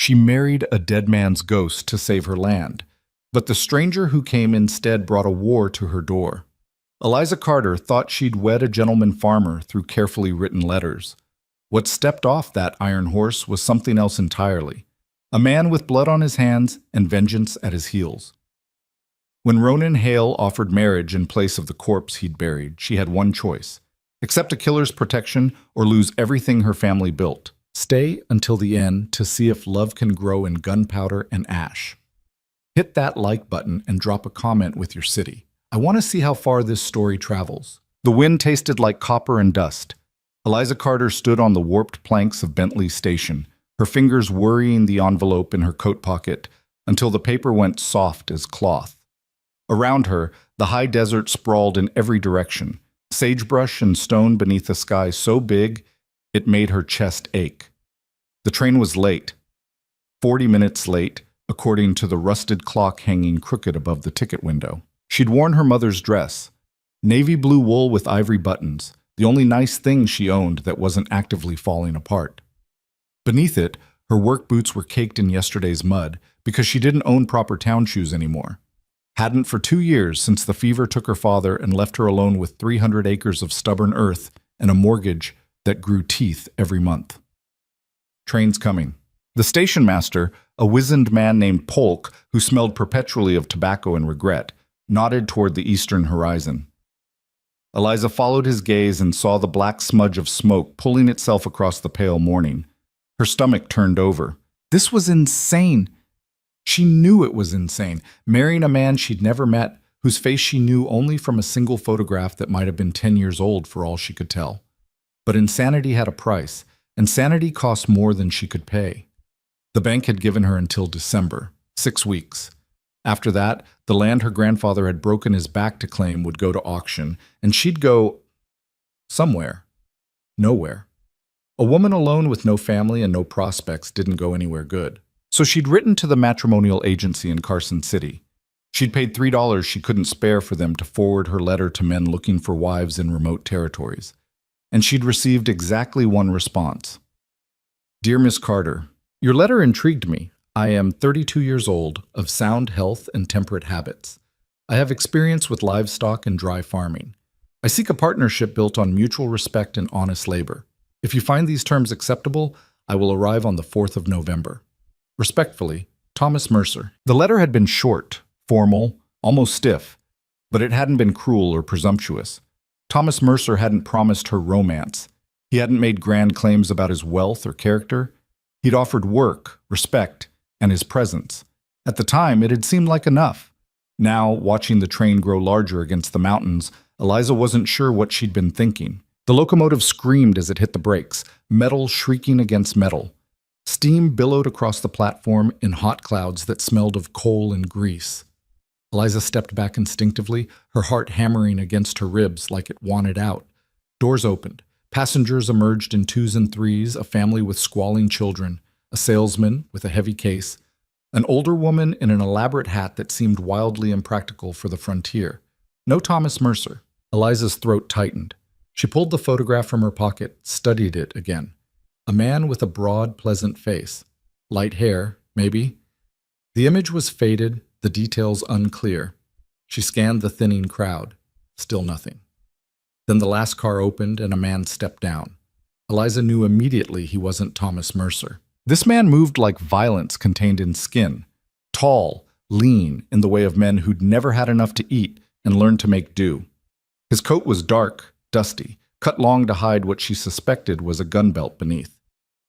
She married a dead man's ghost to save her land, but the stranger who came instead brought a war to her door. Eliza Carter thought she'd wed a gentleman farmer through carefully written letters. What stepped off that iron horse was something else entirely, a man with blood on his hands and vengeance at his heels. When Ronan Hale offered marriage in place of the corpse he'd buried, she had one choice: accept a killer's protection or lose everything her family built. Stay until the end to see if love can grow in gunpowder and ash. Hit that like button and drop a comment with your city. I want to see how far this story travels. The wind tasted like copper and dust. Eliza Carter stood on the warped planks of Bentley Station, her fingers worrying the envelope in her coat pocket until the paper went soft as cloth. Around her, the high desert sprawled in every direction, sagebrush and stone beneath a sky so big it made her chest ache. The train was late, 40 minutes late, according to the rusted clock hanging crooked above the ticket window. She'd worn her mother's dress, navy blue wool with ivory buttons, the only nice thing she owned that wasn't actively falling apart. Beneath it, her work boots were caked in yesterday's mud because she didn't own proper town shoes anymore. Hadn't for 2 years since the fever took her father and left her alone with 300 acres of stubborn earth and a mortgage that grew teeth every month. Train's coming. The station master, a wizened man named Polk who smelled perpetually of tobacco and regret, nodded toward the eastern horizon. Eliza followed his gaze and saw the black smudge of smoke pulling itself across the pale morning. Her stomach turned over. This was insane. She knew it was insane, marrying a man she'd never met, whose face she knew only from a single photograph that might have been 10 years old for all she could tell. But insanity had a price. Insanity cost more than she could pay. The bank had given her until December, 6 weeks. After that, the land her grandfather had broken his back to claim would go to auction, and she'd go somewhere. Nowhere. A woman alone with no family and no prospects didn't go anywhere good. So she'd written to the matrimonial agency in Carson City. She'd paid $3 she couldn't spare for them to forward her letter to men looking for wives in remote territories. And she'd received exactly one response. Dear Miss Carter, your letter intrigued me. I am 32 years old, of sound health and temperate habits. I have experience with livestock and dry farming. I seek a partnership built on mutual respect and honest labor. If you find these terms acceptable, I will arrive on the 4th of November. Respectfully, Thomas Mercer. The letter had been short, formal, almost stiff, but it hadn't been cruel or presumptuous. Thomas Mercer hadn't promised her romance. He hadn't made grand claims about his wealth or character. He'd offered work, respect, and his presence. At the time, it had seemed like enough. Now, watching the train grow larger against the mountains, Eliza wasn't sure what she'd been thinking. The locomotive screamed as it hit the brakes, metal shrieking against metal. Steam billowed across the platform in hot clouds that smelled of coal and grease. Eliza stepped back instinctively, her heart hammering against her ribs like it wanted out. Doors opened. Passengers emerged in 2s and 3s, a family with squalling children, a salesman with a heavy case, an older woman in an elaborate hat that seemed wildly impractical for the frontier. No Thomas Mercer. Eliza's throat tightened. She pulled the photograph from her pocket, studied it again. A man with a broad, pleasant face. Light hair, maybe. The image was faded, the details unclear. She scanned the thinning crowd. Still nothing. Then the last car opened and a man stepped down. Eliza knew immediately he wasn't Thomas Mercer. This man moved like violence contained in skin. Tall, lean, in the way of men who'd never had enough to eat and learned to make do. His coat was dark, dusty, cut long to hide what she suspected was a gun belt beneath.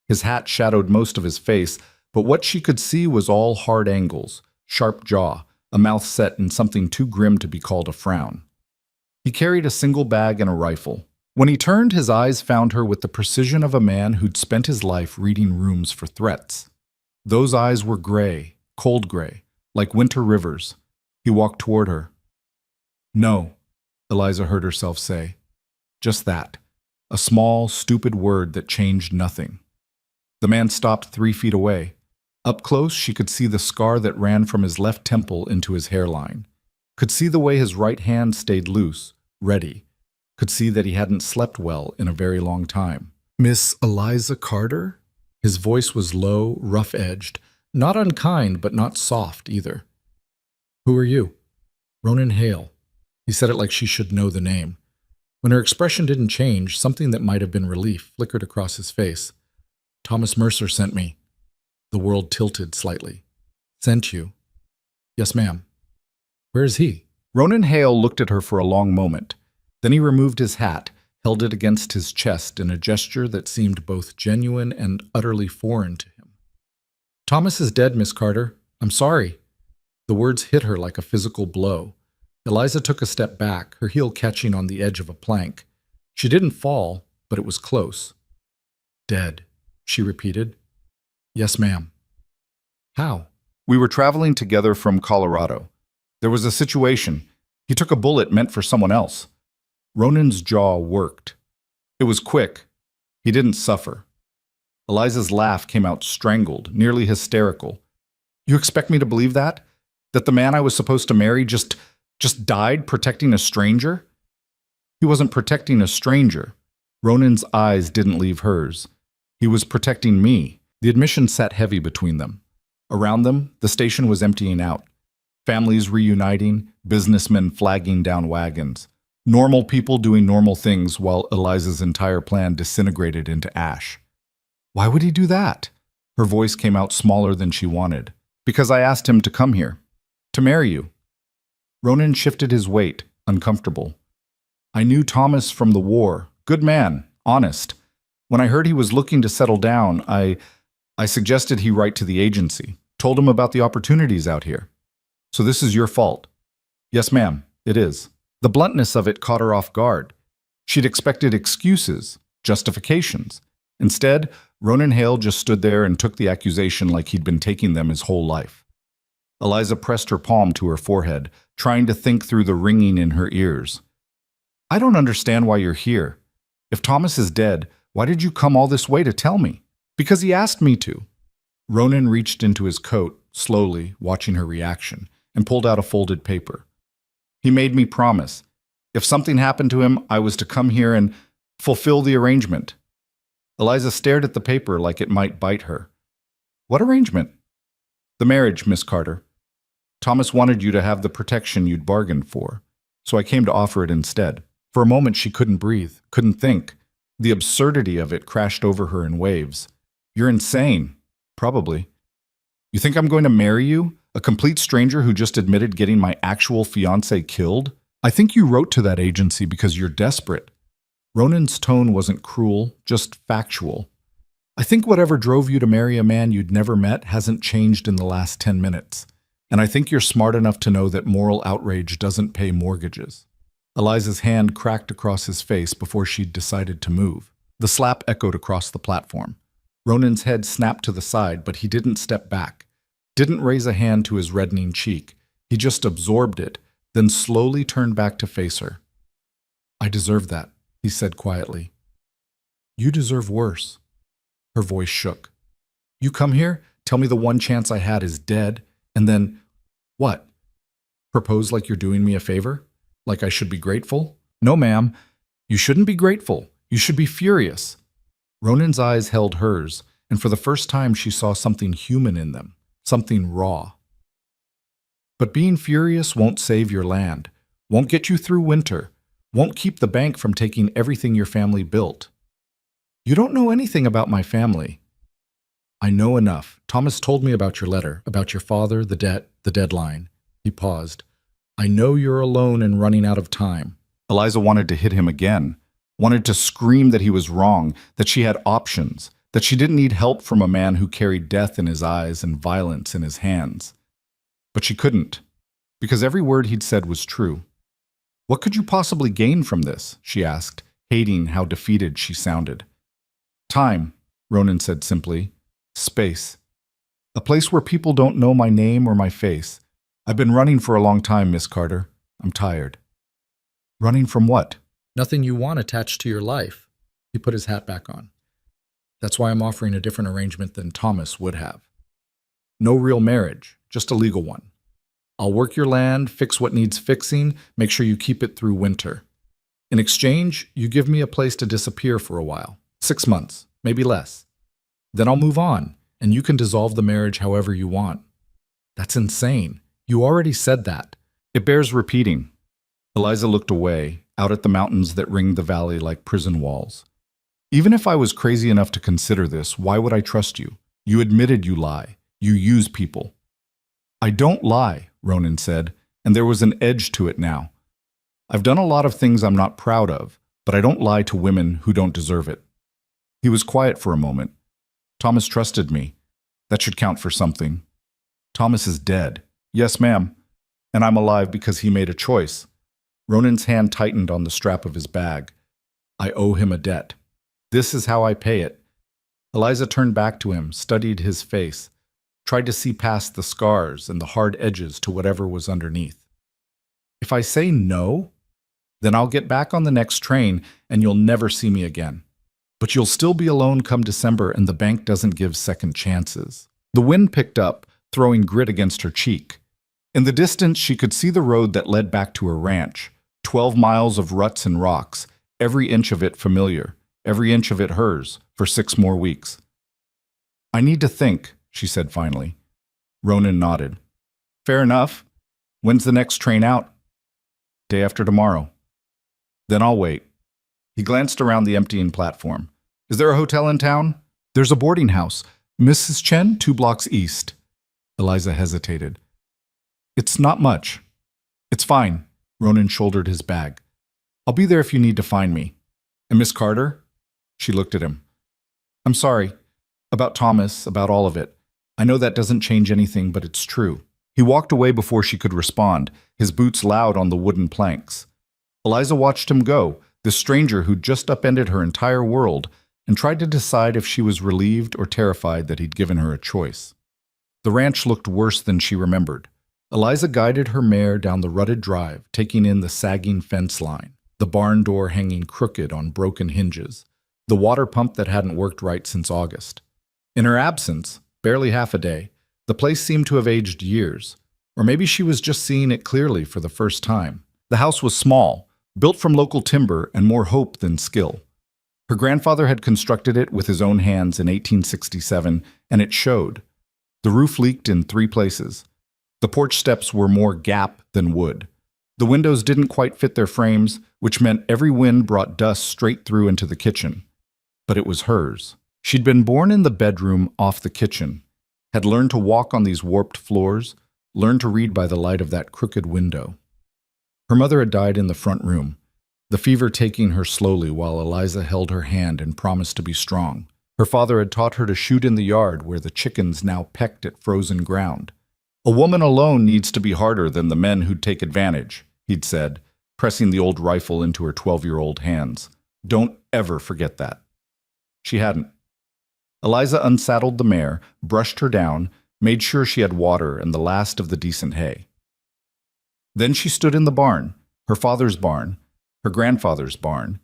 His hat shadowed most of his face, but what she could see was all hard angles, sharp jaw, a mouth set in something too grim to be called a frown. He carried a single bag and a rifle. When he turned, his eyes found her with the precision of a man who'd spent his life reading rooms for threats. Those eyes were gray, cold gray, like winter rivers. He walked toward her. No, Eliza heard herself say. Just that. A small, stupid word that changed nothing. The man stopped 3 feet away. Up close, she could see the scar that ran from his left temple into his hairline. Could see the way his right hand stayed loose, ready. Could see that he hadn't slept well in a very long time. Miss Eliza Carter? His voice was low, rough-edged, not unkind, but not soft either. "Who are you?" "Ronan Hale." He said it like she should know the name. When her expression didn't change, something that might have been relief flickered across his face. "Thomas Mercer sent me." The world tilted slightly. "Sent you?" "Yes, ma'am." "Where is he?" Ronan Hale looked at her for a long moment. Then he removed his hat, held it against his chest in a gesture that seemed both genuine and utterly foreign to him. "Thomas is dead, Miss Carter. I'm sorry." The words hit her like a physical blow. Eliza took a step back, her heel catching on the edge of a plank. She didn't fall, but it was close. "Dead," she repeated. "Yes, ma'am." "How?" "We were traveling together from Colorado. There was a situation. He took a bullet meant for someone else." Ronan's jaw worked. It was quick. He didn't suffer. Eliza's laugh came out strangled, nearly hysterical. "You expect me to believe that? That the man I was supposed to marry just died protecting a stranger?" "He wasn't protecting a stranger." Ronan's eyes didn't leave hers. "He was protecting me." The admission sat heavy between them. Around them, the station was emptying out. Families reuniting, businessmen flagging down wagons. Normal people doing normal things while Eliza's entire plan disintegrated into ash. "Why would he do that?" Her voice came out smaller than she wanted. "Because I asked him to come here. To marry you." Ronan shifted his weight, uncomfortable. "I knew Thomas from the war. Good man, honest. When I heard he was looking to settle down, I suggested he write to the agency. Told him about the opportunities out here. So this is your fault." "Yes, ma'am, it is." The bluntness of it caught her off guard. She'd expected excuses, justifications. Instead, Ronan Hale just stood there and took the accusation like he'd been taking them his whole life. Eliza pressed her palm to her forehead, trying to think through the ringing in her ears. "I don't understand why you're here. If Thomas is dead, why did you come all this way to tell me?" "Because he asked me to." Ronan reached into his coat, slowly, watching her reaction, and pulled out a folded paper. "He made me promise. If something happened to him, I was to come here and fulfill the arrangement." Eliza stared at the paper like it might bite her. "What arrangement?" "The marriage, Miss Carter. Thomas wanted you to have the protection you'd bargained for, so I came to offer it instead." For a moment she couldn't breathe, couldn't think. The absurdity of it crashed over her in waves. "You're insane." "Probably." "You think I'm going to marry you? A complete stranger who just admitted getting my actual fiancé killed? I think you wrote to that agency because you're desperate." Ronan's tone wasn't cruel, just factual. "I think whatever drove you to marry a man you'd never met hasn't changed in the last 10 minutes. And I think you're smart enough to know that moral outrage doesn't pay mortgages." Eliza's hand cracked across his face before she'd decided to move. The slap echoed across the platform. Ronan's head snapped to the side, but he didn't step back. Didn't raise a hand to his reddening cheek. He just absorbed it, then slowly turned back to face her. "I deserve that," he said quietly. "You deserve worse." Her voice shook. "You come here, tell me the one chance I had is dead, and then, what? Propose like you're doing me a favor? Like I should be grateful? No, ma'am. You shouldn't be grateful. You should be furious." Ronan's eyes held hers, and for the first time she saw something human in them, something raw. "But being furious won't save your land, won't get you through winter, won't keep the bank from taking everything your family built." "You don't know anything about my family." "I know enough. Thomas told me about your letter, about your father, the debt, the deadline." He paused. "I know you're alone and running out of time." Eliza wanted to hit him again, wanted to scream that he was wrong, that she had options, that she didn't need help from a man who carried death in his eyes and violence in his hands. But she couldn't, because every word he'd said was true. "What could you possibly gain from this?" she asked, hating how defeated she sounded. "Time," Ronan said simply. "Space. A place where people don't know my name or my face. I've been running for a long time, Miss Carter. I'm tired." "Running from what?" "Nothing you want attached to your life." He put his hat back on. "That's why I'm offering a different arrangement than Thomas would have. No real marriage, just a legal one. I'll work your land, fix what needs fixing, make sure you keep it through winter. In exchange, you give me a place to disappear for a while. 6 months, maybe less. Then I'll move on, and you can dissolve the marriage however you want. That's insane. You already said that. It bears repeating. Eliza looked away, out at the mountains that ringed the valley like prison walls. Even if I was crazy enough to consider this, why would I trust you? You admitted you lie. You use people. I don't lie, Ronan said, and there was an edge to it now. I've done a lot of things I'm not proud of, but I don't lie to women who don't deserve it. He was quiet for a moment. Thomas trusted me. That should count for something. Thomas is dead. Yes, ma'am. And I'm alive because he made a choice. Ronan's hand tightened on the strap of his bag. I owe him a debt. This is how I pay it. Eliza turned back to him, studied his face, tried to see past the scars and the hard edges to whatever was underneath. If I say no, then I'll get back on the next train and you'll never see me again. But you'll still be alone come December, and the bank doesn't give second chances. The wind picked up, throwing grit against her cheek. In the distance, she could see the road that led back to her ranch. 12 miles of ruts and rocks, every inch of it familiar, every inch of it hers, for 6 more weeks. I need to think, she said finally. Ronan nodded. Fair enough. When's the next train out? Day after tomorrow. Then I'll wait. He glanced around the emptying platform. Is there a hotel in town? There's a boarding house. Mrs. Chen, 2 blocks east. Eliza hesitated. It's not much. It's fine. Ronan shouldered his bag. I'll be there if you need to find me. And Miss Carter? She looked at him. I'm sorry. About Thomas, about all of it. I know that doesn't change anything, but it's true. He walked away before she could respond, his boots loud on the wooden planks. Eliza watched him go, this stranger who'd just upended her entire world, and tried to decide if she was relieved or terrified that he'd given her a choice. The ranch looked worse than she remembered. Eliza guided her mare down the rutted drive, taking in the sagging fence line, the barn door hanging crooked on broken hinges, the water pump that hadn't worked right since August. In her absence, barely half a day, the place seemed to have aged years, or maybe she was just seeing it clearly for the first time. The house was small, built from local timber and more hope than skill. Her grandfather had constructed it with his own hands in 1867, and it showed. The roof leaked in 3 places. The porch steps were more gap than wood. The windows didn't quite fit their frames, which meant every wind brought dust straight through into the kitchen. But it was hers. She'd been born in the bedroom off the kitchen, had learned to walk on these warped floors, learned to read by the light of that crooked window. Her mother had died in the front room, the fever taking her slowly while Eliza held her hand and promised to be strong. Her father had taught her to shoot in the yard where the chickens now pecked at frozen ground. A woman alone needs to be harder than the men who'd take advantage, he'd said, pressing the old rifle into her 12-year-old hands. Don't ever forget that. She hadn't. Eliza unsaddled the mare, brushed her down, made sure she had water and the last of the decent hay. Then she stood in the barn, her father's barn, her grandfather's barn,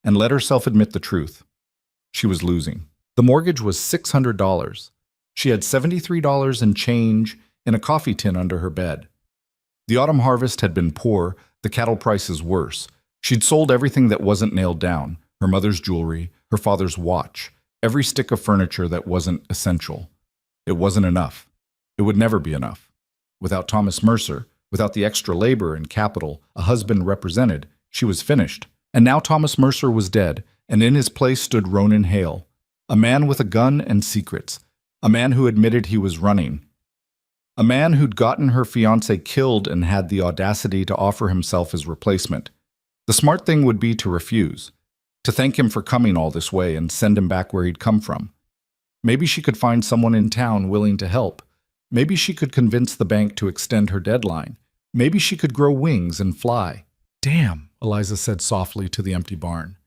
and let herself admit the truth. She was losing. The mortgage was $600. She had $73 and change in a coffee tin under her bed. The autumn harvest had been poor, the cattle prices worse. She'd sold everything that wasn't nailed down, her mother's jewelry, her father's watch, every stick of furniture that wasn't essential. It wasn't enough. It would never be enough. Without Thomas Mercer, without the extra labor and capital a husband represented, she was finished. And now Thomas Mercer was dead, and in his place stood Ronan Hale, a man with a gun and secrets, a man who admitted he was running, a man who'd gotten her fiancé killed and had the audacity to offer himself as replacement. The smart thing would be to refuse, to thank him for coming all this way and send him back where he'd come from. Maybe she could find someone in town willing to help. Maybe she could convince the bank to extend her deadline. Maybe she could grow wings and fly. Damn, Eliza said softly to the empty barn.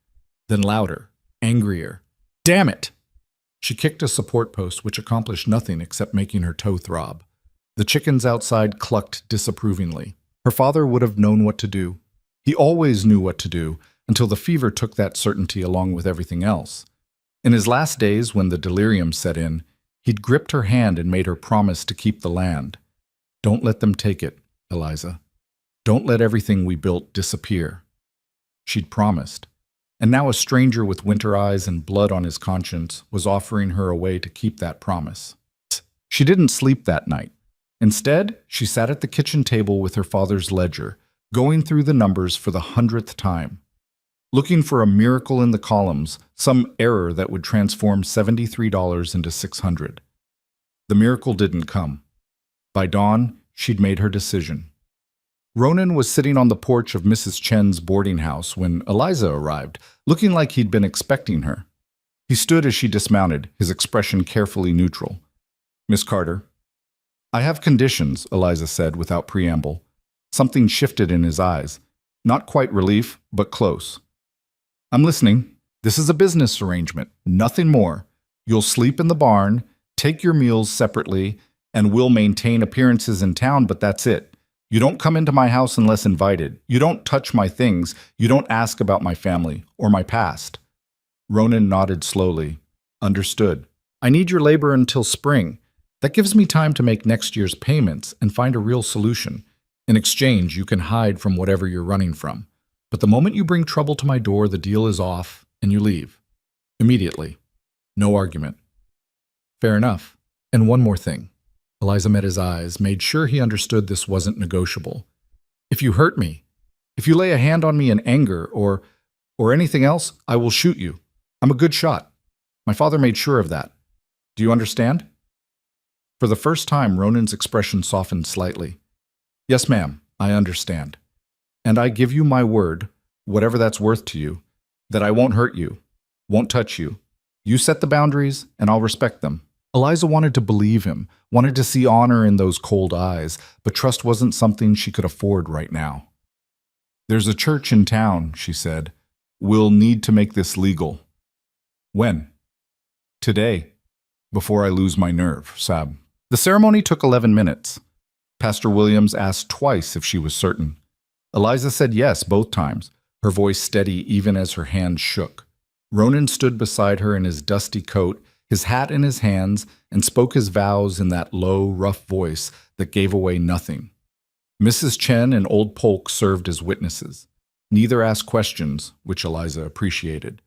Then louder, angrier. Damn it! She kicked a support post which accomplished nothing except making her toe throb. The chickens outside clucked disapprovingly. Her father would have known what to do. He always knew what to do, until the fever took that certainty along with everything else. In his last days, when the delirium set in, he'd gripped her hand and made her promise to keep the land. Don't let them take it, Eliza. Don't let everything we built disappear. She'd promised. And now a stranger with winter eyes and blood on his conscience was offering her a way to keep that promise. She didn't sleep that night. Instead, she sat at the kitchen table with her father's ledger, going through the numbers for the 100th time, looking for a miracle in the columns, some error that would transform $73 into $600. The miracle didn't come. By dawn, she'd made her decision. Ronan was sitting on the porch of Mrs. Chen's boarding house when Eliza arrived, looking like he'd been expecting her. He stood as she dismounted, his expression carefully neutral. "Miss Carter." "I have conditions," Eliza said without preamble. Something shifted in his eyes. Not quite relief, but close. "I'm listening. This is a business arrangement, nothing more. You'll sleep in the barn, take your meals separately, and we'll maintain appearances in town, but that's it. You don't come into my house unless invited. You don't touch my things. You don't ask about my family or my past." Ronan nodded slowly. "Understood. I need your labor until spring. That gives me time to make next year's payments and find a real solution. In exchange, you can hide from whatever you're running from. But the moment you bring trouble to my door, the deal is off and you leave. Immediately. No argument." "Fair enough. And one more thing." Eliza met his eyes, made sure he understood this wasn't negotiable. "If you hurt me, if you lay a hand on me in anger or anything else, I will shoot you. I'm a good shot. My father made sure of that. Do you understand?" For the first time, Ronan's expression softened slightly. "Yes, ma'am, I understand. And I give you my word, whatever that's worth to you, that I won't hurt you, won't touch you. You set the boundaries, and I'll respect them." Eliza wanted to believe him, wanted to see honor in those cold eyes, but trust wasn't something she could afford right now. "There's a church in town," she said. "We'll need to make this legal." "When?" "Today, before I lose my nerve, Sab." The ceremony took 11 minutes. Pastor Williams asked twice if she was certain. Eliza said yes both times, her voice steady even as her hands shook. Ronan stood beside her in his dusty coat, his hat in his hands, and spoke his vows in that low, rough voice that gave away nothing. Mrs. Chen and Old Polk served as witnesses. Neither asked questions, which Eliza appreciated.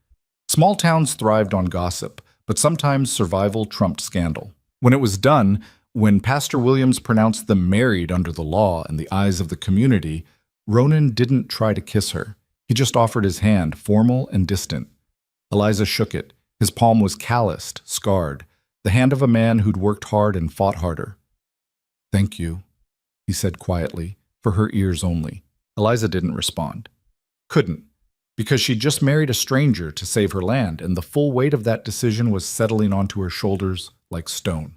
Small towns thrived on gossip, but sometimes survival trumped scandal. When it was done, when Pastor Williams pronounced them married under the law in the eyes of the community, Ronan didn't try to kiss her. He just offered his hand, formal and distant. Eliza shook it. His palm was calloused, scarred, the hand of a man who'd worked hard and fought harder. "Thank you," he said quietly, for her ears only. Eliza didn't respond. Couldn't, because she'd just married a stranger to save her land, and the full weight of that decision was settling onto her shoulders like stone.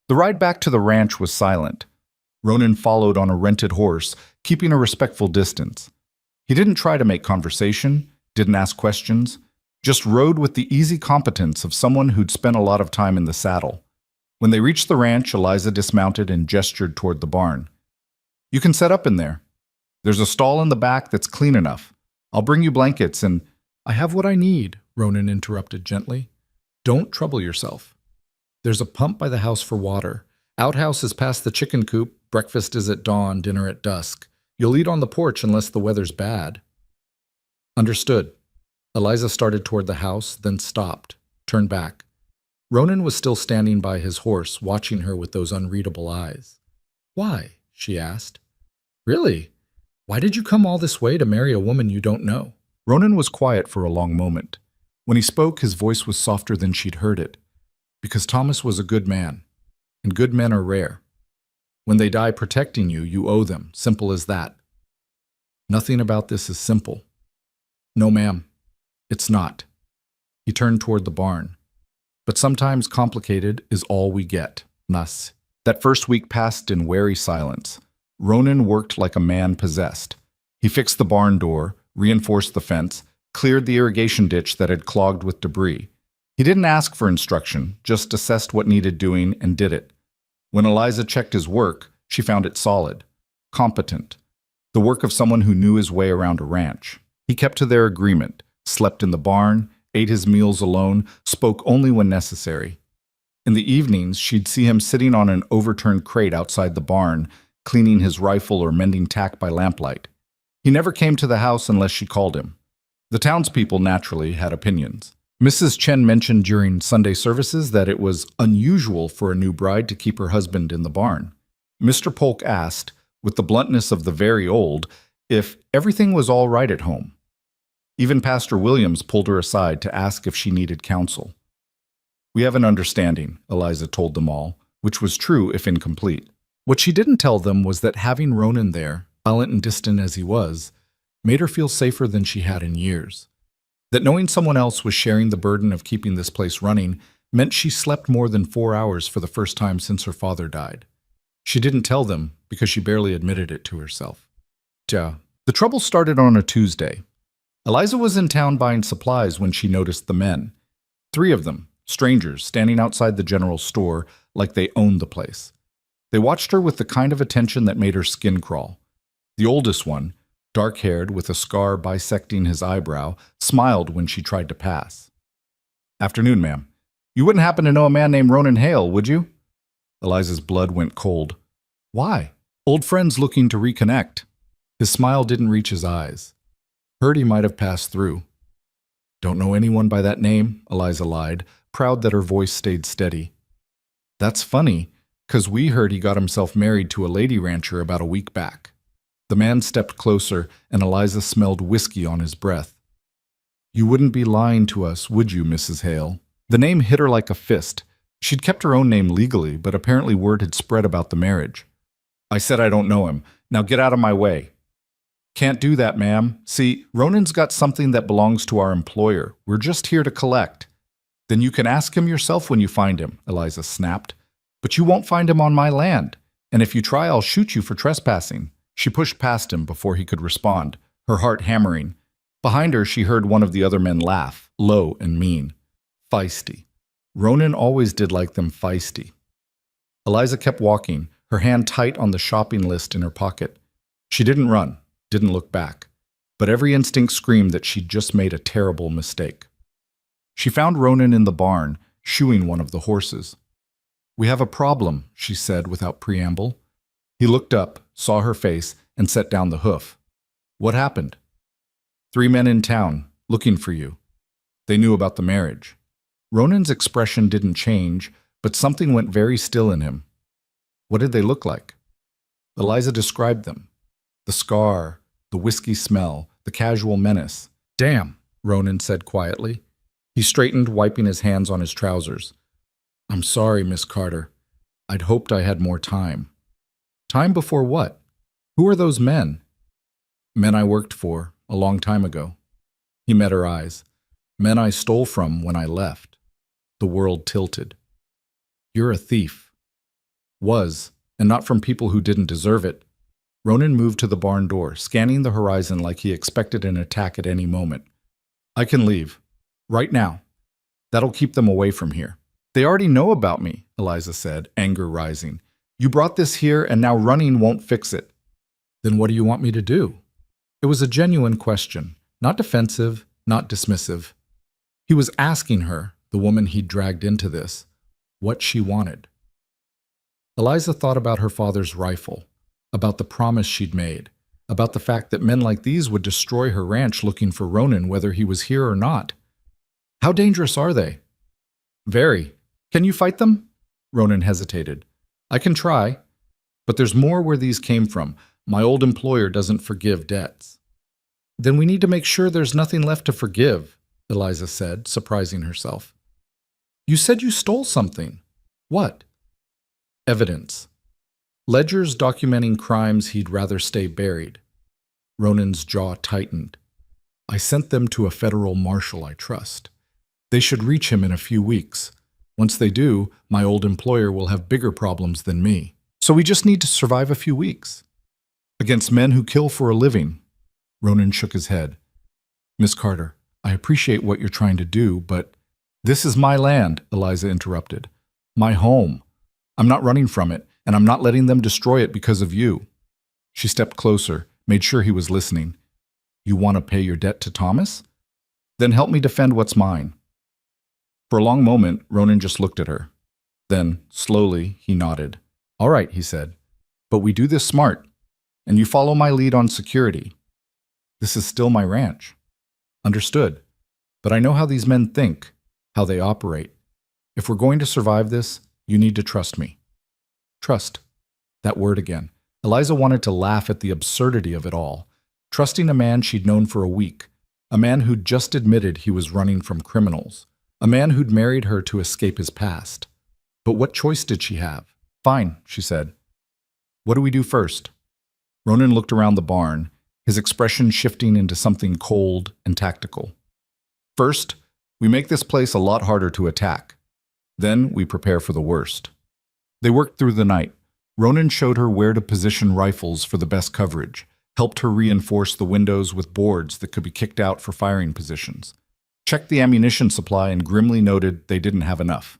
The ride back to the ranch was silent. Ronan followed on a rented horse, keeping a respectful distance. He didn't try to make conversation, didn't ask questions, just rode with the easy competence of someone who'd spent a lot of time in the saddle. When they reached the ranch, Eliza dismounted and gestured toward the barn. "You can set up in there. There's a stall in the back that's clean enough. I'll bring you blankets and—" "I have what I need," Ronan interrupted gently. "Don't trouble yourself. There's a pump by the house for water. Outhouse is past the chicken coop. Breakfast is at dawn, dinner at dusk. You'll eat on the porch unless the weather's bad." "Understood." Eliza started toward the house, then stopped, turned back. Ronan was still standing by his horse, watching her with those unreadable eyes. "Why?" she asked. "Really? Why did you come all this way to marry a woman you don't know?" Ronan was quiet for a long moment. When he spoke, his voice was softer than she'd heard it. "Because Thomas was a good man, and good men are rare. When they die protecting you, you owe them, simple as that." "Nothing about this is simple." "No, ma'am, it's not." He turned toward the barn. "But sometimes complicated is all we get, Nas." That first week passed in wary silence. Ronan worked like a man possessed. He fixed the barn door, reinforced the fence, cleared the irrigation ditch that had clogged with debris. He didn't ask for instruction, just assessed what needed doing and did it. When Eliza checked his work, she found it solid, competent, the work of someone who knew his way around a ranch. He kept to their agreement, slept in the barn, ate his meals alone, spoke only when necessary. In the evenings, she'd see him sitting on an overturned crate outside the barn, cleaning his rifle or mending tack by lamplight. He never came to the house unless she called him. The townspeople naturally had opinions. Mrs. Chen mentioned during Sunday services that it was unusual for a new bride to keep her husband in the barn. Mr. Polk asked, with the bluntness of the very old, if everything was all right at home. Even Pastor Williams pulled her aside to ask if she needed counsel. "We have an understanding," Eliza told them all, which was true if incomplete. What she didn't tell them was that having Ronan there, silent and distant as he was, made her feel safer than she had in years. That knowing someone else was sharing the burden of keeping this place running meant she slept more than 4 hours for the first time since her father died. She didn't tell them because she barely admitted it to herself. The trouble started on a Tuesday. Eliza was in town buying supplies when she noticed the men. 3 of them, strangers, standing outside the general store like they owned the place. They watched her with the kind of attention that made her skin crawl. The oldest one, dark-haired with a scar bisecting his eyebrow, smiled when she tried to pass. "Afternoon, ma'am. You wouldn't happen to know a man named Ronan Hale, would you?" Eliza's blood went cold. "Why?" "Old friends looking to reconnect." His smile didn't reach his eyes. "Heard he might have passed through." "Don't know anyone by that name," Eliza lied, proud that her voice stayed steady. "That's funny, 'cause we heard he got himself married to a lady rancher about a week back." The man stepped closer, and Eliza smelled whiskey on his breath. "You wouldn't be lying to us, would you, Mrs. Hale?" The name hit her like a fist. She'd kept her own name legally, but apparently word had spread about the marriage. "I said I don't know him. Now get out of my way." "Can't do that, ma'am. See, Ronan's got something that belongs to our employer. We're just here to collect." "Then you can ask him yourself when you find him," Eliza snapped. "But you won't find him on my land, and if you try, I'll shoot you for trespassing." She pushed past him before he could respond, her heart hammering. Behind her, she heard one of the other men laugh, low and mean. Feisty. Ronan always did like them feisty. Eliza kept walking, her hand tight on the shopping list in her pocket. She didn't run, didn't look back, but every instinct screamed that she'd just made a terrible mistake. She found Ronan in the barn, shoeing one of the horses. "We have a problem," she said without preamble. He looked up, saw her face, and set down the hoof. "What happened?" "3 men in town, looking for you." They knew about the marriage. Ronan's expression didn't change, but something went very still in him. "What did they look like?" Eliza described them. The scar, the whiskey smell, the casual menace. "Damn," Ronan said quietly. He straightened, wiping his hands on his trousers. "I'm sorry, Miss Carter. I'd hoped I had more time." "Time before what? Who are those men?" "Men I worked for, a long time ago." He met her eyes. "Men I stole from when I left." The world tilted. "You're a thief." "Was, and not from people who didn't deserve it." Ronan moved to the barn door, scanning the horizon like he expected an attack at any moment. "I can leave. Right now. That'll keep them away from here." "They already know about me," Eliza said, anger rising. "You brought this here, and now running won't fix it." "Then what do you want me to do?" It was a genuine question, not defensive, not dismissive. He was asking her, the woman he'd dragged into this, what she wanted. Eliza thought about her father's rifle, about the promise she'd made, about the fact that men like these would destroy her ranch looking for Ronan whether he was here or not. "How dangerous are they?" "Very. Can you fight them?" Ronan hesitated. "I can try. But there's more where these came from. My old employer doesn't forgive debts." "Then we need to make sure there's nothing left to forgive," Eliza said, surprising herself. "You said you stole something. What?" "Evidence. Ledgers documenting crimes he'd rather stay buried." Ronan's jaw tightened. "I sent them to a federal marshal I trust. They should reach him in a few weeks. Once they do, my old employer will have bigger problems than me. So we just need to survive a few weeks." "Against men who kill for a living." Ronan shook his head. "Miss Carter, I appreciate what you're trying to do, but—" "This is my land," Eliza interrupted. "My home. I'm not running from it, and I'm not letting them destroy it because of you." She stepped closer, made sure he was listening. "You want to pay your debt to Thomas? Then help me defend what's mine." For a long moment, Ronan just looked at her. Then, slowly, he nodded. "All right," he said. "But we do this smart, and you follow my lead on security. This is still my ranch. Understood. But I know how these men think, how they operate. If we're going to survive this, you need to trust me. Trust. That word again. Eliza wanted to laugh at the absurdity of it all. Trusting a man she'd known for a week. A man who'd just admitted he was running from criminals. A man who'd married her to escape his past. But what choice did she have? Fine, she said. What do we do first? Ronan looked around the barn, his expression shifting into something cold and tactical. First, we make this place a lot harder to attack. Then we prepare for the worst. They worked through the night. Ronan showed her where to position rifles for the best coverage, helped her reinforce the windows with boards that could be kicked out for firing positions, checked the ammunition supply and grimly noted they didn't have enough.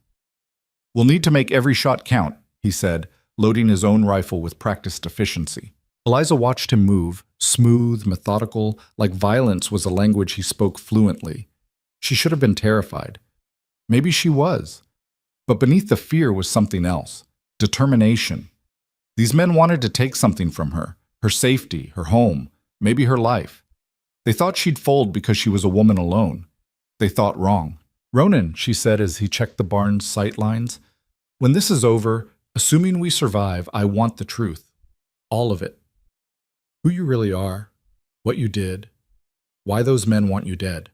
We'll need to make every shot count, he said, loading his own rifle with practiced efficiency. Eliza watched him move, smooth, methodical, like violence was a language he spoke fluently. She should have been terrified. Maybe she was. But beneath the fear was something else. Determination. These men wanted to take something from her. Her safety, her home, maybe her life. They thought she'd fold because she was a woman alone. They thought wrong. Ronan, she said as he checked the barn's sight lines, when this is over, assuming we survive, I want the truth. All of it. Who you really are, what you did, why those men want you dead.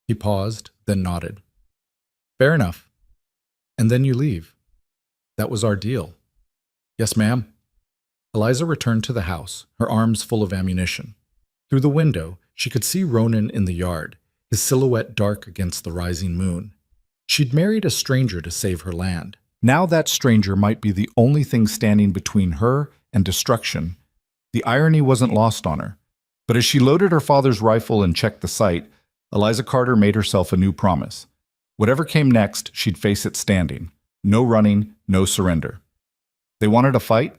He paused, then nodded. Fair enough. And then you leave. That was our deal. Yes, ma'am. Eliza returned to the house, her arms full of ammunition. Through the window, she could see Ronan in the yard, his silhouette dark against the rising moon. She'd married a stranger to save her land. Now that stranger might be the only thing standing between her and destruction. The irony wasn't lost on her. But as she loaded her father's rifle and checked the sight, Eliza Carter made herself a new promise. Whatever came next, she'd face it standing. No running, no surrender. They wanted a fight?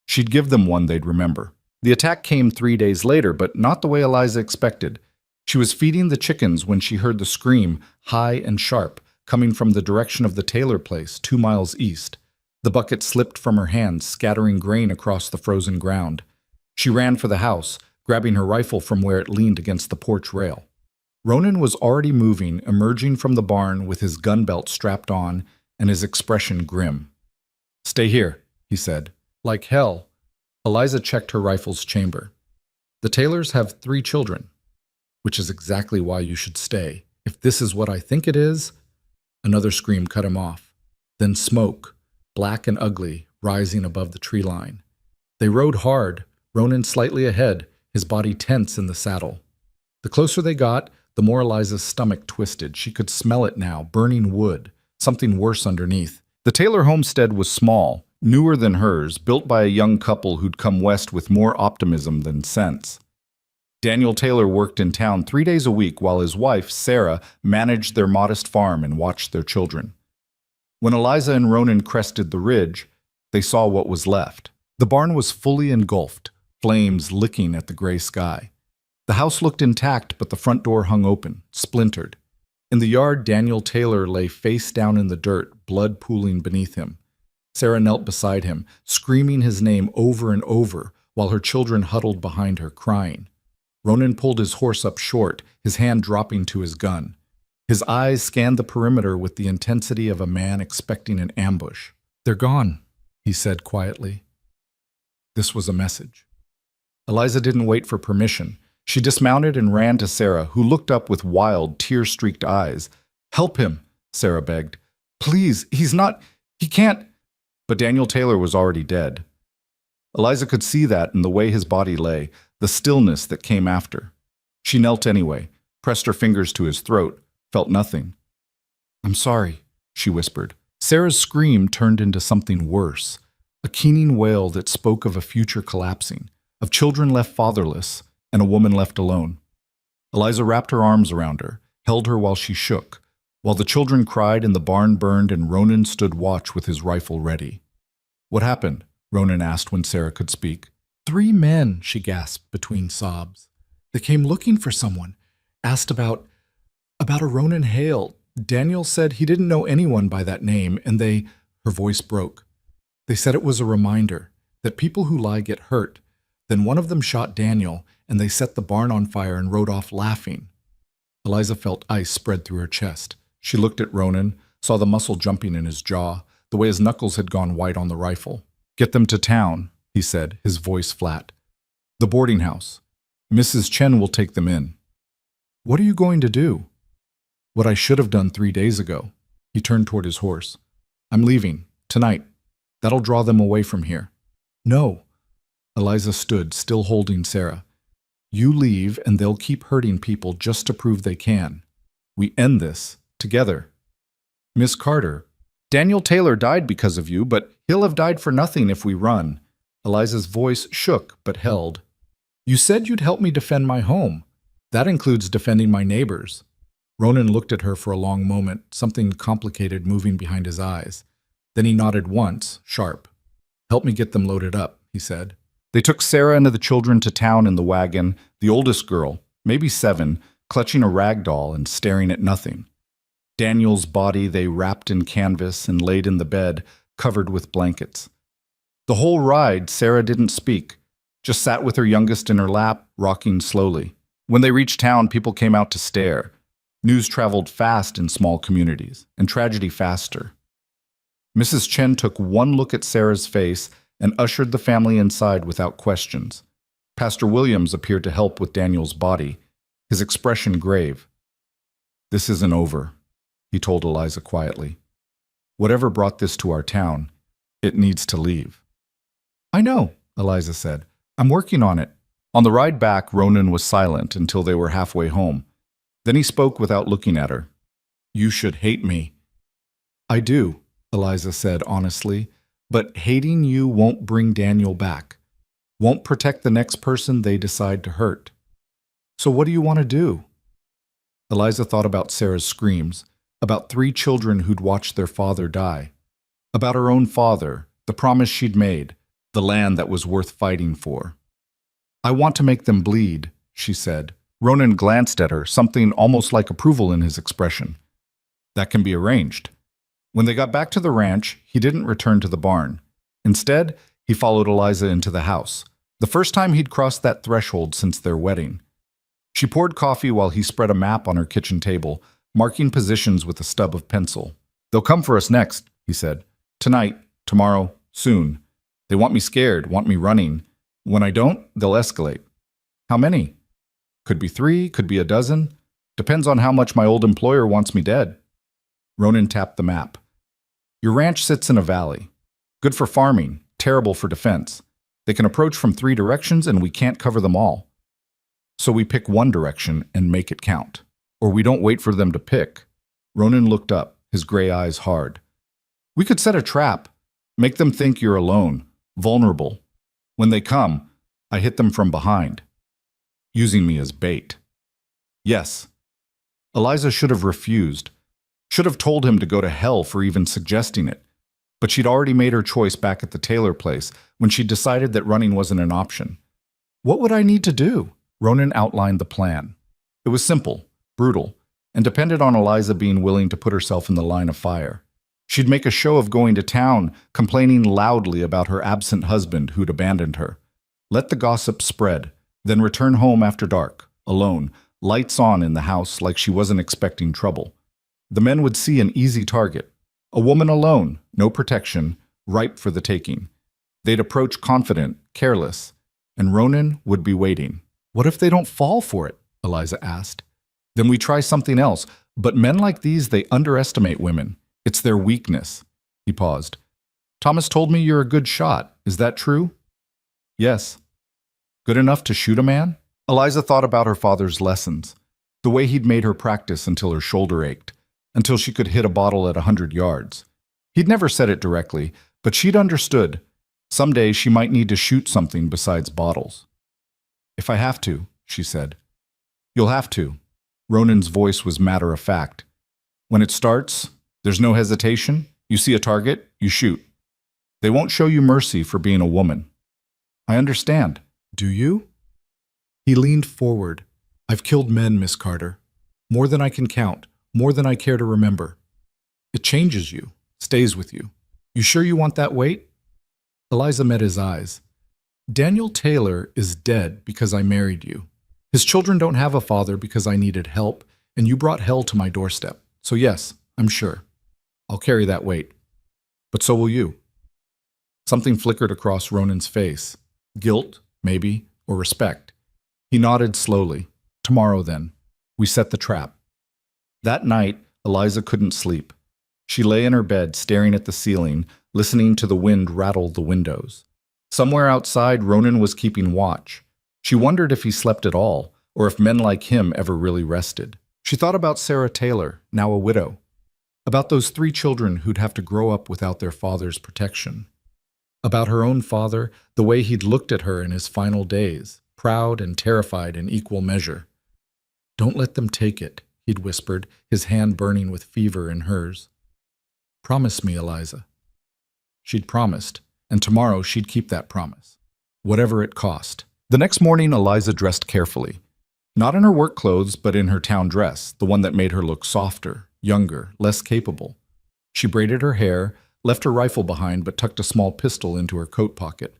She'd give them one they'd remember. The attack came 3 days later, but not the way Eliza expected. She was feeding the chickens when she heard the scream, high and sharp, coming from the direction of the Taylor place, 2 miles east. The bucket slipped from her hands, scattering grain across the frozen ground. She ran for the house, grabbing her rifle from where it leaned against the porch rail. Ronan was already moving, emerging from the barn with his gun belt strapped on and his expression grim. Stay here, he said. Like hell. Eliza checked her rifle's chamber. The Taylors have 3 children, which is exactly why you should stay. If this is what I think it is... Another scream cut him off. Then smoke, black and ugly, rising above the tree line. They rode hard, Ronan slightly ahead, his body tense in the saddle. The closer they got, the more Eliza's stomach twisted. She could smell it now, burning wood, something worse underneath. The Taylor homestead was small, newer than hers, built by a young couple who'd come west with more optimism than sense. Daniel Taylor worked in town 3 days a week while his wife, Sarah, managed their modest farm and watched their children. When Eliza and Ronan crested the ridge, they saw what was left. The barn was fully engulfed, flames licking at the gray sky. The house looked intact, but the front door hung open, splintered. In the yard, Daniel Taylor lay face down in the dirt, blood pooling beneath him. Sarah knelt beside him, screaming his name over and over, while her children huddled behind her, crying. Ronan pulled his horse up short, his hand dropping to his gun. His eyes scanned the perimeter with the intensity of a man expecting an ambush. They're gone, he said quietly. This was a message. Eliza didn't wait for permission. She dismounted and ran to Sarah, who looked up with wild, tear-streaked eyes. Help him, Sarah begged. Please, he can't. But Daniel Taylor was already dead. Eliza could see that in the way his body lay, the stillness that came after. She knelt anyway, pressed her fingers to his throat, felt nothing. I'm sorry, she whispered. Sarah's scream turned into something worse, a keening wail that spoke of a future collapsing, of children left fatherless, and a woman left alone. Eliza wrapped her arms around her, held her while she shook, while the children cried and the barn burned and Ronan stood watch with his rifle ready. What happened? Ronan asked when Sarah could speak. 3 men, she gasped between sobs. They came looking for someone, asked about a Ronan Hale. Daniel said he didn't know anyone by that name, and her voice broke. They said it was a reminder that people who lie get hurt. Then one of them shot Daniel, and they set the barn on fire and rode off laughing. Eliza felt ice spread through her chest. She looked at Ronan, saw the muscle jumping in his jaw, the way his knuckles had gone white on the rifle. "Get them to town," he said, his voice flat. "The boarding house. Mrs. Chen will take them in." "What are you going to do?" "What I should have done 3 days ago." He turned toward his horse. "I'm leaving. Tonight. That'll draw them away from here." "No." Eliza stood, still holding Sarah. "You leave and they'll keep hurting people just to prove they can. We end this. Together." "Miss Carter, Daniel Taylor died because of you, but he'll have died for nothing if we run." Eliza's voice shook but held. "You said you'd help me defend my home. That includes defending my neighbors." Ronan looked at her for a long moment, something complicated moving behind his eyes. Then he nodded once, sharp. "Help me get them loaded up," he said. They took Sarah and the children to town in the wagon, the oldest girl, maybe 7, clutching a rag doll and staring at nothing. Daniel's body they wrapped in canvas and laid in the bed, covered with blankets. The whole ride, Sarah didn't speak, just sat with her youngest in her lap, rocking slowly. When they reached town, people came out to stare. News traveled fast in small communities, and tragedy faster. Mrs. Chen took one look at Sarah's face and ushered the family inside without questions. Pastor Williams appeared to help with Daniel's body, his expression grave. "This isn't over," he told Eliza quietly. "Whatever brought this to our town, it needs to leave." "I know," Eliza said. "I'm working on it." On the ride back, Ronan was silent until they were halfway home. Then he spoke without looking at her. "You should hate me." "I do," Eliza said honestly, "but hating you won't bring Daniel back, won't protect the next person they decide to hurt. So what do you want to do?" Eliza thought about Sarah's screams, about 3 children who'd watched their father die, about her own father, the promise she'd made, the land that was worth fighting for. "I want to make them bleed," she said. Ronan glanced at her, something almost like approval in his expression. "That can be arranged." When they got back to the ranch, he didn't return to the barn. Instead, he followed Eliza into the house, the first time he'd crossed that threshold since their wedding. She poured coffee while he spread a map on her kitchen table, marking positions with a stub of pencil. "They'll come for us next," he said. "Tonight, tomorrow, soon. They want me scared, want me running. When I don't, they'll escalate." "How many?" "Could be 3, could be a dozen. Depends on how much my old employer wants me dead." Ronan tapped the map. "Your ranch sits in a valley. Good for farming, terrible for defense. They can approach from 3 directions and we can't cover them all. So we pick one direction and make it count. Or we don't wait for them to pick." Ronan looked up, his gray eyes hard. "We could set a trap. Make them think you're alone, vulnerable. When they come, I hit them from behind. Using me as bait." "Yes." Eliza should have refused. Should have told him to go to hell for even suggesting it. But she'd already made her choice back at the Taylor place when she decided that running wasn't an option. "What would I need to do?" Ronan outlined the plan. It was simple, brutal, and depended on Eliza being willing to put herself in the line of fire. She'd make a show of going to town, complaining loudly about her absent husband who'd abandoned her. Let the gossip spread, then return home after dark, alone, lights on in the house like she wasn't expecting trouble. The men would see an easy target. A woman alone, no protection, ripe for the taking. They'd approach confident, careless, and Ronan would be waiting. "What if they don't fall for it?" Eliza asked. "Then we try something else. But men like these, they underestimate women. It's their weakness." He paused. "Thomas told me you're a good shot. Is that true?" "Yes." "Good enough to shoot a man?" Eliza thought about her father's lessons, the way he'd made her practice until her shoulder ached, until she could hit a bottle at 100 yards. He'd never said it directly, but she'd understood. Someday she might need to shoot something besides bottles. "If I have to," she said. "You'll have to." Ronan's voice was matter-of-fact. "When it starts, there's no hesitation. You see a target, you shoot. They won't show you mercy for being a woman." "I understand." "Do you?" He leaned forward. "I've killed men, Miss Carter. More than I can count, more than I care to remember. It changes you, stays with you. You sure you want that weight?" Eliza met his eyes. Daniel Taylor is dead because I married you. His children don't have a father because I needed help, and you brought hell to my doorstep. So yes, I'm sure. I'll carry that weight. But so will you. Something flickered across Ronan's face. Guilt, maybe, or respect. He nodded slowly. Tomorrow, then. We set the trap. That night, Eliza couldn't sleep. She lay in her bed, staring at the ceiling, listening to the wind rattle the windows. Somewhere outside, Ronan was keeping watch. She wondered if he slept at all, or if men like him ever really rested. She thought about Sarah Taylor, now a widow. About those 3 children who'd have to grow up without their father's protection. About her own father, the way he'd looked at her in his final days, proud and terrified in equal measure. "Don't let them take it," he'd whispered, his hand burning with fever in hers. "Promise me, Eliza." She'd promised, and tomorrow she'd keep that promise, whatever it cost. The next morning, Eliza dressed carefully. Not in her work clothes, but in her town dress, the one that made her look softer, younger, less capable. She braided her hair, left her rifle behind, but tucked a small pistol into her coat pocket.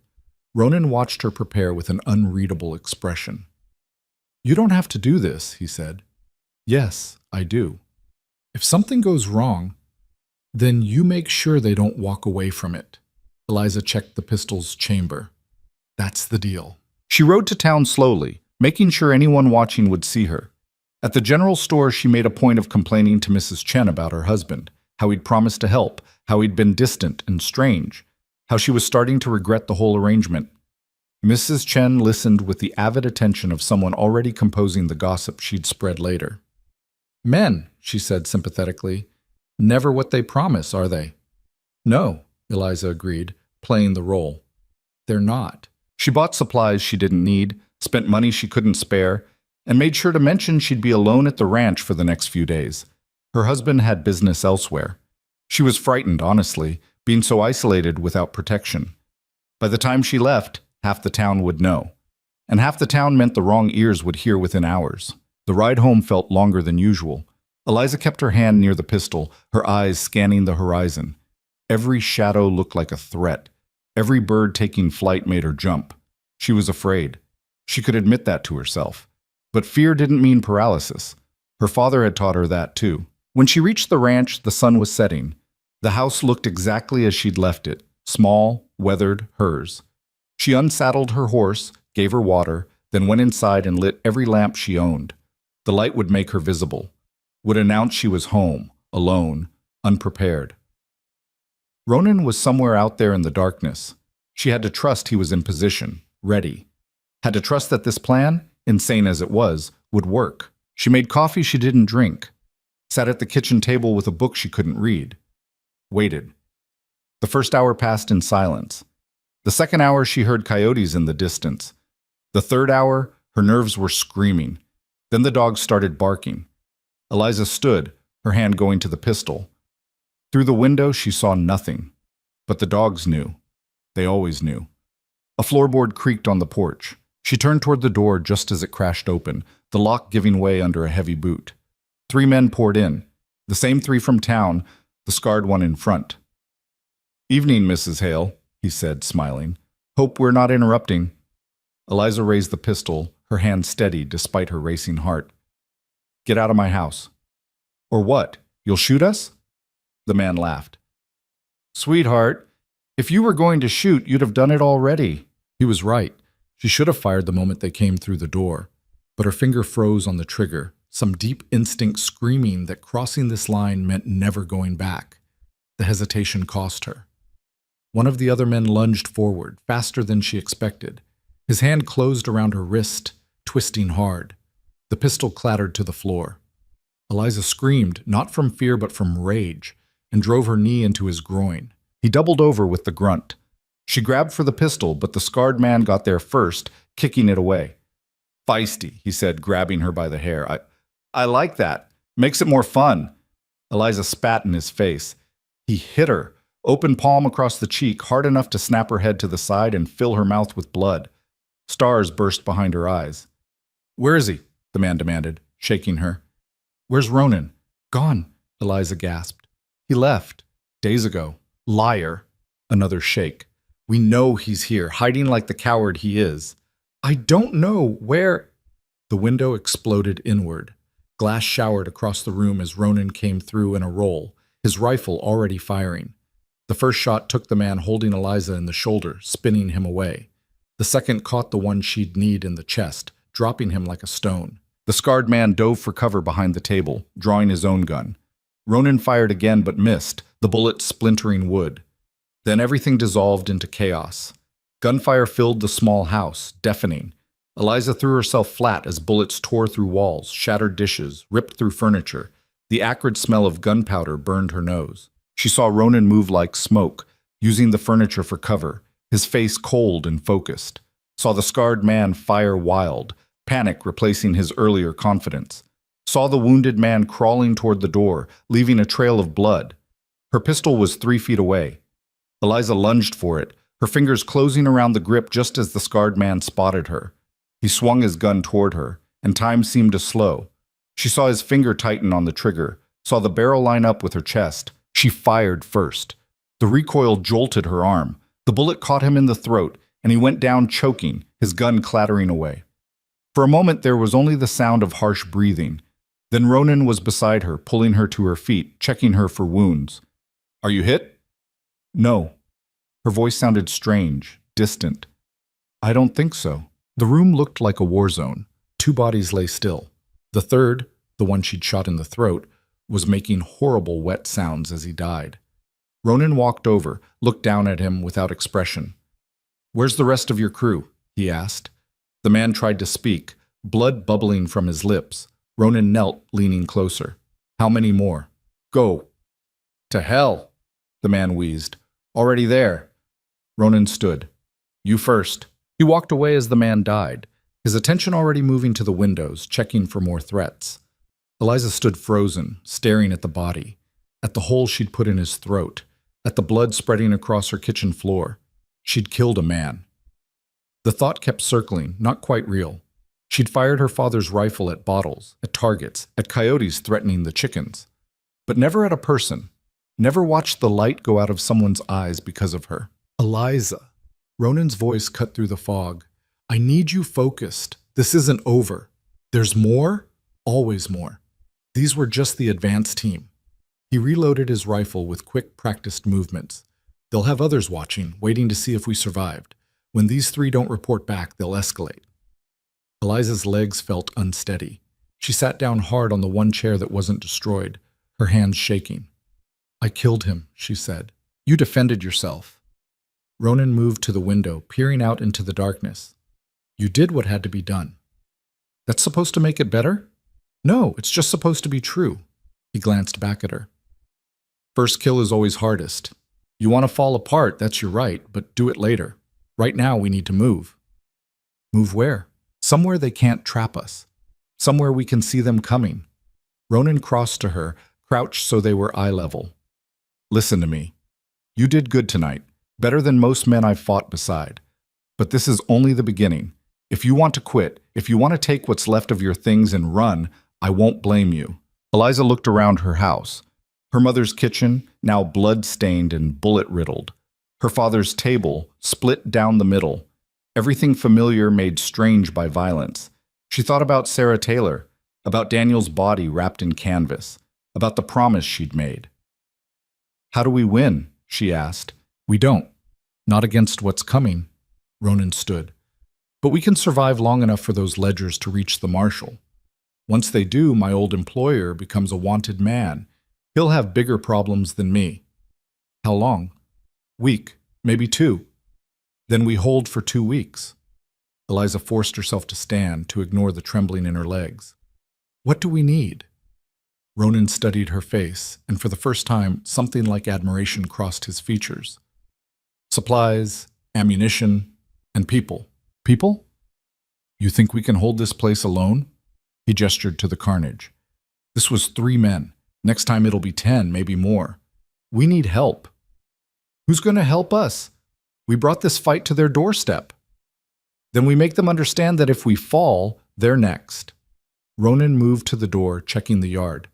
Ronan watched her prepare with an unreadable expression. "You don't have to do this," he said. "Yes, I do. If something goes wrong, then you make sure they don't walk away from it." Eliza checked the pistol's chamber. "That's the deal." She rode to town slowly, making sure anyone watching would see her. At the general store, she made a point of complaining to Mrs. Chen about her husband, how he'd promised to help, how he'd been distant and strange, how she was starting to regret the whole arrangement. Mrs. Chen listened with the avid attention of someone already composing the gossip she'd spread later. "Men," she said sympathetically, "never what they promise, are they?" "No," Eliza agreed, playing the role. "They're not." She bought supplies she didn't need, spent money she couldn't spare, and made sure to mention she'd be alone at the ranch for the next few days. Her husband had business elsewhere. She was frightened, honestly, being so isolated without protection. By the time she left, half the town would know. And half the town meant the wrong ears would hear within hours. The ride home felt longer than usual. Eliza kept her hand near the pistol, her eyes scanning the horizon. Every shadow looked like a threat. Every bird taking flight made her jump. She was afraid. She could admit that to herself. But fear didn't mean paralysis. Her father had taught her that too. When she reached the ranch, the sun was setting. The house looked exactly as she'd left it, small, weathered, hers. She unsaddled her horse, gave her water, then went inside and lit every lamp she owned. The light would make her visible, would announce she was home, alone, unprepared. Ronan was somewhere out there in the darkness. She had to trust he was in position, ready. Had to trust that this plan, insane as it was, would work. She made coffee she didn't drink. Sat at the kitchen table with a book she couldn't read. Waited. The first hour passed in silence. The second hour, she heard coyotes in the distance. The third hour, her nerves were screaming. Then the dogs started barking. Eliza stood, her hand going to the pistol. Through the window, she saw nothing. But the dogs knew. They always knew. A floorboard creaked on the porch. She turned toward the door just as it crashed open, the lock giving way under a heavy boot. 3 men poured in. The same 3 from town, the scarred one in front. "Evening, Mrs. Hale," he said, smiling. "Hope we're not interrupting." Eliza raised the pistol, her hand steady despite her racing heart. "Get out of my house." "Or what? You'll shoot us?" The man laughed. "Sweetheart, if you were going to shoot, you'd have done it already." He was right. She should have fired the moment they came through the door. But her finger froze on the trigger, some deep instinct screaming that crossing this line meant never going back. The hesitation cost her. One of the other men lunged forward, faster than she expected. His hand closed around her wrist, twisting hard. The pistol clattered to the floor. Eliza screamed, not from fear but from rage, and drove her knee into his groin. He doubled over with the grunt. She grabbed for the pistol, but the scarred man got there first, kicking it away. "Feisty," he said, grabbing her by the hair. I like that. Makes it more fun." Eliza spat in his face. He hit her, open palm across the cheek, hard enough to snap her head to the side and fill her mouth with blood. Stars burst behind her eyes. "Where is he?" the man demanded, shaking her. "Where's Ronan?" "Gone," Eliza gasped. "He left. Days ago." "Liar." Another shake. We know he's here, hiding like the coward he is. I don't know where. The window exploded inward. Glass showered across the room as Ronan came through in a roll, his rifle already firing. The first shot took the man holding Eliza in the shoulder, spinning him away. The second caught the one she'd kneed in the chest, dropping him like a stone. The scarred man dove for cover behind the table, drawing his own gun. Ronan fired again but missed, the bullet splintering wood. Then everything dissolved into chaos. Gunfire filled the small house, deafening. Eliza threw herself flat as bullets tore through walls, shattered dishes, ripped through furniture. The acrid smell of gunpowder burned her nose. She saw Ronan move like smoke, using the furniture for cover, his face cold and focused. Saw the scarred man fire wild, panic replacing his earlier confidence. Saw the wounded man crawling toward the door, leaving a trail of blood. Her pistol was 3 feet away. Eliza lunged for it, her fingers closing around the grip just as the scarred man spotted her. He swung his gun toward her, and time seemed to slow. She saw his finger tighten on the trigger, saw the barrel line up with her chest. She fired first. The recoil jolted her arm. The bullet caught him in the throat, and he went down choking, his gun clattering away. For a moment there was only the sound of harsh breathing. Then Ronan was beside her, pulling her to her feet, checking her for wounds. "Are you hit?" "No." Her voice sounded strange, distant. "I don't think so." The room looked like a war zone. 2 bodies lay still. The third, the one she'd shot in the throat, was making horrible wet sounds as he died. Ronan walked over, looked down at him without expression. "Where's the rest of your crew?" he asked. The man tried to speak, blood bubbling from his lips. Ronan knelt, leaning closer. "How many more?" "Go." "To hell," the man wheezed. "Already there." Ronan stood. "You first." He walked away as the man died, his attention already moving to the windows, checking for more threats. Eliza stood frozen, staring at the body, at the hole she'd put in his throat, at the blood spreading across her kitchen floor. She'd killed a man. The thought kept circling, not quite real. She'd fired her father's rifle at bottles, at targets, at coyotes threatening the chickens. But never at a person. Never watched the light go out of someone's eyes because of her. "Eliza." Ronan's voice cut through the fog. "I need you focused. This isn't over. There's more, always more." These were just the advance team. He reloaded his rifle with quick, practiced movements. "They'll have others watching, waiting to see if we survived. When these 3 don't report back, they'll escalate." Eliza's legs felt unsteady. She sat down hard on the one chair that wasn't destroyed, her hands shaking. "I killed him," she said. "You defended yourself." Ronan moved to the window, peering out into the darkness. "You did what had to be done." "That's supposed to make it better?" "No, it's just supposed to be true." He glanced back at her. "First kill is always hardest. You want to fall apart, that's your right, but do it later. Right now we need to move." "Move where?" "Somewhere they can't trap us. Somewhere we can see them coming." Ronan crossed to her, crouched so they were eye level. "Listen to me. You did good tonight. Better than most men I've fought beside. But this is only the beginning. If you want to quit, if you want to take what's left of your things and run, I won't blame you." Eliza looked around her house. Her mother's kitchen, now blood-stained and bullet-riddled. Her father's table, split down the middle. Everything familiar made strange by violence. She thought about Sarah Taylor, about Daniel's body wrapped in canvas, about the promise she'd made. "How do we win?" she asked. "We don't. Not against what's coming." Ronan stood. "But we can survive long enough for those ledgers to reach the marshal. Once they do, my old employer becomes a wanted man. He'll have bigger problems than me." "How long?" "Week, maybe 2. Then we hold for 2 weeks." Eliza forced herself to stand, to ignore the trembling in her legs. "What do we need?" Ronan studied her face, and for the first time, something like admiration crossed his features. "Supplies, ammunition, and people." "People? You think we can hold this place alone?" He gestured to the carnage. "This was 3 men. Next time it'll be 10, maybe more. We need help." "Who's going to help us? We brought this fight to their doorstep." "Then we make them understand that if we fall, they're next." Ronan moved to the door, checking the yard.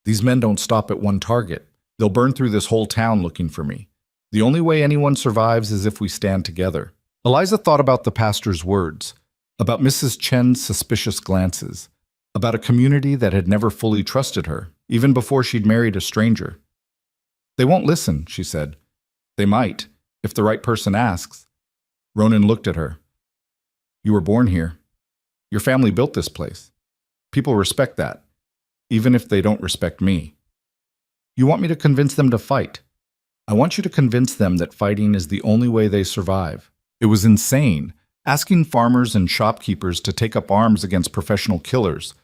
"These men don't stop at one target. They'll burn through this whole town looking for me. The only way anyone survives is if we stand together. Eliza thought about the pastor's words, about Mrs. Chen's suspicious glances, about a community that had never fully trusted her, even before she'd married a stranger. They won't listen, she said. They might, if the right person asks. Ronan looked at her. You were born here. Your family built this place. People respect that, even if they don't respect me. You want me to convince them to fight. I want you to convince them that fighting is the only way they survive. It was insane, asking farmers and shopkeepers to take up arms against professional killers.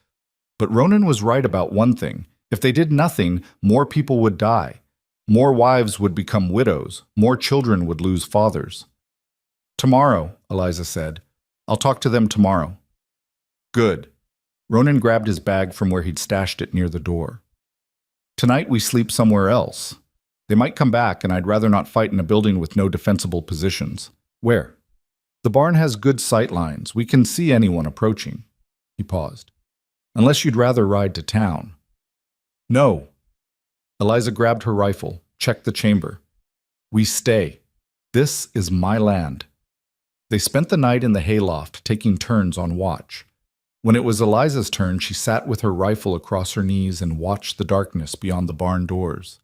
But Ronan was right about one thing. If they did nothing, more people would die. More wives would become widows. More children would lose fathers. Tomorrow, Eliza said. I'll talk to them tomorrow. Good. Ronan grabbed his bag from where he'd stashed it near the door. Tonight we sleep somewhere else. They might come back, and I'd rather not fight in a building with no defensible positions. Where? The barn has good sight lines. We can see anyone approaching. He paused. Unless you'd rather ride to town. No. Eliza grabbed her rifle, checked the chamber. We stay. This is my land. They spent the night in the hayloft, taking turns on watch. When it was Eliza's turn, she sat with her rifle across her knees and watched the darkness beyond the barn doors.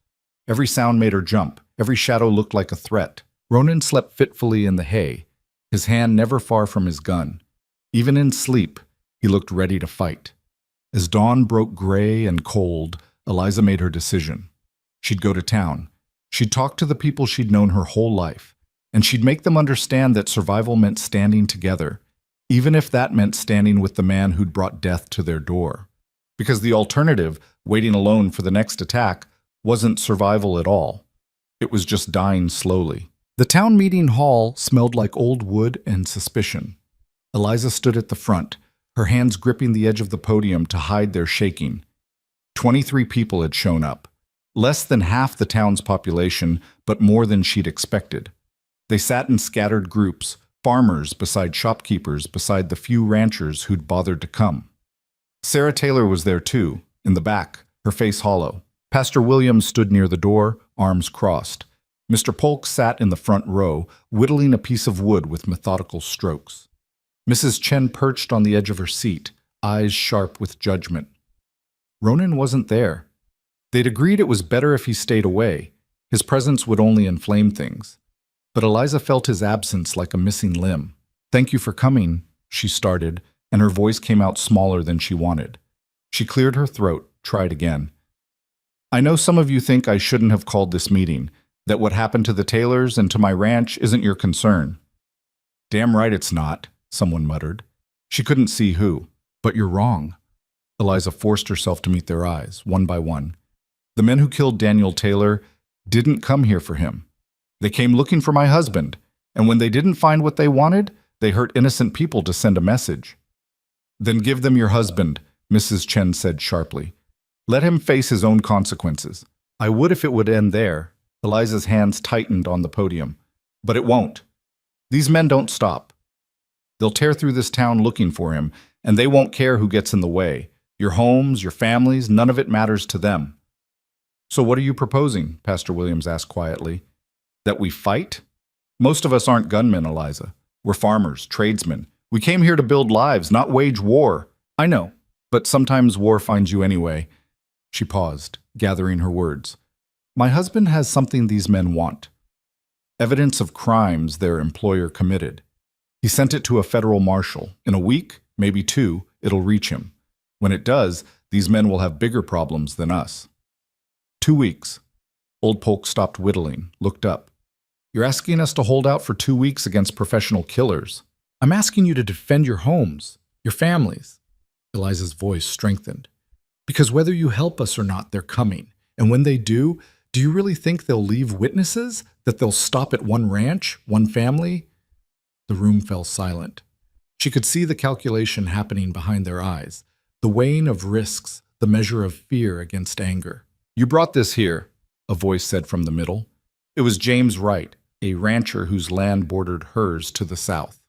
Every sound made her jump. Every shadow looked like a threat. Ronan slept fitfully in the hay, his hand never far from his gun. Even in sleep, he looked ready to fight. As dawn broke gray and cold, Eliza made her decision. She'd go to town. She'd talk to the people she'd known her whole life, and she'd make them understand that survival meant standing together, even if that meant standing with the man who'd brought death to their door. Because the alternative, waiting alone for the next attack, wasn't survival at all. It was just dying slowly. The town meeting hall smelled like old wood and suspicion. Eliza stood at the front, her hands gripping the edge of the podium to hide their shaking. 23 people had shown up. Less than half the town's population, but more than she'd expected. They sat in scattered groups, farmers beside shopkeepers beside the few ranchers who'd bothered to come. Sarah Taylor was there too, in the back, her face hollow. Pastor Williams stood near the door, arms crossed. Mr. Polk sat in the front row, whittling a piece of wood with methodical strokes. Mrs. Chen perched on the edge of her seat, eyes sharp with judgment. Ronan wasn't there. They'd agreed it was better if he stayed away. His presence would only inflame things. But Eliza felt his absence like a missing limb. "Thank you for coming," she started, and her voice came out smaller than she wanted. She cleared her throat, tried again. "I know some of you think I shouldn't have called this meeting, that what happened to the Taylors and to my ranch isn't your concern." "Damn right it's not," someone muttered. She couldn't see who. "But you're wrong." Eliza forced herself to meet their eyes, one by one. "The men who killed Daniel Taylor didn't come here for him. They came looking for my husband, and when they didn't find what they wanted, they hurt innocent people to send a message." "Then give them your husband," Mrs. Chen said sharply. "Let him face his own consequences." "I would if it would end there." Eliza's hands tightened on the podium. "But it won't. These men don't stop. They'll tear through this town looking for him, and they won't care who gets in the way. Your homes, your families, none of it matters to them." "So what are you proposing?" Pastor Williams asked quietly. "That we fight? Most of us aren't gunmen, Eliza. We're farmers, tradesmen. We came here to build lives, not wage war." "I know, but sometimes war finds you anyway." She paused, gathering her words. "My husband has something these men want. Evidence of crimes their employer committed. He sent it to a federal marshal. In a week, maybe 2, it'll reach him. When it does, these men will have bigger problems than us." 2 weeks. Old Polk stopped whittling, looked up. "You're asking us to hold out for 2 weeks against professional killers." "I'm asking you to defend your homes, your families." Eliza's voice strengthened. "Because whether you help us or not, they're coming. And when they do you really think they'll leave witnesses? That they'll stop at one ranch, one family?" The room fell silent. She could see the calculation happening behind their eyes, the weighing of risks, the measure of fear against anger. "You brought this here," a voice said from the middle. It was James Wright, a rancher whose land bordered hers to the south.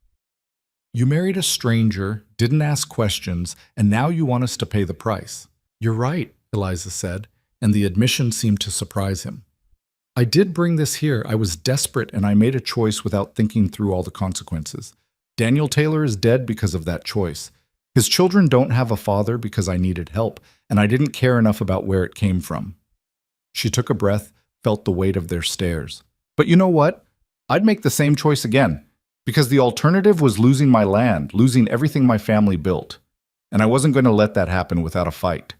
"You married a stranger, didn't ask questions, and now you want us to pay the price." "You're right," Eliza said, and the admission seemed to surprise him. I did bring this here. I was desperate and I made a choice without thinking through all the consequences. Daniel Taylor is dead because of that choice. His children don't have a father because I needed help, and I didn't care enough about where it came from. She took a breath, felt the weight of their stares. But you know what? I'd make the same choice again, because the alternative was losing my land, losing everything my family built. And I wasn't going to let that happen without a fight.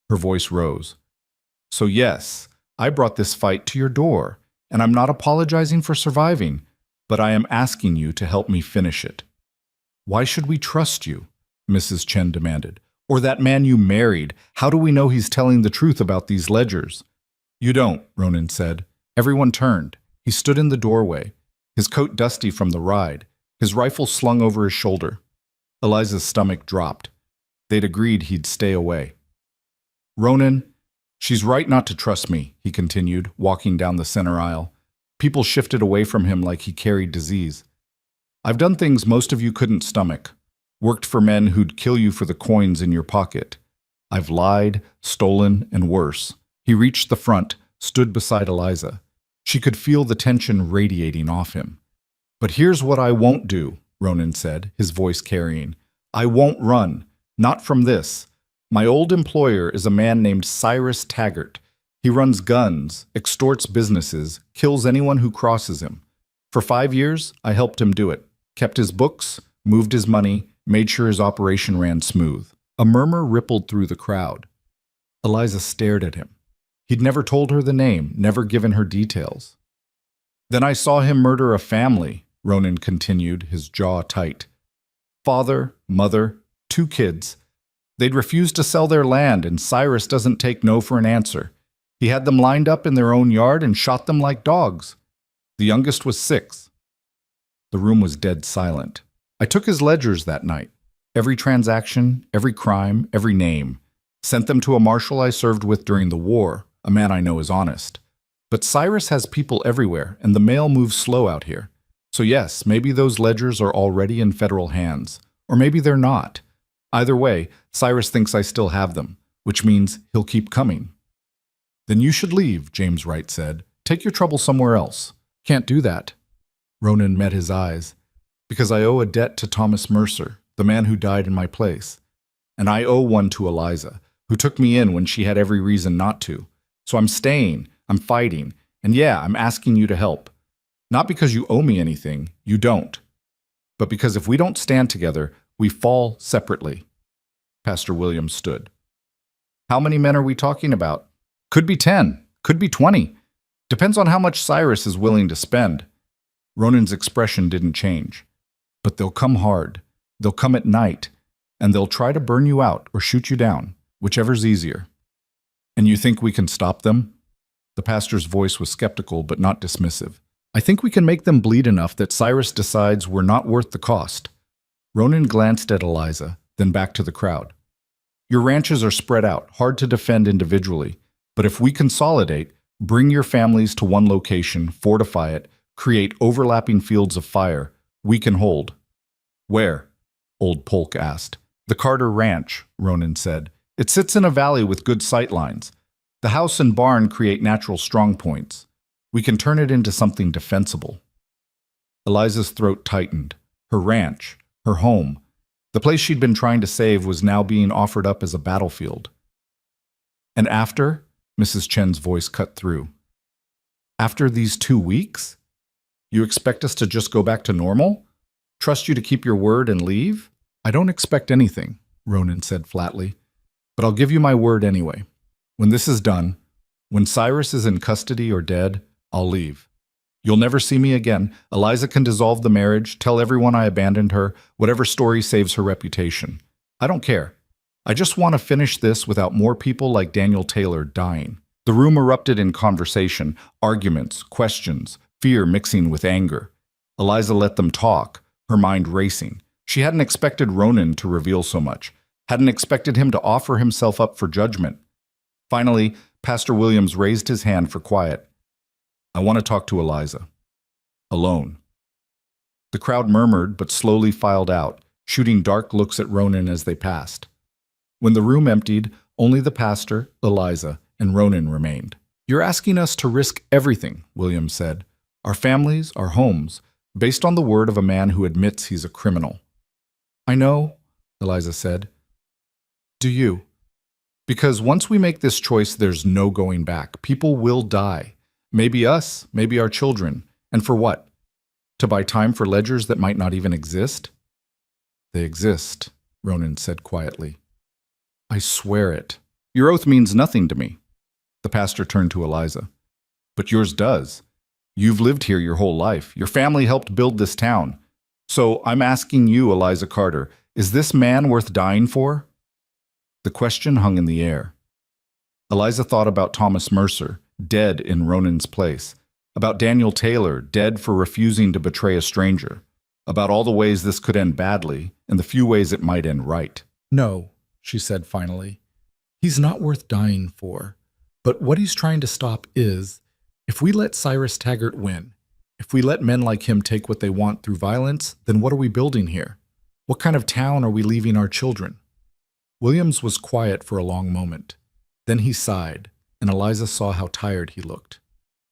Her voice rose. So yes, I brought this fight to your door, and I'm not apologizing for surviving, but I am asking you to help me finish it. Why should we trust you? Mrs. Chen demanded. Or that man you married. How do we know he's telling the truth about these ledgers? You don't, Ronan said. Everyone turned. He stood in the doorway, his coat dusty from the ride, his rifle slung over his shoulder. Eliza's stomach dropped. They'd agreed he'd stay away. Ronan, she's right not to trust me, he continued, walking down the center aisle. People shifted away from him like he carried disease. I've done things most of you couldn't stomach. Worked for men who'd kill you for the coins in your pocket. I've lied, stolen, and worse. He reached the front, stood beside Eliza. She could feel the tension radiating off him. But here's what I won't do, Ronan said, his voice carrying. I won't run. Not from this. My old employer is a man named Cyrus Taggart. He runs guns, extorts businesses, kills anyone who crosses him. For 5 years, I helped him do it. Kept his books, moved his money, made sure his operation ran smooth. A murmur rippled through the crowd. Eliza stared at him. He'd never told her the name, never given her details. Then I saw him murder a family, Ronan continued, his jaw tight. Father, mother, 2 kids. They'd refused to sell their land, and Cyrus doesn't take no for an answer. He had them lined up in their own yard and shot them like dogs. The youngest was 6. The room was dead silent. I took his ledgers that night. Every transaction, every crime, every name. Sent them to a marshal I served with during the war, a man I know is honest. But Cyrus has people everywhere, and the mail moves slow out here. So yes, maybe those ledgers are already in federal hands. Or maybe they're not. Either way, Cyrus thinks I still have them, which means he'll keep coming. Then you should leave, James Wright said. Take your trouble somewhere else. Can't do that. Ronan met his eyes. Because I owe a debt to Thomas Mercer, the man who died in my place. And I owe one to Eliza, who took me in when she had every reason not to. So I'm staying, I'm fighting, and yeah, I'm asking you to help. Not because you owe me anything, you don't. But because if we don't stand together, we fall separately. Pastor Williams stood. How many men are we talking about? Could be 10, could be 20. Depends on how much Cyrus is willing to spend. Ronan's expression didn't change. But they'll come hard. They'll come at night, and they'll try to burn you out or shoot you down, whichever's easier. And you think we can stop them? The pastor's voice was skeptical but not dismissive. I think we can make them bleed enough that Cyrus decides we're not worth the cost. Ronan glanced at Eliza, then back to the crowd. Your ranches are spread out, hard to defend individually, but if we consolidate, bring your families to one location, fortify it, create overlapping fields of fire, we can hold. Where? Old Polk asked. The Carter Ranch, Ronan said. It sits in a valley with good sight lines. The house and barn create natural strong points. We can turn it into something defensible. Eliza's throat tightened. Her ranch, her home, the place she'd been trying to save was now being offered up as a battlefield. And after? Mrs. Chen's voice cut through. After these 2 weeks? You expect us to just go back to normal? Trust you to keep your word and leave? I don't expect anything, Ronan said flatly. But I'll give you my word anyway. When this is done, when Cyrus is in custody or dead, I'll leave. You'll never see me again. Eliza can dissolve the marriage, tell everyone I abandoned her, whatever story saves her reputation. I don't care. I just want to finish this without more people like Daniel Taylor dying. The room erupted in conversation, arguments, questions, fear mixing with anger. Eliza let them talk, her mind racing. She hadn't expected Ronan to reveal so much, hadn't expected him to offer himself up for judgment. Finally, Pastor Williams raised his hand for quiet. I want to talk to Eliza. Alone. The crowd murmured but slowly filed out, shooting dark looks at Ronan as they passed. When the room emptied, only the pastor, Eliza, and Ronan remained. You're asking us to risk everything, Williams said. Our families, our homes, based on the word of a man who admits he's a criminal. I know, Eliza said. Do you? Because once we make this choice, there's no going back. People will die. Maybe us, maybe our children. And for what? To buy time for ledgers that might not even exist? They exist, Ronan said quietly. I swear it. Your oath means nothing to me. The pastor turned to Eliza. But yours does. You've lived here your whole life. Your family helped build this town. So I'm asking you, Eliza Carter, is this man worth dying for? The question hung in the air. Eliza thought about Thomas Mercer, dead in Ronan's place, about Daniel Taylor, dead for refusing to betray a stranger, about all the ways this could end badly and the few ways it might end right. No, she said finally. He's not worth dying for. But what he's trying to stop is, if we let Cyrus Taggart win, if we let men like him take what they want through violence, then what are we building here? What kind of town are we leaving our children? Williams was quiet for a long moment. Then he sighed, and Eliza saw how tired he looked,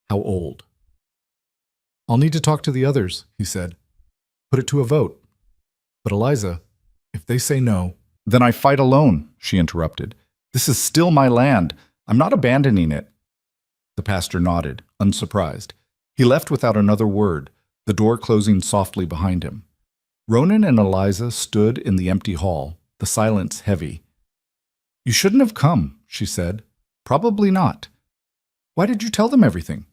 how old. I'll need to talk to the others, he said. Put it to a vote. But Eliza, if they say no, then I fight alone, she interrupted. This is still my land. I'm not abandoning it. The pastor nodded, unsurprised. He left without another word, the door closing softly behind him. Ronan and Eliza stood in the empty hall, the silence heavy. You shouldn't have come, she said. Probably not. Why did you tell them everything?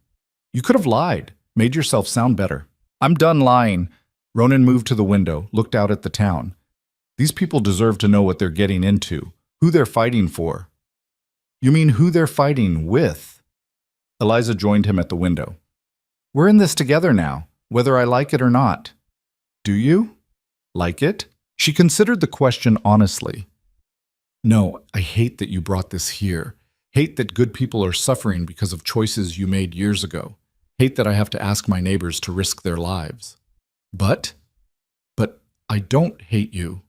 You could have lied, made yourself sound better. I'm done lying. Ronan moved to the window, looked out at the town. These people deserve to know what they're getting into, who they're fighting for. You mean who they're fighting with? Eliza joined him at the window. We're in this together now, whether I like it or not. Do you? Like it? She considered the question honestly. No, I hate that you brought this here. Hate that good people are suffering because of choices you made years ago. Hate that I have to ask my neighbors to risk their lives. But I don't hate you.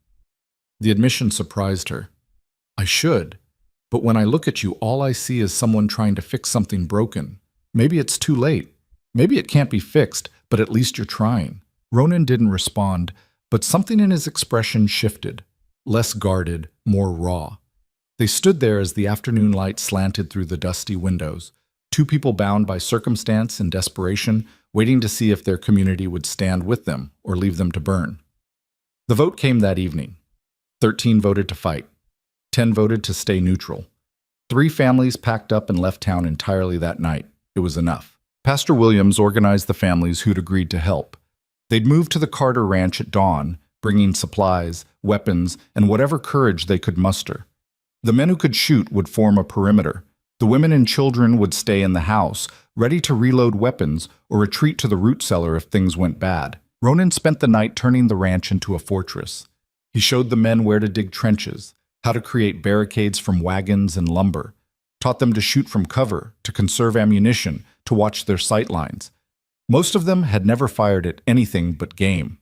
The admission surprised her. I should. But when I look at you, all I see is someone trying to fix something broken. Maybe it's too late. Maybe it can't be fixed, but at least you're trying. Ronan didn't respond, but something in his expression shifted. Less guarded, more raw. They stood there as the afternoon light slanted through the dusty windows, two people bound by circumstance and desperation, waiting to see if their community would stand with them or leave them to burn. The vote came that evening. 13 voted to fight. 10 voted to stay neutral. 3 families packed up and left town entirely that night. It was enough. Pastor Williams organized the families who'd agreed to help. They'd moved to the Carter Ranch at dawn, bringing supplies, weapons, and whatever courage they could muster. The men who could shoot would form a perimeter. The women and children would stay in the house, ready to reload weapons or retreat to the root cellar if things went bad. Ronan spent the night turning the ranch into a fortress. He showed the men where to dig trenches, how to create barricades from wagons and lumber, taught them to shoot from cover, to conserve ammunition, to watch their sight lines. Most of them had never fired at anything but game.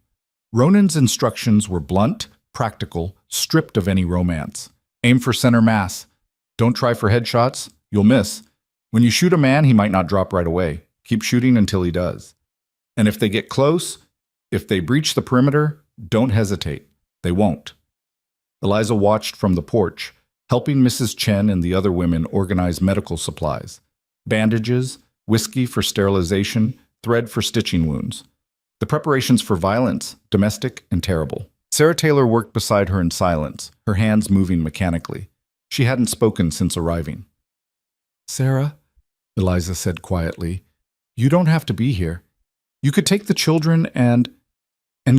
Ronan's instructions were blunt, practical, stripped of any romance. Aim for center mass. Don't try for headshots. You'll miss. When you shoot a man, he might not drop right away. Keep shooting until he does. And if they get close, if they breach the perimeter, don't hesitate. They won't. Eliza watched from the porch, helping Mrs. Chen and the other women organize medical supplies. Bandages, whiskey for sterilization, thread for stitching wounds. The preparations for violence, domestic and terrible. Sarah Taylor worked beside her in silence, her hands moving mechanically. She hadn't spoken since arriving. Sarah, Eliza said quietly, you don't have to be here. You could take the children and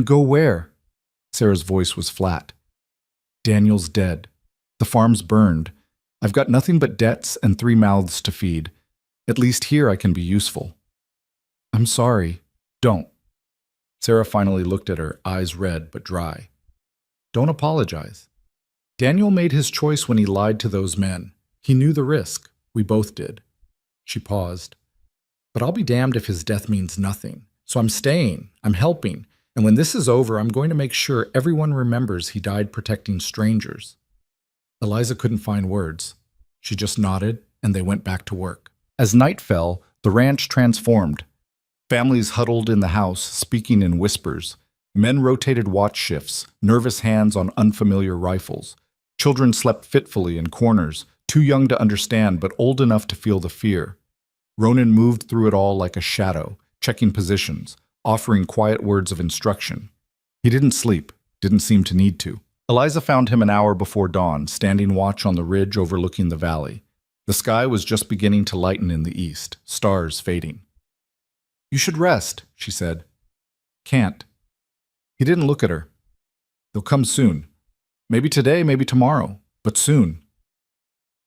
go where? Sarah's voice was flat. Daniel's dead. The farm's burned. I've got nothing but debts and 3 mouths to feed. At least here I can be useful. I'm sorry. Don't. Sarah finally looked at her, eyes red but dry. Don't apologize. Daniel made his choice when he lied to those men. He knew the risk. We both did. She paused. But I'll be damned if his death means nothing. So I'm staying. I'm helping. And when this is over, I'm going to make sure everyone remembers he died protecting strangers. Eliza couldn't find words. She just nodded, and they went back to work. As night fell, the ranch transformed. Families huddled in the house, speaking in whispers. Men rotated watch shifts, nervous hands on unfamiliar rifles. Children slept fitfully in corners, too young to understand but old enough to feel the fear. Ronan moved through it all like a shadow, checking positions, offering quiet words of instruction. He didn't sleep, didn't seem to need to. Eliza found him an hour before dawn, standing watch on the ridge overlooking the valley. The sky was just beginning to lighten in the east, stars fading. "You should rest," she said. "Can't." He didn't look at her. "They'll come soon. Maybe today, maybe tomorrow, but soon."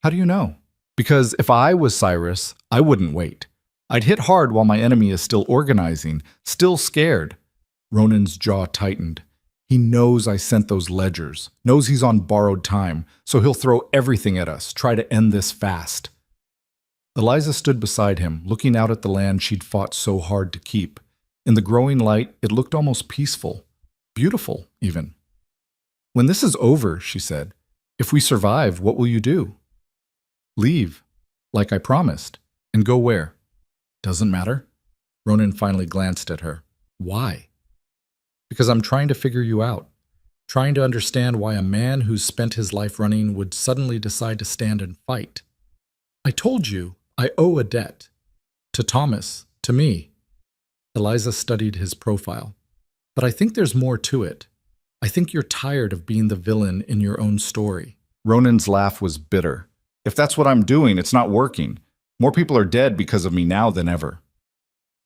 "How do you know?" "Because if I was Cyrus, I wouldn't wait. I'd hit hard while my enemy is still organizing, still scared." Ronan's jaw tightened. "He knows I sent those ledgers, knows he's on borrowed time, so he'll throw everything at us, try to end this fast." Eliza stood beside him, looking out at the land she'd fought so hard to keep. In the growing light, it looked almost peaceful, beautiful even. "When this is over," she said, "if we survive, what will you do?" "Leave, like I promised. And go where?" "Doesn't matter." Ronan finally glanced at her. "Why?" "Because I'm trying to figure you out. Trying to understand why a man who's spent his life running would suddenly decide to stand and fight. I told you, I owe a debt. To Thomas, to me." Eliza studied his profile. "But I think there's more to it. I think you're tired of being the villain in your own story." Ronan's laugh was bitter. "If that's what I'm doing, it's not working. More people are dead because of me now than ever."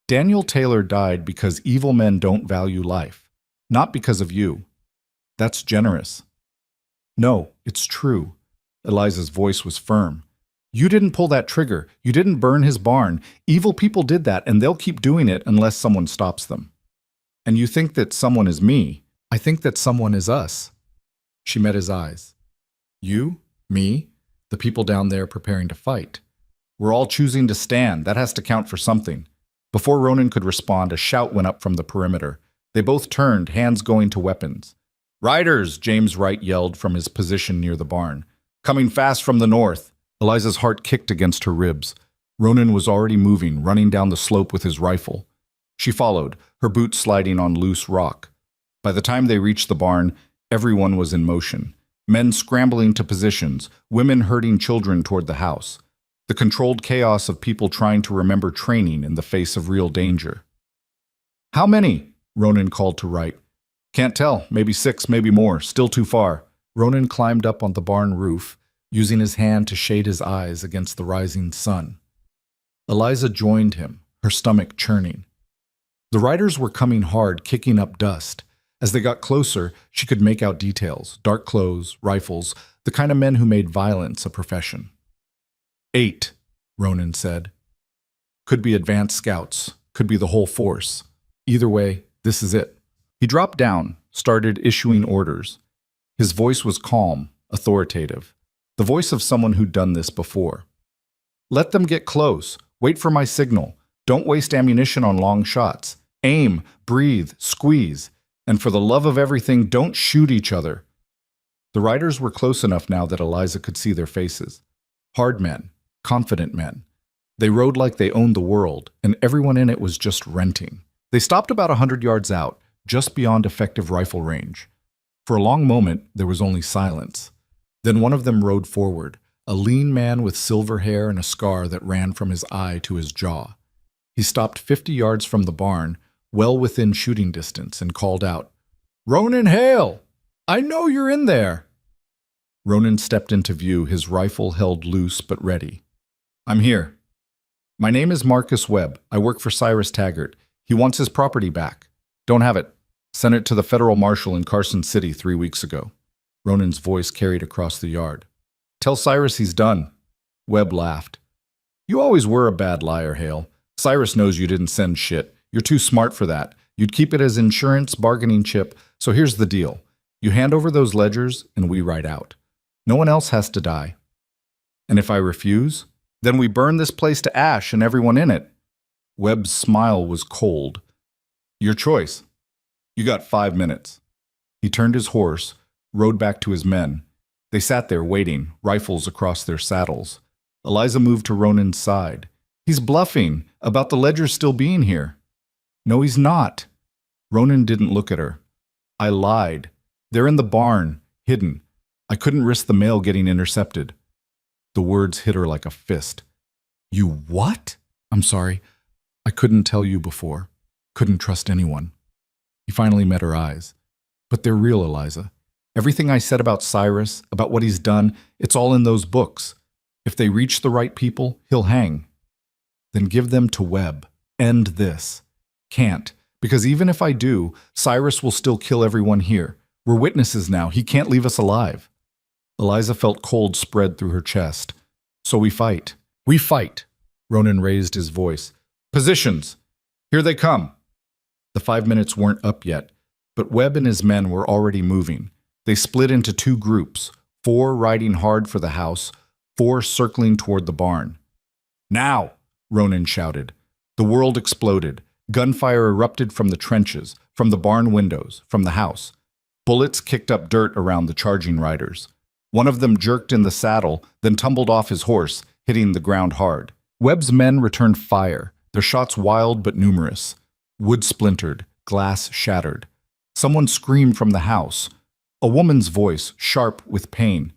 "Daniel Taylor died because evil men don't value life, not because of you. That's generous." "No, it's true." Eliza's voice was firm. "You didn't pull that trigger. You didn't burn his barn. Evil people did that, and they'll keep doing it unless someone stops them. And you think that someone is me. I think that someone is us." She met his eyes. "You? Me? The people down there preparing to fight. We're all choosing to stand. That has to count for something." Before Ronan could respond, a shout went up from the perimeter. They both turned, hands going to weapons. "Riders!" James Wright yelled from his position near the barn. "Coming fast from the north." Eliza's heart kicked against her ribs. Ronan was already moving, running down the slope with his rifle. She followed, her boots sliding on loose rock. By the time they reached the barn, everyone was in motion. Men scrambling to positions, women herding children toward the house. The controlled chaos of people trying to remember training in the face of real danger. "How many?" Ronan called to Wright. "Can't tell. Maybe 6, maybe more. Still too far." Ronan climbed up on the barn roof, using his hand to shade his eyes against the rising sun. Eliza joined him, her stomach churning. The riders were coming hard, kicking up dust. As they got closer, she could make out details, dark clothes, rifles, the kind of men who made violence a profession. 8, Ronan said. "Could be advanced scouts, could be the whole force. Either way, this is it." He dropped down, started issuing orders. His voice was calm, authoritative. The voice of someone who'd done this before. "Let them get close. Wait for my signal. Don't waste ammunition on long shots. Aim, breathe, squeeze. And for the love of everything, don't shoot each other." The riders were close enough now that Eliza could see their faces. Hard men, confident men. They rode like they owned the world, and everyone in it was just renting. They stopped about 100 yards out, just beyond effective rifle range. For a long moment, there was only silence. Then one of them rode forward, a lean man with silver hair and a scar that ran from his eye to his jaw. He stopped 50 yards from the barn, well within shooting distance, and called out, "Ronan Hale! I know you're in there!" Ronan stepped into view, his rifle held loose but ready. "I'm here. My name is Marcus Webb. I work for Cyrus Taggart. He wants his property back. Don't have it. Sent it to the federal marshal in Carson City 3 weeks ago." Ronan's voice carried across the yard. "Tell Cyrus he's done." Webb laughed. "You always were a bad liar, Hale. Cyrus knows you didn't send shit. You're too smart for that. You'd keep it as insurance bargaining chip. So here's the deal. You hand over those ledgers, and we ride out. No one else has to die. And if I refuse, then we burn this place to ash and everyone in it." Webb's smile was cold. "Your choice. You got 5 minutes." He turned his horse, rode back to his men. They sat there waiting, rifles across their saddles. Eliza moved to Ronan's side. He's bluffing about the ledger still being here. No, he's not. Ronan didn't look at her. I lied. They're in the barn, hidden. I couldn't risk the mail getting intercepted. The words hit her like a fist. You what? I'm sorry. I couldn't tell you before. Couldn't trust anyone. He finally met her eyes. But they're real, Eliza. Everything I said about Cyrus, about what he's done, it's all in those books. If they reach the right people, he'll hang. Then give them to Webb. End this. Can't, because even if I do, Cyrus will still kill everyone here. We're witnesses now. He can't leave us alive. Eliza felt cold spread through her chest. So we fight. We fight. Ronan raised his voice. Positions. Here they come. The 5 minutes weren't up yet, but Webb and his men were already moving. They split into 2 groups, 4 riding hard for the house, 4 circling toward the barn. Now, Ronan shouted. The world exploded. Gunfire erupted from the trenches, from the barn windows, from the house. Bullets kicked up dirt around the charging riders. One of them jerked in the saddle, then tumbled off his horse, hitting the ground hard. Webb's men returned fire, their shots wild but numerous. Wood splintered, glass shattered. Someone screamed from the house. A woman's voice, sharp with pain.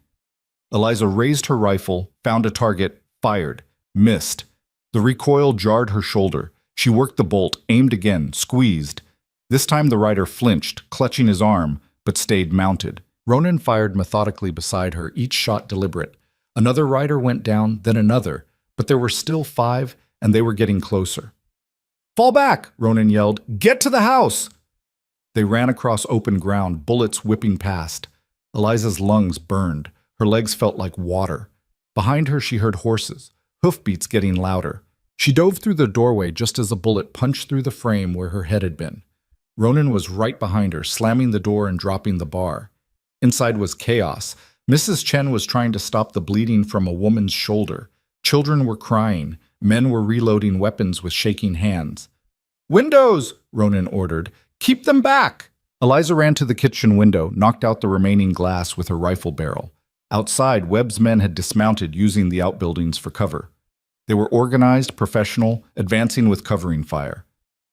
Eliza raised her rifle, found a target, fired, missed. The recoil jarred her shoulder. She worked the bolt, aimed again, squeezed. This time the rider flinched, clutching his arm, but stayed mounted. Ronan fired methodically beside her, each shot deliberate. Another rider went down, then another, but there were still 5, and they were getting closer. Fall back, Ronan yelled. Get to the house! They ran across open ground, bullets whipping past. Eliza's lungs burned. Her legs felt like water. Behind her she heard horses, hoofbeats getting louder. She dove through the doorway just as a bullet punched through the frame where her head had been. Ronan was right behind her, slamming the door and dropping the bar. Inside was chaos. Mrs. Chen was trying to stop the bleeding from a woman's shoulder. Children were crying. Men were reloading weapons with shaking hands. Windows, Ronan ordered. Keep them back! Eliza ran to the kitchen window, knocked out the remaining glass with her rifle barrel. Outside, Webb's men had dismounted, using the outbuildings for cover. They were organized, professional, advancing with covering fire.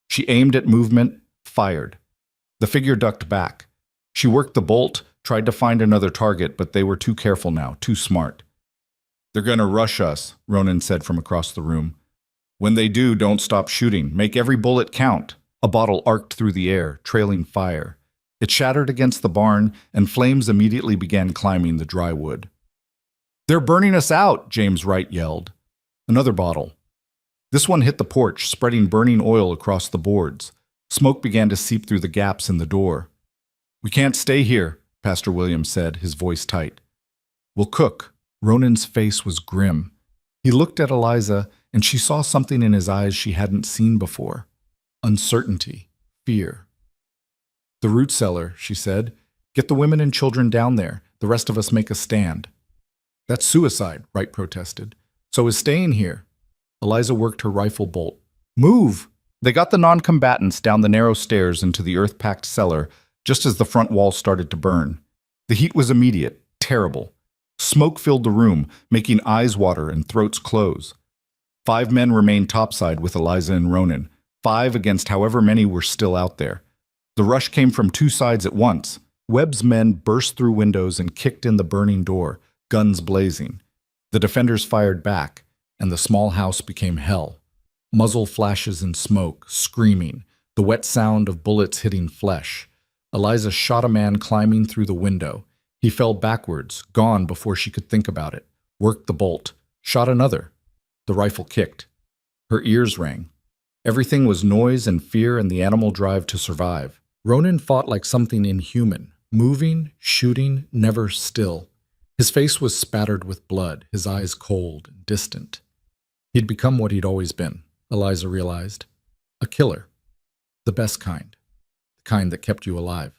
She aimed at movement, fired. The figure ducked back. She worked the bolt, tried to find another target, but they were too careful now, too smart. They're going to rush us, Ronan said from across the room. When they do, don't stop shooting. Make every bullet count. A bottle arced through the air, trailing fire. It shattered against the barn, and flames immediately began climbing the dry wood. They're burning us out, James Wright yelled. Another bottle. This one hit the porch, spreading burning oil across the boards. Smoke began to seep through the gaps in the door. We can't stay here, Pastor William said, his voice tight. We'll cook. Ronan's face was grim. He looked at Eliza, and she saw something in his eyes she hadn't seen before. Uncertainty, fear. The root cellar, she said. Get the women and children down there. The rest of us make a stand. That's suicide, Wright protested. So is staying here. Eliza worked her rifle bolt. Move! They got the non-combatants down the narrow stairs into the earth-packed cellar just as the front wall started to burn. The heat was immediate, terrible. Smoke filled the room, making eyes water and throats close. 5 men remained topside with Eliza and Ronan, 5 against however many were still out there. The rush came from 2 sides at once. Webb's men burst through windows and kicked in the burning door, guns blazing. The defenders fired back, and the small house became hell. Muzzle flashes and smoke, screaming, the wet sound of bullets hitting flesh. Eliza shot a man climbing through the window. He fell backwards, gone before she could think about it. Worked the bolt. Shot another. The rifle kicked. Her ears rang. Everything was noise and fear and the animal drive to survive. Ronan fought like something inhuman, moving, shooting, never still. His face was spattered with blood, his eyes cold, distant. He'd become what he'd always been, Eliza realized. A killer. The best kind. The kind that kept you alive.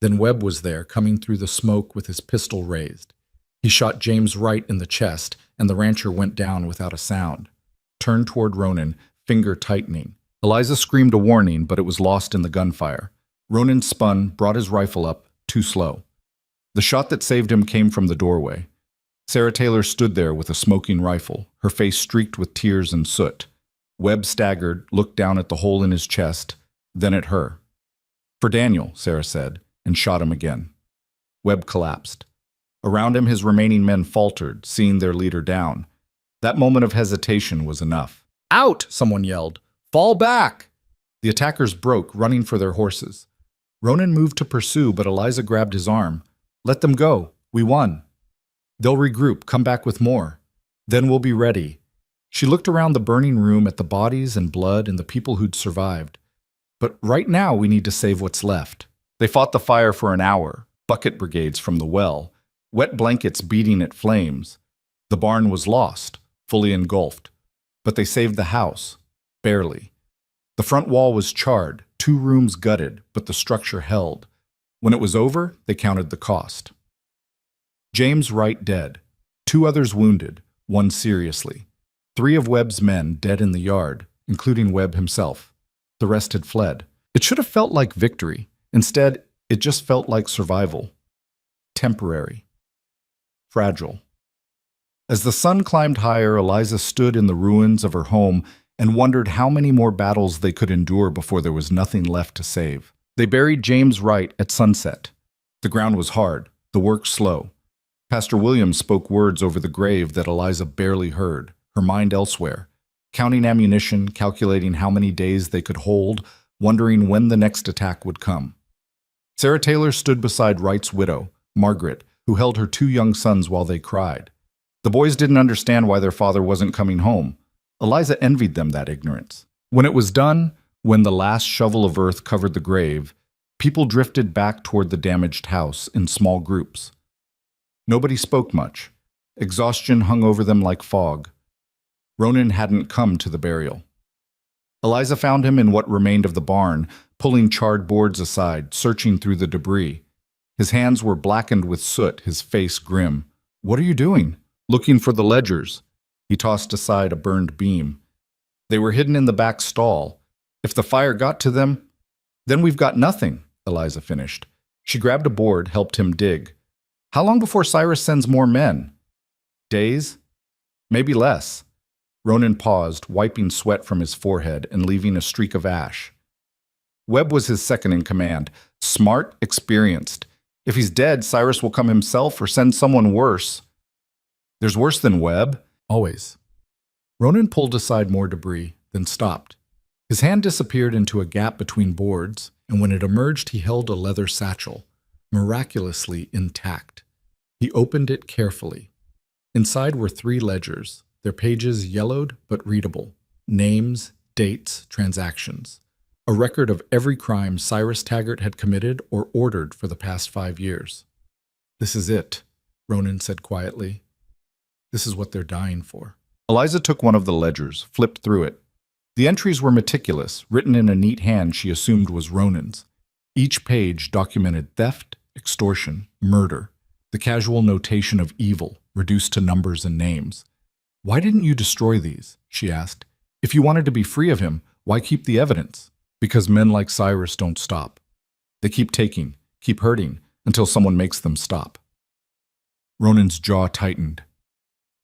Then Webb was there, coming through the smoke with his pistol raised. He shot James Wright in the chest, and the rancher went down without a sound. Turned toward Ronan, finger tightening. Eliza screamed a warning, but it was lost in the gunfire. Ronan spun, brought his rifle up, too slow. The shot that saved him came from the doorway. Sarah Taylor stood there with a smoking rifle, her face streaked with tears and soot. Webb staggered, looked down at the hole in his chest, then at her. "For Daniel," Sarah said, and shot him again. Webb collapsed. Around him, his remaining men faltered, seeing their leader down. That moment of hesitation was enough. "Out!" someone yelled. "Fall back!" The attackers broke, running for their horses. Ronan moved to pursue, but Eliza grabbed his arm. "Let them go. We won. They'll regroup, come back with more. Then we'll be ready." She looked around the burning room at the bodies and blood and the people who'd survived. "But right now we need to save what's left." They fought the fire for an hour, bucket brigades from the well, wet blankets beating at flames. The barn was lost, fully engulfed. But they saved the house, barely. The front wall was charred, 2 rooms gutted, but the structure held. When it was over, they counted the cost. James Wright dead, 2 others wounded, 1 seriously. 3 of Webb's men dead in the yard, including Webb himself. The rest had fled. It should have felt like victory. Instead, it just felt like survival. Temporary. Fragile. As the sun climbed higher, Eliza stood in the ruins of her home and wondered how many more battles they could endure before there was nothing left to save. They buried James Wright at sunset. The ground was hard, the work slow. Pastor Williams spoke words over the grave that Eliza barely heard, her mind elsewhere, counting ammunition, calculating how many days they could hold, wondering when the next attack would come. Sarah Taylor stood beside Wright's widow, Margaret, who held her 2 young sons while they cried. The boys didn't understand why their father wasn't coming home. Eliza envied them that ignorance. When it was done, when the last shovel of earth covered the grave, people drifted back toward the damaged house in small groups. Nobody spoke much. Exhaustion hung over them like fog. Ronan hadn't come to the burial. Eliza found him in what remained of the barn, pulling charred boards aside, searching through the debris. His hands were blackened with soot, his face grim. "What are you doing?" "Looking for the ledgers." He tossed aside a burned beam. "They were hidden in the back stall. If the fire got to them, then we've got nothing," Eliza finished. She grabbed a board, helped him dig. "How long before Cyrus sends more men?" "Days? Maybe less." Ronan paused, wiping sweat from his forehead and leaving a streak of ash. Webb was his second in command. Smart, experienced. If he's dead, Cyrus will come himself or send someone worse. "There's worse than Webb." "Always." Ronan pulled aside more debris, then stopped. His hand disappeared into a gap between boards, and when it emerged, he held a leather satchel, miraculously intact. He opened it carefully. Inside were 3 ledgers, their pages yellowed but readable. Names, dates, transactions. A record of every crime Cyrus Taggart had committed or ordered for the past 5 years. "This is it," Ronan said quietly. "This is what they're dying for." Eliza took one of the ledgers, flipped through it. The entries were meticulous, written in a neat hand she assumed was Ronan's. Each page documented theft, extortion, murder, the casual notation of evil, reduced to numbers and names. "Why didn't you destroy these?" she asked. "If you wanted to be free of him, why keep the evidence?" "Because men like Cyrus don't stop. They keep taking, keep hurting, until someone makes them stop." Ronan's jaw tightened.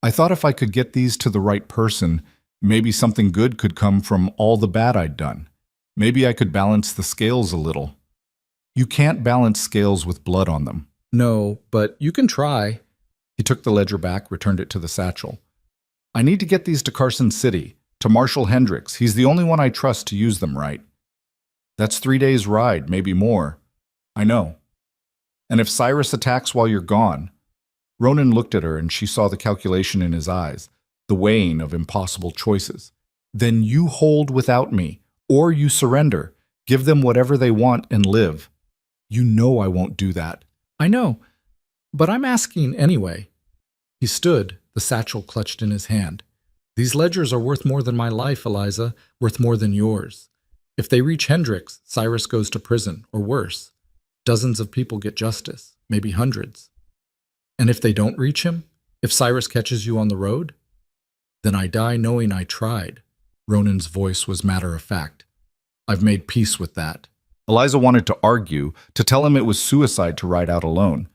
"I thought if I could get these to the right person, maybe something good could come from all the bad I'd done. Maybe I could balance the scales a little." "You can't balance scales with blood on them." "No, but you can try." He took the ledger back, returned it to the satchel. "I need to get these to Carson City, to Marshal Hendricks. He's the only one I trust to use them right." "That's 3 days' ride, maybe more." "I know." "And if Cyrus attacks while you're gone?" Ronan looked at her and she saw the calculation in his eyes, the weighing of impossible choices. "Then you hold without me, or you surrender. Give them whatever they want and live." "You know I won't do that." "I know, but I'm asking anyway." He stood, the satchel clutched in his hand. "These ledgers are worth more than my life, Eliza, worth more than yours. If they reach Hendricks, Cyrus goes to prison, or worse. Dozens of people get justice, maybe hundreds. And if they don't reach him, if Cyrus catches you on the road, then I die knowing I tried." Ronan's voice was matter-of-fact. "I've made peace with that." Eliza wanted to argue, to tell him it was suicide to ride out alone.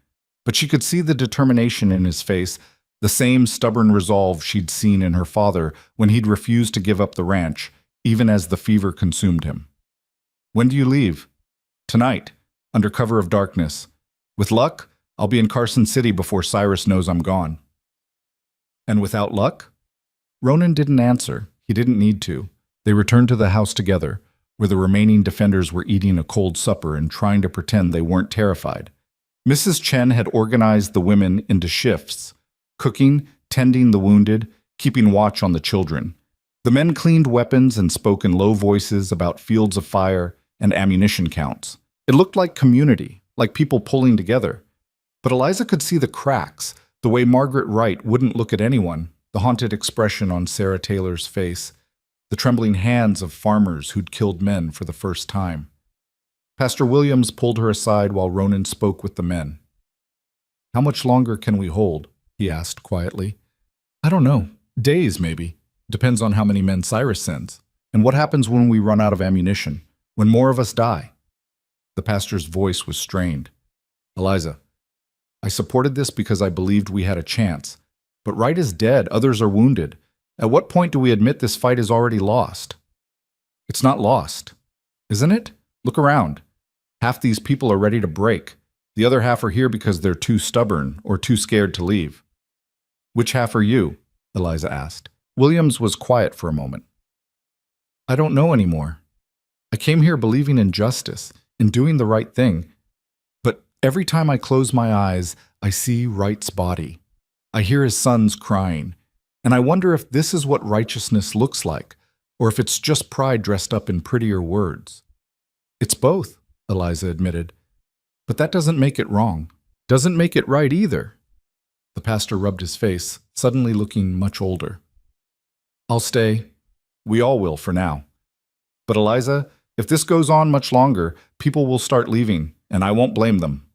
But she could see the determination in his face, The same stubborn resolve she'd seen in her father when he'd refused to give up the ranch, even as the fever consumed him. "When do you leave?" "Tonight, under cover of darkness. With luck, I'll be in Carson City before Cyrus knows I'm gone." "And without luck?" Ronan didn't answer. He didn't need to. They returned to the house together, where the remaining defenders were eating a cold supper and trying to pretend they weren't terrified. Mrs. Chen had organized the women into shifts, cooking, tending the wounded, keeping watch on the children. The men cleaned weapons and spoke in low voices about fields of fire and ammunition counts. It looked like community, like people pulling together. But Eliza could see the cracks, the way Margaret Wright wouldn't look at anyone, the haunted expression on Sarah Taylor's face, the trembling hands of farmers who'd killed men for the first time. Pastor Williams pulled her aside while Ronan spoke with the men. "How much longer can we hold?" he asked quietly. "I don't know. Days, maybe. Depends on how many men Cyrus sends. And what happens when we run out of ammunition? When more of us die?" The pastor's voice was strained. "Eliza, I supported this because I believed we had a chance. But Wright is dead, others are wounded. At what point do we admit this fight is already lost?" "It's not lost. Isn't it? Look around. Half these people are ready to break. The other half are here because they're too stubborn or too scared to leave." "Which half are you?" Eliza asked. Williams was quiet for a moment. "I don't know anymore. I came here believing in justice, in doing the right thing. But every time I close my eyes, I see Wright's body. I hear his sons crying. And I wonder if this is what righteousness looks like, or if it's just pride dressed up in prettier words." "It's both," Eliza admitted. "But that doesn't make it wrong. Doesn't make it right either." The pastor rubbed his face, suddenly looking much older. "I'll stay. We all will for now. But Eliza, if this goes on much longer, people will start leaving, and I won't blame them."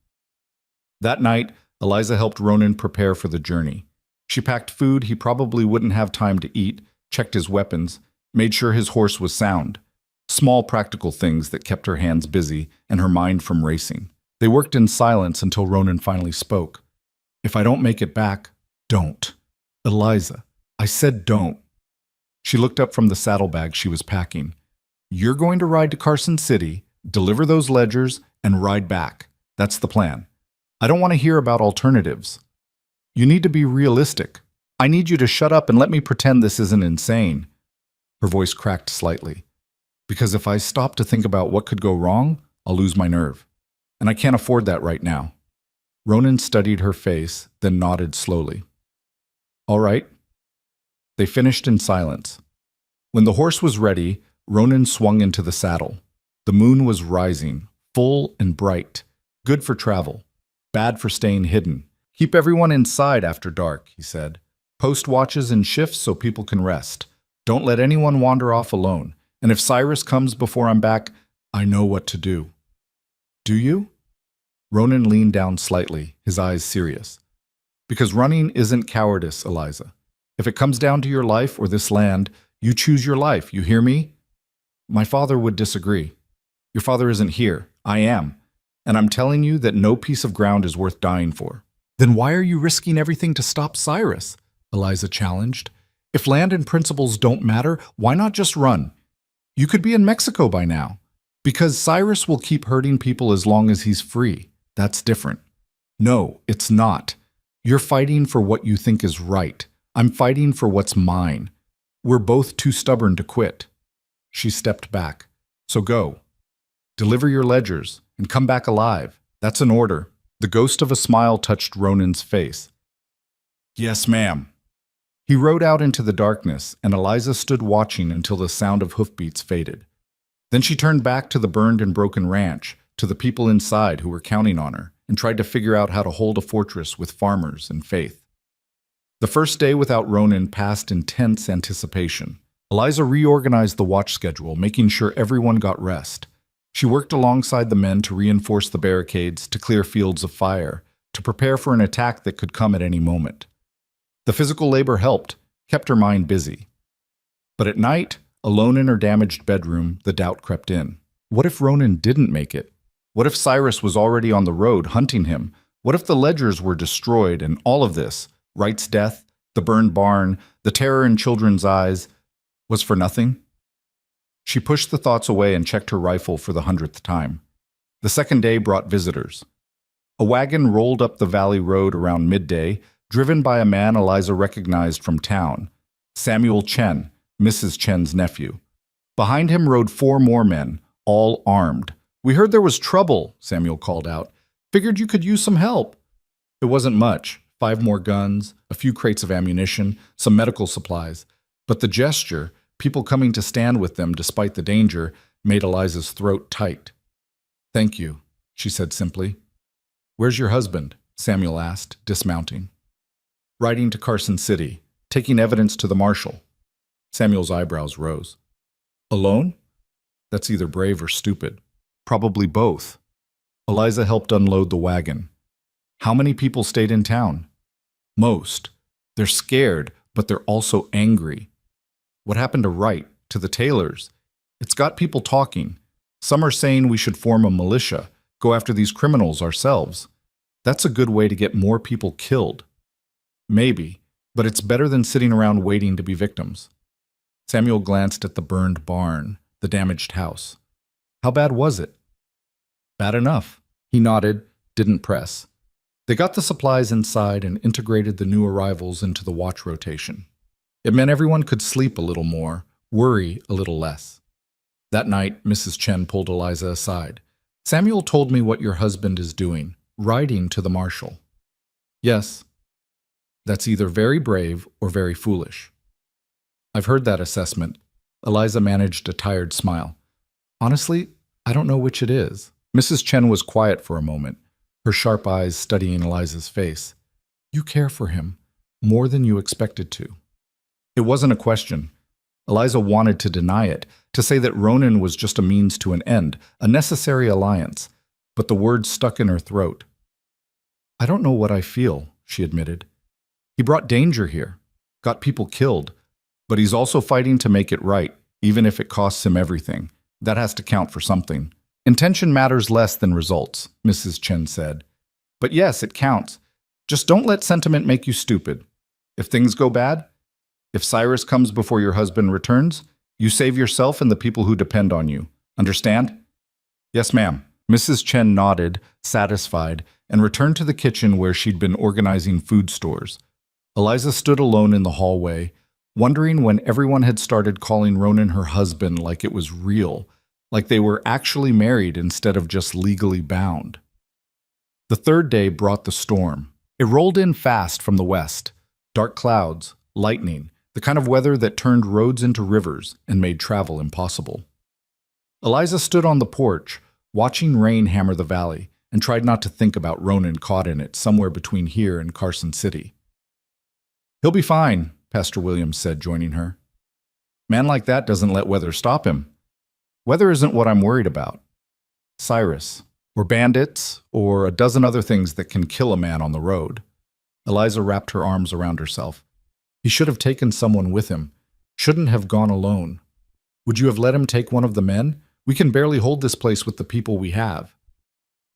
That night, Eliza helped Ronan prepare for the journey. She packed food he probably wouldn't have time to eat, checked his weapons, made sure his horse was sound. Small practical things that kept her hands busy and her mind from racing. They worked in silence until Ronan finally spoke. "If I don't make it back, don't. Eliza, I said don't." She looked up from the saddlebag she was packing. "You're going to ride to Carson City, deliver those ledgers, and ride back. That's the plan. I don't want to hear about alternatives. You need to be realistic. I need you to shut up and let me pretend this isn't insane." Her voice cracked slightly. "Because if I stop to think about what could go wrong, I'll lose my nerve. And I can't afford that right now." Ronan studied her face, then nodded slowly. "All right." They finished in silence. When the horse was ready, Ronan swung into the saddle. The moon was rising, full and bright. Good for travel. Bad for staying hidden. "Keep everyone inside after dark," he said. "Post watches and shifts so people can rest. Don't let anyone wander off alone. And if Cyrus comes before I'm back, I know what to do." "Do you?" Ronan leaned down slightly, his eyes serious. "Because running isn't cowardice, Eliza. If it comes down to your life or this land, you choose your life, you hear me?" "My father would disagree. Your father isn't here. I am. And I'm telling you that no piece of ground is worth dying for." "Then why are you risking everything to stop Cyrus?" Eliza challenged. "If land and principles don't matter, why not just run? You could be in Mexico by now. Because Cyrus will keep hurting people as long as he's free. That's different." "No, it's not. You're fighting for what you think is right. I'm fighting for what's mine. We're both too stubborn to quit." She stepped back. "So go. Deliver your ledgers and come back alive. That's an order." The ghost of a smile touched Ronan's face. "Yes, ma'am." He rode out into the darkness, and Eliza stood watching until the sound of hoofbeats faded. Then she turned back to the burned and broken ranch, to the people inside who were counting on her, and tried to figure out how to hold a fortress with farmers and faith. The first day without Ronan passed in tense anticipation. Eliza reorganized the watch schedule, making sure everyone got rest. She worked alongside the men to reinforce the barricades, to clear fields of fire, to prepare for an attack that could come at any moment. The physical labor helped, kept her mind busy. But at night, alone in her damaged bedroom, the doubt crept in. What if Ronan didn't make it? What if Cyrus was already on the road hunting him? What if the ledgers were destroyed and all of this, Wright's death, the burned barn, the terror in children's eyes, was for nothing? She pushed the thoughts away and checked her rifle for the 100th time. The second day brought visitors. A wagon rolled up the valley road around midday, driven by a man Eliza recognized from town, Samuel Chen, Mrs. Chen's nephew. Behind him rode 4 more men, all armed. "We heard there was trouble," Samuel called out. "Figured you could use some help." It wasn't much. 5 more guns, a few crates of ammunition, some medical supplies. But the gesture, people coming to stand with them despite the danger, made Eliza's throat tight. "Thank you," she said simply. "Where's your husband?" Samuel asked, dismounting. "Riding to Carson City, taking evidence to the marshal." Samuel's eyebrows rose. "Alone? That's either brave or stupid. Probably both." Eliza helped unload the wagon. "How many people stayed in town?" "Most. They're scared, but they're also angry." "What happened to Wright, to the Taylors?" "It's got people talking. Some are saying we should form a militia, go after these criminals ourselves. That's a good way to get more people killed." "Maybe, but it's better than sitting around waiting to be victims." Samuel glanced at the burned barn, the damaged house. "How bad was it?" "Bad enough." He nodded, didn't press. They got the supplies inside and integrated the new arrivals into the watch rotation. It meant everyone could sleep a little more, worry a little less. That night, Mrs. Chen pulled Eliza aside. "Samuel told me what your husband is doing, riding to the marshal." "Yes. That's either very brave or very foolish." "I've heard that assessment." Eliza managed a tired smile. "Honestly, I don't know which it is." Mrs. Chen was quiet for a moment, her sharp eyes studying Eliza's face. "You care for him, more than you expected to." It wasn't a question. Eliza wanted to deny it, to say that Ronan was just a means to an end, a necessary alliance, but the words stuck in her throat. "I don't know what I feel," she admitted. "He brought danger here, got people killed, but he's also fighting to make it right, even if it costs him everything. That has to count for something." "Intention matters less than results," Mrs. Chen said. "But yes, it counts. Just don't let sentiment make you stupid. If things go bad, if Cyrus comes before your husband returns, you save yourself and the people who depend on you. Understand?" "Yes, ma'am." Mrs. Chen nodded, satisfied, and returned to the kitchen where she'd been organizing food stores. Eliza stood alone in the hallway, wondering when everyone had started calling Ronan her husband like it was real, like they were actually married instead of just legally bound. The third day brought the storm. It rolled in fast from the west. Dark clouds, lightning, the kind of weather that turned roads into rivers and made travel impossible. Eliza stood on the porch, watching rain hammer the valley, and tried not to think about Ronan caught in it somewhere between here and Carson City. "He'll be fine," Pastor Williams said, joining her. "Man like that doesn't let weather stop him. Weather isn't what I'm worried about. Cyrus, or bandits, or a dozen other things that can kill a man on the road." Eliza wrapped her arms around herself. "He should have taken someone with him. Shouldn't have gone alone. Would you have let him take one of the men? We can barely hold this place with the people we have."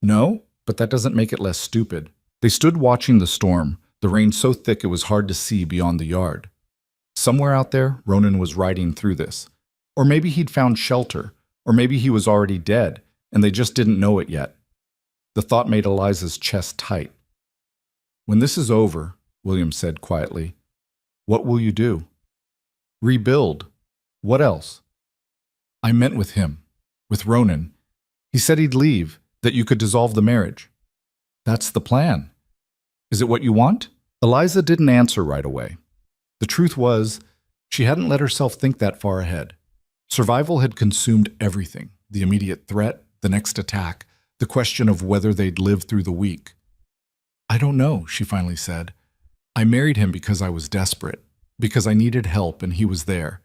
"No, but that doesn't make it less stupid." They stood watching the storm, the rain so thick it was hard to see beyond the yard. Somewhere out there, Ronan was riding through this. Or maybe he'd found shelter, or maybe he was already dead, and they just didn't know it yet. The thought made Eliza's chest tight. "When this is over," William said quietly, "what will you do?" "Rebuild. What else?" "I met with him, with Ronan. He said he'd leave, that you could dissolve the marriage." "That's the plan. Is it what you want?" Eliza didn't answer right away. The truth was, she hadn't let herself think that far ahead. Survival had consumed everything, the immediate threat, the next attack, the question of whether they'd live through the week. "I don't know," she finally said. "I married him because I was desperate, because I needed help and he was there.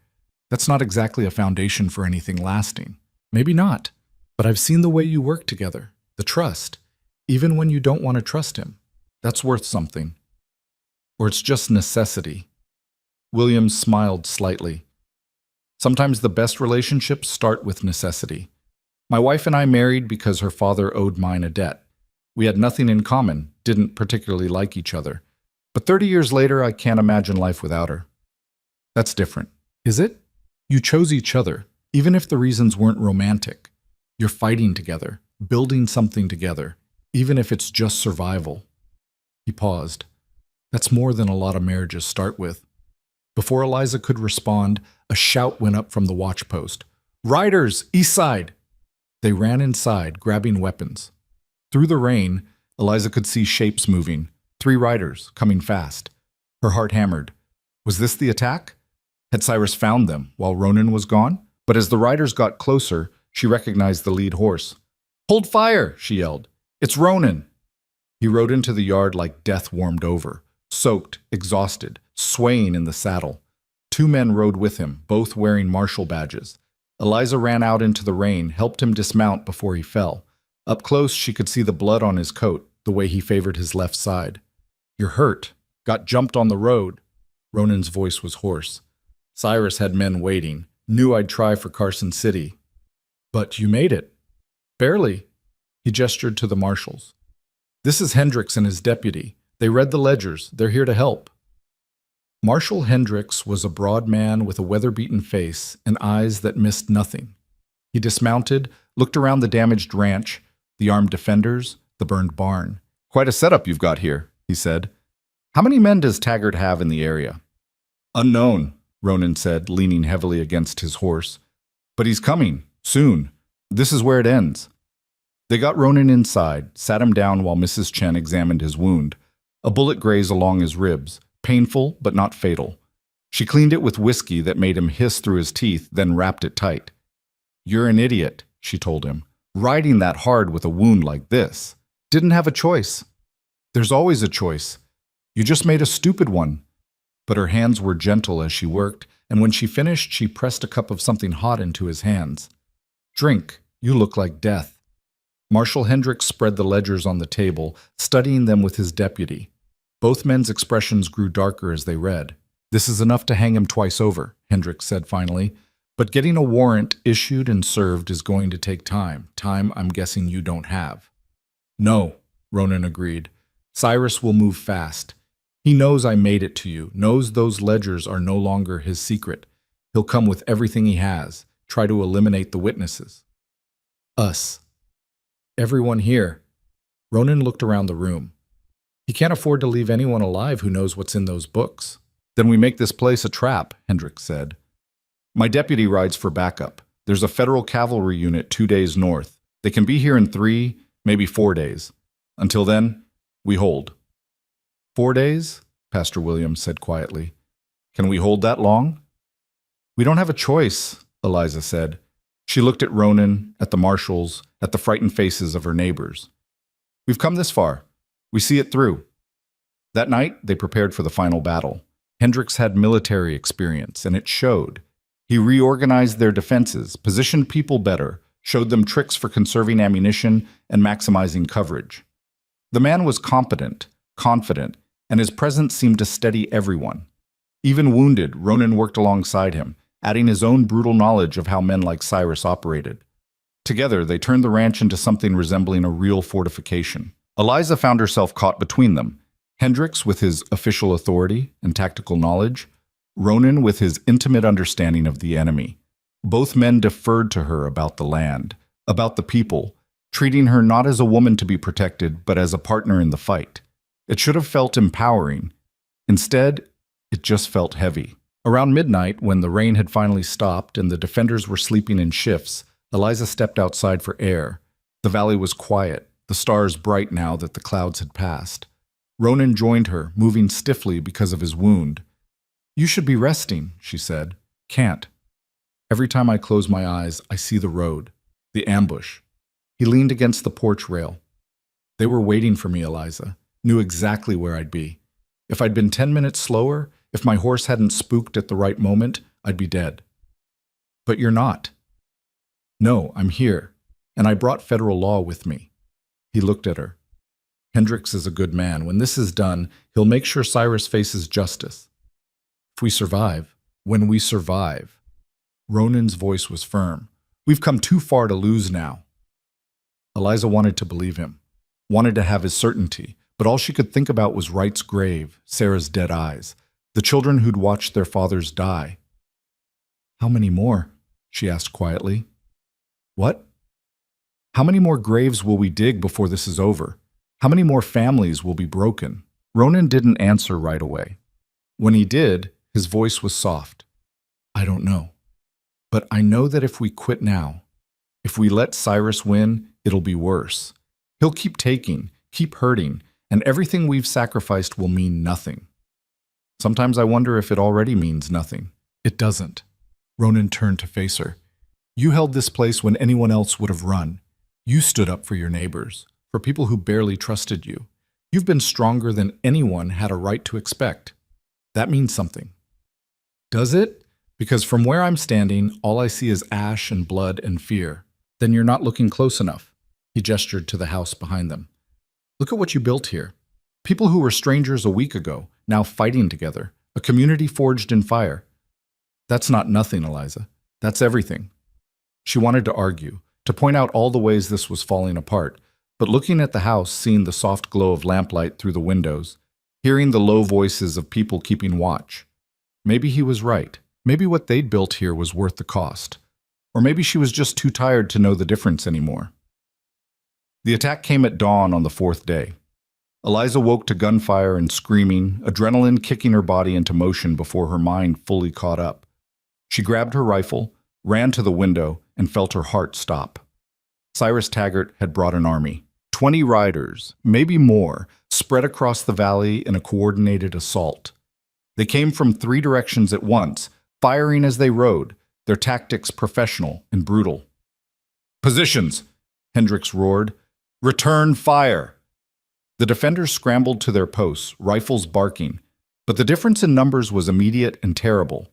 That's not exactly a foundation for anything lasting. Maybe not, but I've seen the way you work together, the trust, even when you don't want to trust him. That's worth something. Or it's just necessity." Williams smiled slightly. "Sometimes the best relationships start with necessity. My wife and I married because her father owed mine a debt. We had nothing in common, didn't particularly like each other. But 30 years later, I can't imagine life without her. That's different. Is it? You chose each other, even if the reasons weren't romantic. You're fighting together, building something together, even if it's just survival. He paused. That's more than a lot of marriages start with. Before Eliza could respond, a shout went up from the watchpost. Riders, east side! They ran inside, grabbing weapons. Through the rain, Eliza could see shapes moving. 3 riders, coming fast. Her heart hammered. Was this the attack? Had Cyrus found them while Ronan was gone? But as the riders got closer, she recognized the lead horse. Hold fire, she yelled. It's Ronan. He rode into the yard like death warmed over, soaked, exhausted, swaying in the saddle. 2 men rode with him, both wearing marshal badges. Eliza ran out into the rain, helped him dismount before he fell. Up close, she could see the blood on his coat, the way he favored his left side. You're hurt. Got jumped on the road. Ronan's voice was hoarse. Cyrus had men waiting, knew I'd try for Carson City. But you made it. Barely. He gestured to the marshals. This is Hendricks and his deputy. They read the ledgers. They're here to help. Marshal Hendricks was a broad man with a weather-beaten face and eyes that missed nothing. He dismounted, looked around the damaged ranch, the armed defenders, the burned barn. Quite a setup you've got here, he said. How many men does Taggart have in the area? Unknown, Ronan said, leaning heavily against his horse. But he's coming, soon. This is where it ends. They got Ronan inside, sat him down while Mrs. Chen examined his wound. A bullet grazed along his ribs, painful but not fatal. She cleaned it with whiskey that made him hiss through his teeth, then wrapped it tight. You're an idiot, she told him. Riding that hard with a wound like this. Didn't have a choice. There's always a choice. You just made a stupid one. But her hands were gentle as she worked, and when she finished, she pressed a cup of something hot into his hands. Drink. You look like death. Marshal Hendricks spread the ledgers on the table, studying them with his deputy. Both men's expressions grew darker as they read. This is enough to hang him twice over, Hendricks said finally. But getting a warrant issued and served is going to take time. Time I'm guessing you don't have. No, Ronan agreed. Cyrus will move fast. He knows I made it to you, knows those ledgers are no longer his secret. He'll come with everything he has, try to eliminate the witnesses. Us. Everyone here. Ronan looked around the room. He can't afford to leave anyone alive who knows what's in those books. Then we make this place a trap, Hendricks said. My deputy rides for backup. There's a federal cavalry unit 2 days north. They can be here in 3, maybe 4 days. Until then, we hold. 4 days? Pastor Williams said quietly. Can we hold that long? We don't have a choice, Eliza said. She looked at Ronan, at the marshals, at the frightened faces of her neighbors. We've come this far. We see it through. That night, they prepared for the final battle. Hendricks had military experience, and it showed. He reorganized their defenses, positioned people better, showed them tricks for conserving ammunition and maximizing coverage. The man was competent, confident, and his presence seemed to steady everyone. Even wounded, Ronan worked alongside him, adding his own brutal knowledge of how men like Cyrus operated. Together, they turned the ranch into something resembling a real fortification. Eliza found herself caught between them, Hendricks with his official authority and tactical knowledge, Ronan with his intimate understanding of the enemy. Both men deferred to her about the land, about the people, treating her not as a woman to be protected, but as a partner in the fight. It should have felt empowering. Instead, it just felt heavy. Around midnight, when the rain had finally stopped and the defenders were sleeping in shifts, Eliza stepped outside for air. The valley was quiet, the stars bright now that the clouds had passed. Ronan joined her, moving stiffly because of his wound. You should be resting, she said. Can't. Every time I close my eyes, I see the road, the ambush. He leaned against the porch rail. They were waiting for me, Eliza. Knew exactly where I'd be. If I'd been 10 minutes slower, if my horse hadn't spooked at the right moment, I'd be dead. But you're not. No, I'm here, and I brought federal law with me. He looked at her. Hendricks is a good man. When this is done, he'll make sure Cyrus faces justice. If we survive, when we survive. Ronan's voice was firm. We've come too far to lose now. Eliza wanted to believe him, wanted to have his certainty, But all she could think about was Wright's grave, Sarah's dead eyes, the children who'd watched their fathers die. "How many more?" she asked quietly. "What? How many more graves will we dig before this is over? How many more families will be broken?" Ronan didn't answer right away. When he did, his voice was soft. "I don't know. But I know that if we quit now, if we let Cyrus win, it'll be worse. He'll keep taking, keep hurting, and everything we've sacrificed will mean nothing. Sometimes I wonder if it already means nothing." "It doesn't." Ronan turned to face her. "You held this place when anyone else would have run. You stood up for your neighbors, for people who barely trusted you. You've been stronger than anyone had a right to expect. That means something." "Does it? Because from where I'm standing, all I see is ash and blood and fear." "Then you're not looking close enough." He gestured to the house behind them. "Look at what you built here. People who were strangers a week ago, now fighting together. A community forged in fire." "That's not nothing, Eliza. That's everything." She wanted to argue, to point out all the ways this was falling apart, but looking at the house, seeing the soft glow of lamplight through the windows, hearing the low voices of people keeping watch. Maybe he was right. Maybe what they'd built here was worth the cost. Or maybe she was just too tired to know the difference anymore. The attack came at dawn on the fourth day. Eliza woke to gunfire and screaming, adrenaline kicking her body into motion before her mind fully caught up. She grabbed her rifle, ran to the window, and felt her heart stop. Cyrus Taggart had brought an army. 20 riders, maybe more, spread across the valley in a coordinated assault. They came from 3 directions at once, firing as they rode, their tactics professional and brutal. "Positions!" Hendricks roared. "Return fire!" The defenders scrambled to their posts, rifles barking, but the difference in numbers was immediate and terrible.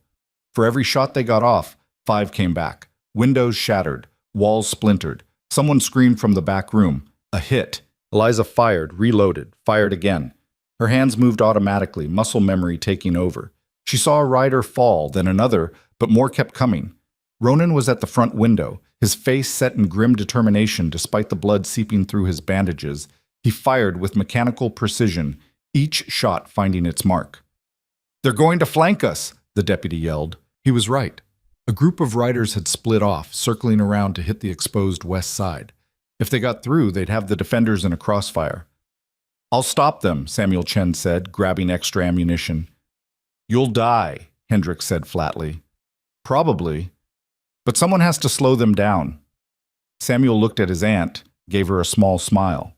For every shot they got off, 5 came back. Windows shattered, walls splintered. Someone screamed from the back room. A hit. Eliza fired, reloaded, fired again. Her hands moved automatically, muscle memory taking over. She saw a rider fall, then another, but more kept coming. Ronan was at the front window, his face set in grim determination despite the blood seeping through his bandages. He fired with mechanical precision, each shot finding its mark. "They're going to flank us," the deputy yelled. He was right. A group of riders had split off, circling around to hit the exposed west side. If they got through, they'd have the defenders in a crossfire. "I'll stop them," Samuel Chen said, grabbing extra ammunition. "You'll die," Hendricks said flatly. "Probably. But someone has to slow them down." Samuel looked at his aunt, gave her a small smile.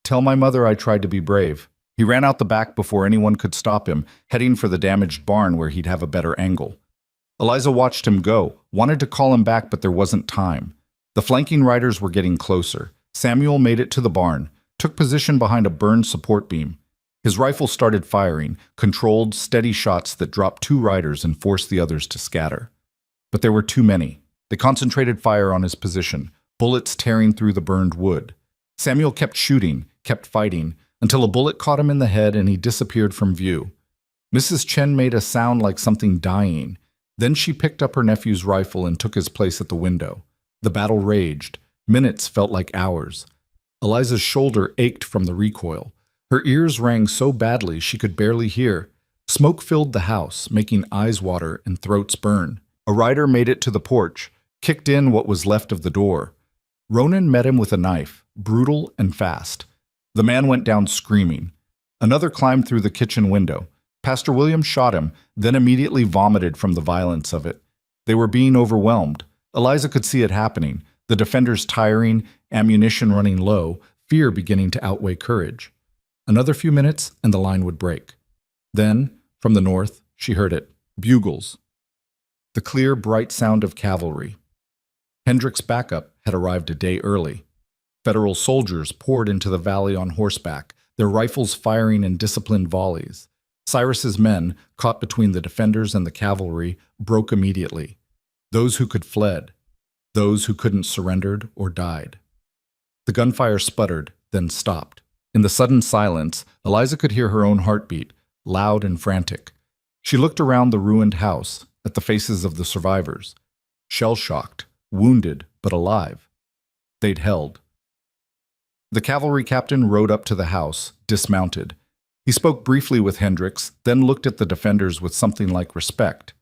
"Tell my mother I tried to be brave." He ran out the back before anyone could stop him, heading for the damaged barn where he'd have a better angle. Eliza watched him go, wanted to call him back, but there wasn't time. The flanking riders were getting closer. Samuel made it to the barn, took position behind a burned support beam. His rifle started firing, controlled, steady shots that dropped 2 riders and forced the others to scatter. But there were too many. They concentrated fire on his position, bullets tearing through the burned wood. Samuel kept shooting, kept fighting, until a bullet caught him in the head and he disappeared from view. Mrs. Chen made a sound like something dying. Then she picked up her nephew's rifle and took his place at the window. The battle raged. Minutes felt like hours. Eliza's shoulder ached from the recoil. Her ears rang so badly she could barely hear. Smoke filled the house, making eyes water and throats burn. A rider made it to the porch, kicked in what was left of the door. Ronan met him with a knife, brutal and fast. The man went down screaming. Another climbed through the kitchen window. Pastor William shot him, then immediately vomited from the violence of it. They were being overwhelmed. Eliza could see it happening, the defenders tiring, ammunition running low, fear beginning to outweigh courage. Another few minutes and the line would break. Then, from the north, she heard it. Bugles. The clear, bright sound of cavalry. Hendricks' backup had arrived a day early. Federal soldiers poured into the valley on horseback, their rifles firing in disciplined volleys. Cyrus's men, caught between the defenders and the cavalry, broke immediately. Those who could fled. Those who couldn't surrendered or died. The gunfire sputtered, then stopped. In the sudden silence, Eliza could hear her own heartbeat, loud and frantic. She looked around the ruined house, at the faces of the survivors. Shell-shocked, wounded, but alive. They'd held. The cavalry captain rode up to the house, dismounted. He spoke briefly with Hendricks, then looked at the defenders with something like respect.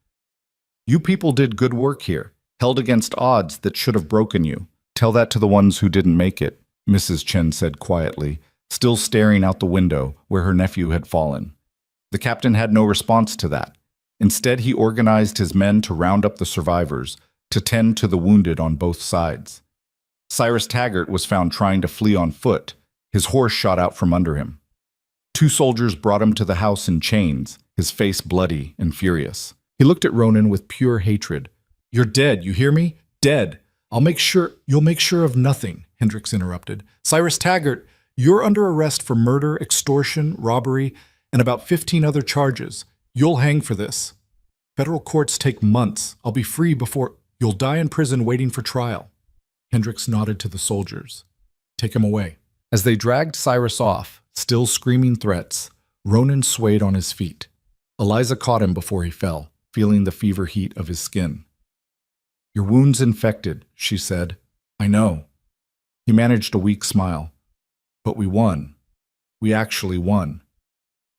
You people did good work here, held against odds that should have broken you. Tell that to the ones who didn't make it, Mrs. Chen said quietly, still staring out the window where her nephew had fallen. The captain had no response to that. Instead, he organized his men to round up the survivors, to tend to the wounded on both sides. Cyrus Taggart was found trying to flee on foot. His horse shot out from under him. 2 soldiers brought him to the house in chains, his face bloody and furious. He looked at Ronan with pure hatred. You're dead, you hear me? Dead. You'll make sure of nothing, Hendricks interrupted. Cyrus Taggart, you're under arrest for murder, extortion, robbery, and about 15 other charges. You'll hang for this. Federal courts take months. I'll be free before you'll die in prison waiting for trial. Hendricks nodded to the soldiers. Take him away. As they dragged Cyrus off, still screaming threats, Ronan swayed on his feet. Eliza caught him before he fell, feeling the fever heat of his skin. Your wound's infected, she said. I know. He managed a weak smile. But we won. We actually won.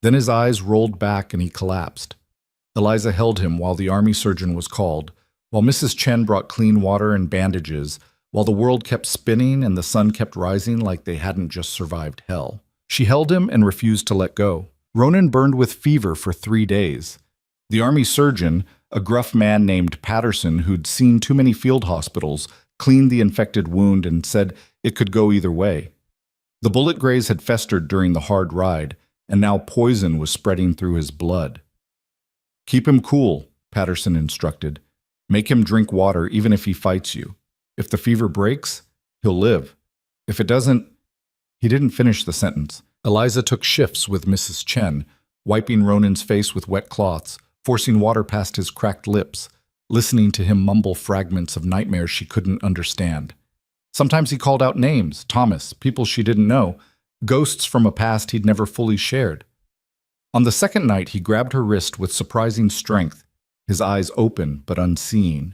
Then his eyes rolled back and he collapsed. Eliza held him while the army surgeon was called, while Mrs. Chen brought clean water and bandages, while the world kept spinning and the sun kept rising like they hadn't just survived hell. She held him and refused to let go. Ronan burned with fever for 3 days. The army surgeon, a gruff man named Patterson who'd seen too many field hospitals, cleaned the infected wound and said it could go either way. The bullet graze had festered during the hard ride, and now poison was spreading through his blood. Keep him cool, Patterson instructed. Make him drink water even if he fights you. If the fever breaks, he'll live. If it doesn't... He didn't finish the sentence. Eliza took shifts with Mrs. Chen, wiping Ronan's face with wet cloths, forcing water past his cracked lips, listening to him mumble fragments of nightmares she couldn't understand. Sometimes he called out names, Thomas, people she didn't know, ghosts from a past he'd never fully shared. On the second night, he grabbed her wrist with surprising strength, his eyes open but unseeing.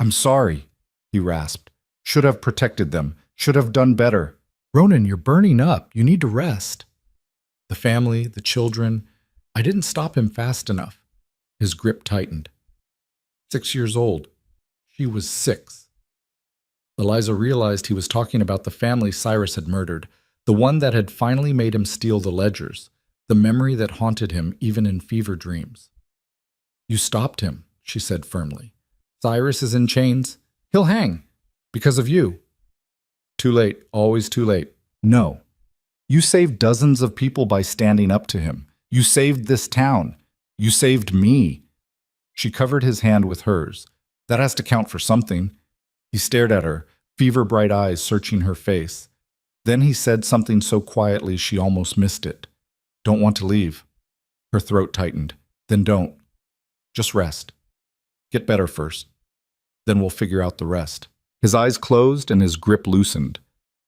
I'm sorry, he rasped. Should have protected them. Should have done better. Ronan, you're burning up. You need to rest. The family, the children. I didn't stop him fast enough. His grip tightened. 6 years old. She was 6. Eliza realized he was talking about the family Cyrus had murdered, the one that had finally made him steal the ledgers, the memory that haunted him even in fever dreams. You stopped him, she said firmly. Cyrus is in chains. He'll hang. Because of you. Too late. Always too late. No. You saved dozens of people by standing up to him. You saved this town. You saved me. She covered his hand with hers. That has to count for something. He stared at her, fever-bright eyes searching her face. Then he said something so quietly she almost missed it. Don't want to leave. Her throat tightened. Then don't. Just rest. Get better first. Then we'll figure out the rest. His eyes closed and his grip loosened.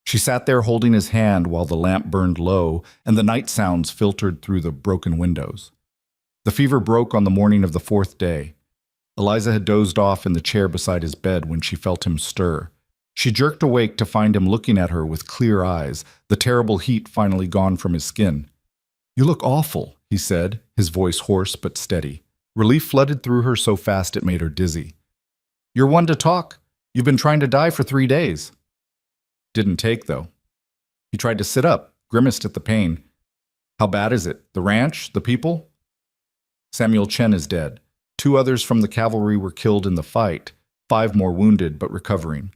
She sat there holding his hand while the lamp burned low and the night sounds filtered through the broken windows. The fever broke on the morning of the 4th day. Eliza had dozed off in the chair beside his bed when she felt him stir. She jerked awake to find him looking at her with clear eyes, the terrible heat finally gone from his skin. You look awful, he said, his voice hoarse but steady. Relief flooded through her so fast it made her dizzy. You're one to talk. You've been trying to die for 3 days. Didn't take, though. He tried to sit up, grimaced at the pain. How bad is it? The ranch? The people? Samuel Chen is dead. 2 others from the cavalry were killed in the fight, 5 more wounded but recovering.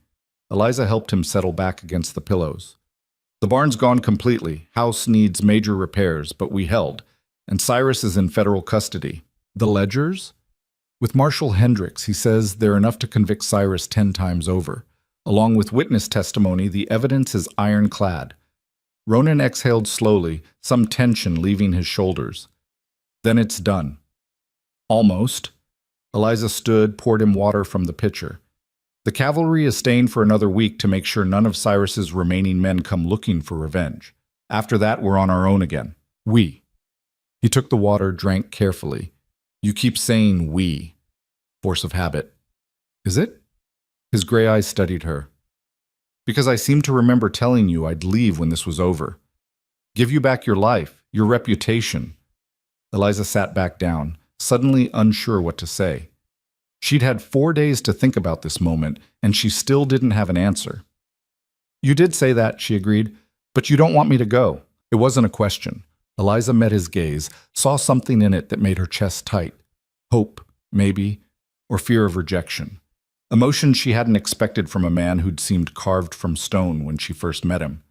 Eliza helped him settle back against the pillows. The barn's gone completely. House needs major repairs, but we held. And Cyrus is in federal custody. The ledgers? With Marshal Hendricks, he says they're enough to convict Cyrus 10 times over. Along with witness testimony, the evidence is ironclad. Ronan exhaled slowly, some tension leaving his shoulders. Then it's done. Almost. Eliza stood, poured him water from the pitcher. The cavalry is staying for another week to make sure none of Cyrus's remaining men come looking for revenge. After that, we're on our own again. We. He took the water, drank carefully. You keep saying we. Force of habit. Is it? His gray eyes studied her. Because I seem to remember telling you I'd leave when this was over. Give you back your life, your reputation. Eliza sat back down, suddenly unsure what to say. She'd had 4 days to think about this moment, and she still didn't have an answer. You did say that, she agreed, but you don't want me to go. It wasn't a question. Eliza met his gaze, saw something in it that made her chest tight. Hope, maybe, or fear of rejection. Emotions she hadn't expected from a man who'd seemed carved from stone when she first met him.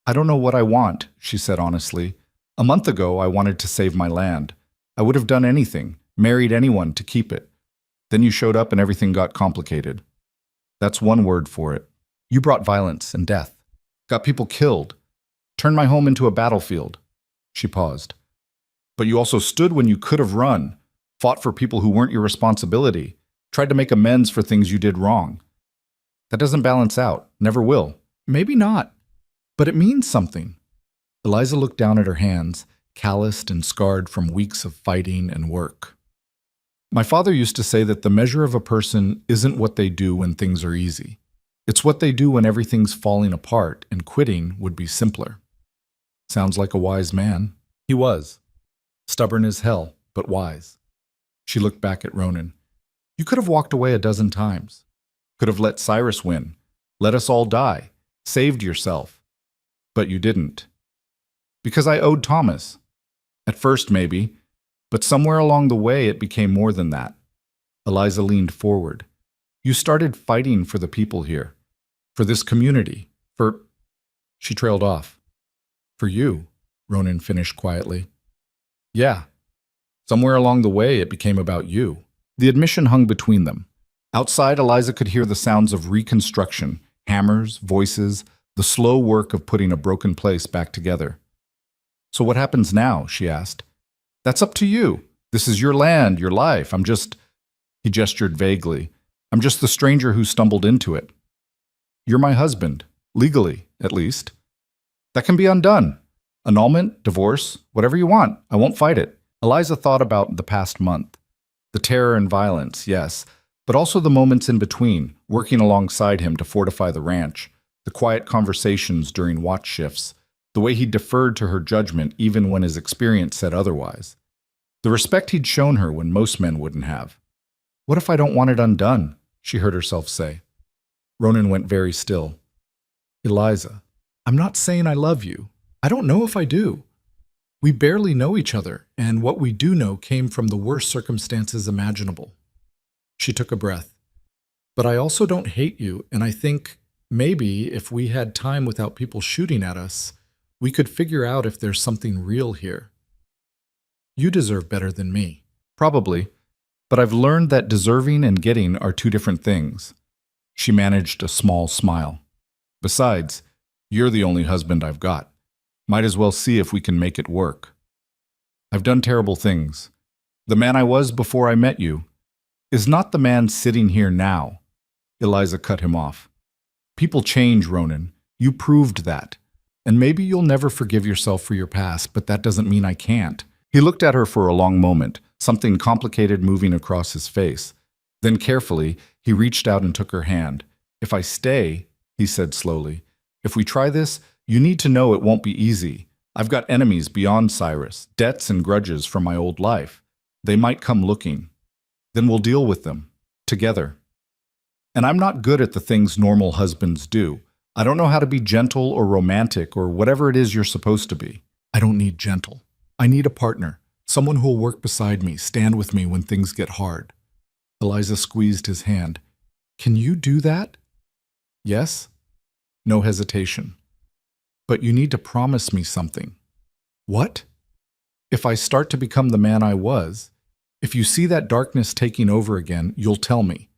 I don't know what I want, she said honestly. A month ago, I wanted to save my land. I would have done anything, married anyone to keep it. Then you showed up and everything got complicated. That's one word for it. You brought violence and death. Got people killed. Turned my home into a battlefield. She paused. But you also stood when you could have run, fought for people who weren't your responsibility, tried to make amends for things you did wrong. That doesn't balance out, never will. Maybe not, but it means something. Eliza looked down at her hands, calloused and scarred from weeks of fighting and work. My father used to say that the measure of a person isn't what they do when things are easy. It's what they do when everything's falling apart, and quitting would be simpler. Sounds like a wise man. He was. Stubborn as hell, but wise. She looked back at Ronan. You could have walked away a dozen times. Could have let Cyrus win. Let us all die. Saved yourself. But you didn't. Because I owed Thomas. At first, maybe. But somewhere along the way, it became more than that. Eliza leaned forward. You started fighting for the people here. For this community. For... She trailed off. For you, Ronan finished quietly. Yeah. Somewhere along the way, it became about you. The admission hung between them. Outside, Eliza could hear the sounds of reconstruction, hammers, voices, the slow work of putting a broken place back together. So what happens now? She asked. That's up to you. This is your land, your life. He gestured vaguely. I'm just the stranger who stumbled into it. You're my husband, legally, at least. That can be undone. Annulment, divorce, whatever you want. I won't fight it. Eliza thought about the past month. The terror and violence, yes, but also the moments in between, working alongside him to fortify the ranch, the quiet conversations during watch shifts, the way he deferred to her judgment even when his experience said otherwise. The respect he'd shown her when most men wouldn't have. What if I don't want it undone? She heard herself say. Ronan went very still. Eliza, I'm not saying I love you. I don't know if I do. We barely know each other, and what we do know came from the worst circumstances imaginable. She took a breath. But I also don't hate you, and I think maybe if we had time without people shooting at us, we could figure out if there's something real here. You deserve better than me. Probably, but I've learned that deserving and getting are two different things. She managed a small smile. Besides, you're the only husband I've got. Might as well see if we can make it work. I've done terrible things. The man I was before I met you is not the man sitting here now. Eliza cut him off. People change, Ronan. You proved that. And maybe you'll never forgive yourself for your past, but that doesn't mean I can't. He looked at her for a long moment, something complicated moving across his face. Then carefully, he reached out and took her hand. If I stay, he said slowly, if we try this, you need to know it won't be easy. I've got enemies beyond Cyrus, debts and grudges from my old life. They might come looking. Then we'll deal with them, together. And I'm not good at the things normal husbands do. I don't know how to be gentle or romantic or whatever it is you're supposed to be. I don't need gentle. I need a partner, someone who'll work beside me, stand with me when things get hard. Eliza squeezed his hand. Can you do that? Yes? No hesitation. But you need to promise me something. What? If I start to become the man I was, if you see that darkness taking over again, you'll tell me.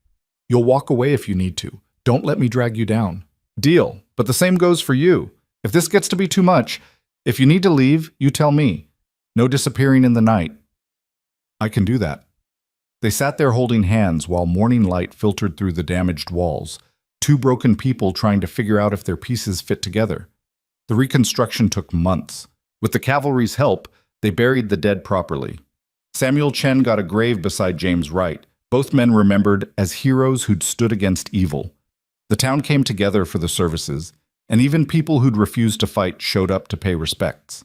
You'll walk away if you need to. Don't let me drag you down. Deal. But the same goes for you. If this gets to be too much, if you need to leave, you tell me. No disappearing in the night. I can do that. They sat there holding hands while morning light filtered through the damaged walls, two broken people trying to figure out if their pieces fit together. The reconstruction took months. With the cavalry's help, they buried the dead properly. Samuel Chen got a grave beside James Wright, both men remembered as heroes who'd stood against evil. The town came together for the services, and even people who'd refused to fight showed up to pay respects.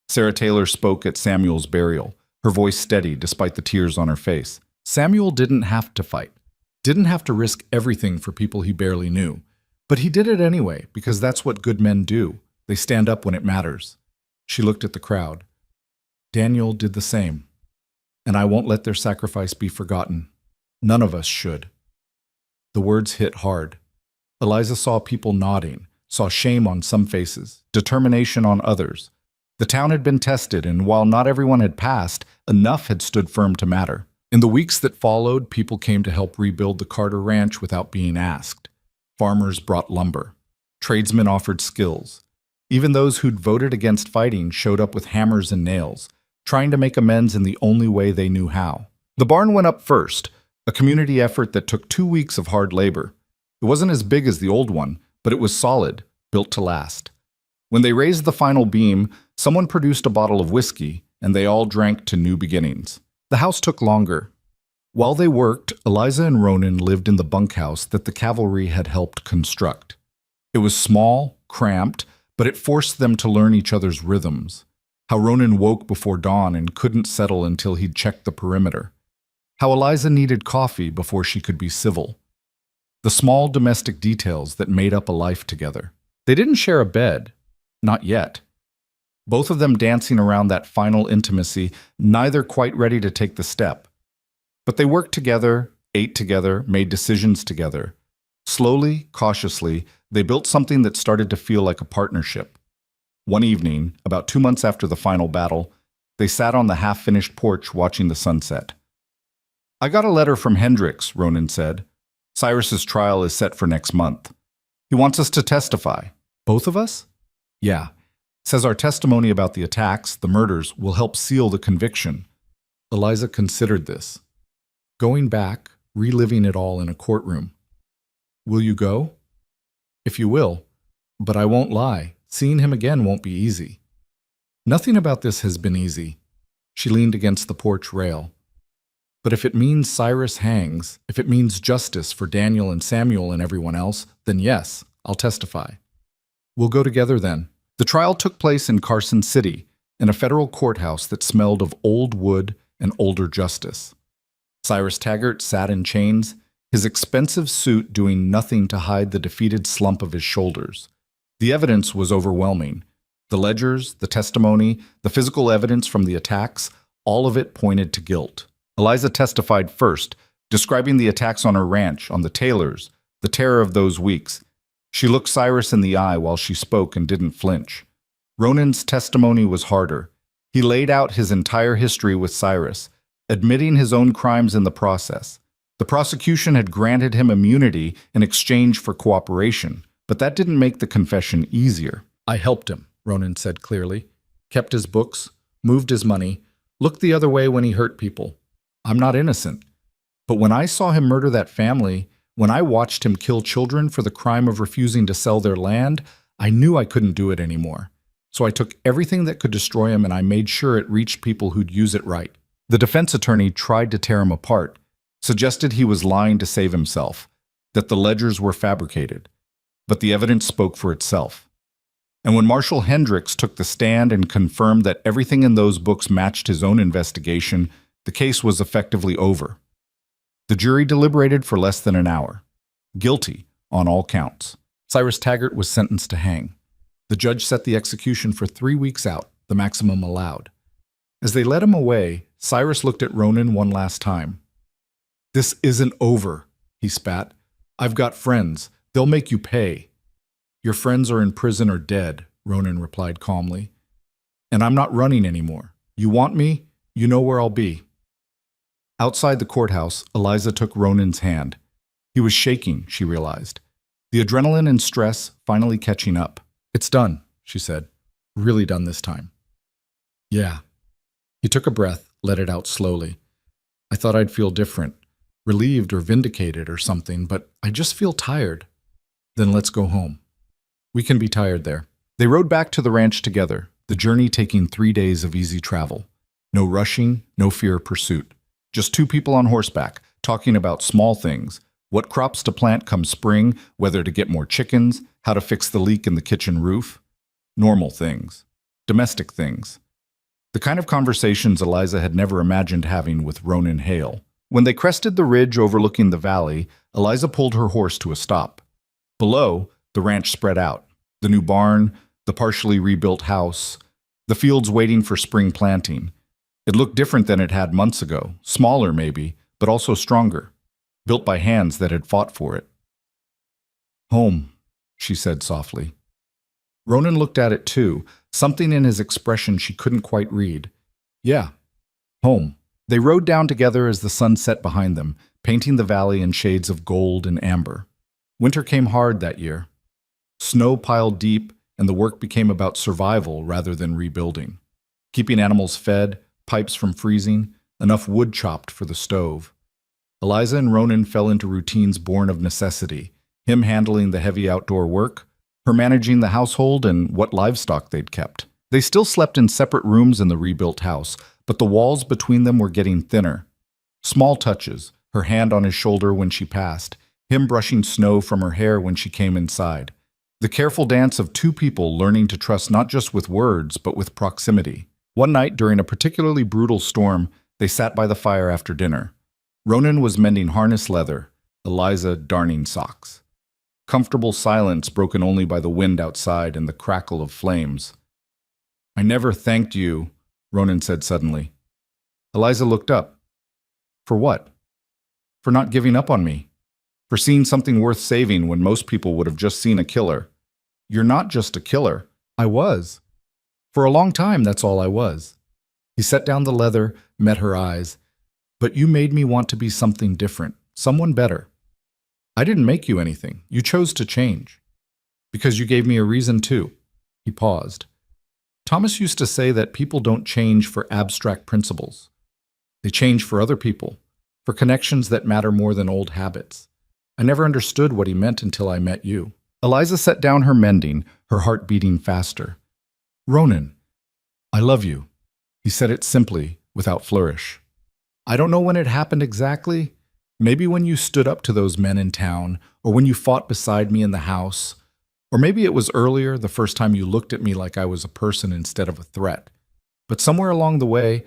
Sarah Taylor spoke at Samuel's burial, her voice steady despite the tears on her face. Samuel didn't have to fight, didn't have to risk everything for people he barely knew. But he did it anyway, because that's what good men do. They stand up when it matters. She looked at the crowd. Daniel did the same. And I won't let their sacrifice be forgotten. None of us should. The words hit hard. Eliza saw people nodding, saw shame on some faces, determination on others. The town had been tested, and while not everyone had passed, enough had stood firm to matter. In the weeks that followed, people came to help rebuild the Carter Ranch without being asked. Farmers brought lumber. Tradesmen offered skills. Even those who'd voted against fighting showed up with hammers and nails, trying to make amends in the only way they knew how. The barn went up first, a community effort that took 2 weeks of hard labor. It wasn't as big as the old one, but it was solid, built to last. When they raised the final beam, someone produced a bottle of whiskey, and they all drank to new beginnings. The house took longer. While they worked, Eliza and Ronan lived in the bunkhouse that the cavalry had helped construct. It was small, cramped, but it forced them to learn each other's rhythms. How Ronan woke before dawn and couldn't settle until he'd checked the perimeter. How Eliza needed coffee before she could be civil. The small domestic details that made up a life together. They didn't share a bed. Not yet. Both of them dancing around that final intimacy, neither quite ready to take the step. But they worked together, ate together, made decisions together. Slowly, cautiously, they built something that started to feel like a partnership. One evening, about 2 months after the final battle, they sat on the half-finished porch watching the sunset. "I got a letter from Hendricks," Ronan said. "Cyrus's trial is set for next month. He wants us to testify." "Both of us?" "Yeah. Says our testimony about the attacks, the murders, will help seal the conviction." Eliza considered this. Going back, reliving it all in a courtroom. "Will you go?" "If you will. But I won't lie. Seeing him again won't be easy." "Nothing about this has been easy." She leaned against the porch rail. "But if it means Cyrus hangs, if it means justice for Daniel and Samuel and everyone else, then yes, I'll testify." "We'll go together then." The trial took place in Carson City, in a federal courthouse that smelled of old wood and older justice. Cyrus Taggart sat in chains, his expensive suit doing nothing to hide the defeated slump of his shoulders. The evidence was overwhelming. The ledgers, the testimony, the physical evidence from the attacks, all of it pointed to guilt. Eliza testified first, describing the attacks on her ranch, on the Taylors, the terror of those weeks. She looked Cyrus in the eye while she spoke and didn't flinch. Ronan's testimony was harder. He laid out his entire history with Cyrus, admitting his own crimes in the process. The prosecution had granted him immunity in exchange for cooperation, but that didn't make the confession easier. "I helped him," Ronan said clearly. "Kept his books, moved his money, looked the other way when he hurt people. I'm not innocent. But when I saw him murder that family, when I watched him kill children for the crime of refusing to sell their land, I knew I couldn't do it anymore. So I took everything that could destroy him and I made sure it reached people who'd use it right." The defense attorney tried to tear him apart, suggested he was lying to save himself, that the ledgers were fabricated. But the evidence spoke for itself. And when Marshal Hendricks took the stand and confirmed that everything in those books matched his own investigation, the case was effectively over. The jury deliberated for less than an hour. Guilty on all counts. Cyrus Taggart was sentenced to hang. The judge set the execution for 3 weeks out, the maximum allowed. As they led him away, Cyrus looked at Ronan one last time. "This isn't over," he spat. "I've got friends. They'll make you pay." "Your friends are in prison or dead," Ronan replied calmly. "And I'm not running anymore. You want me? You know where I'll be." Outside the courthouse, Eliza took Ronan's hand. He was shaking, she realized. The adrenaline and stress finally catching up. "It's done," she said. "Really done this time." "Yeah." He took a breath, let it out slowly. "I thought I'd feel different, relieved or vindicated or something, but I just feel tired." "Then let's go home." "We can be tired there." They rode back to the ranch together, the journey taking 3 days of easy travel. No rushing, no fear of pursuit. Just 2 people on horseback, talking about small things, What crops to plant come spring, whether to get more chickens, how to fix the leak in the kitchen roof. Normal things. Domestic things. The kind of conversations Eliza had never imagined having with Ronan Hale. When they crested the ridge overlooking the valley, Eliza pulled her horse to a stop. Below, the ranch spread out. The new barn, the partially rebuilt house, the fields waiting for spring planting. It looked different than it had months ago, smaller maybe, but also stronger, built by hands that had fought for it. Home, she said softly. Ronan looked at it too, something in his expression she couldn't quite read. Yeah, home. They rode down together as the sun set behind them, painting the valley in shades of gold and amber. Winter came hard that year. Snow piled deep, and the work became about survival rather than rebuilding. Keeping animals fed, pipes from freezing, enough wood chopped for the stove. Eliza and Ronan fell into routines born of necessity, him handling the heavy outdoor work, her managing the household and what livestock they'd kept. They still slept in separate rooms in the rebuilt house, but the walls between them were getting thinner. Small touches, her hand on his shoulder when she passed, him brushing snow from her hair when she came inside. The careful dance of two people learning to trust not just with words, but with proximity. One night, during a particularly brutal storm, they sat by the fire after dinner. Ronan was mending harness leather, Eliza darning socks. Comfortable silence broken only by the wind outside and the crackle of flames. "I never thanked you," Ronan said suddenly. Eliza looked up. "For what?" "For not giving up on me. For seeing something worth saving when most people would have just seen a killer." "You're not just a killer." "I was. For a long time, that's all I was." He set down the leather, met her eyes. "But you made me want to be something different, someone better." "I didn't make you anything. You chose to change." "Because you gave me a reason to." He paused. "Thomas used to say that people don't change for abstract principles. They change for other people, for connections that matter more than old habits. I never understood what he meant until I met you." Eliza set down her mending, her heart beating faster. "Ronan, I love you." He said it simply, without flourish. "I don't know when it happened exactly. Maybe when you stood up to those men in town, or when you fought beside me in the house, or maybe it was earlier, the first time you looked at me like I was a person instead of a threat. But somewhere along the way,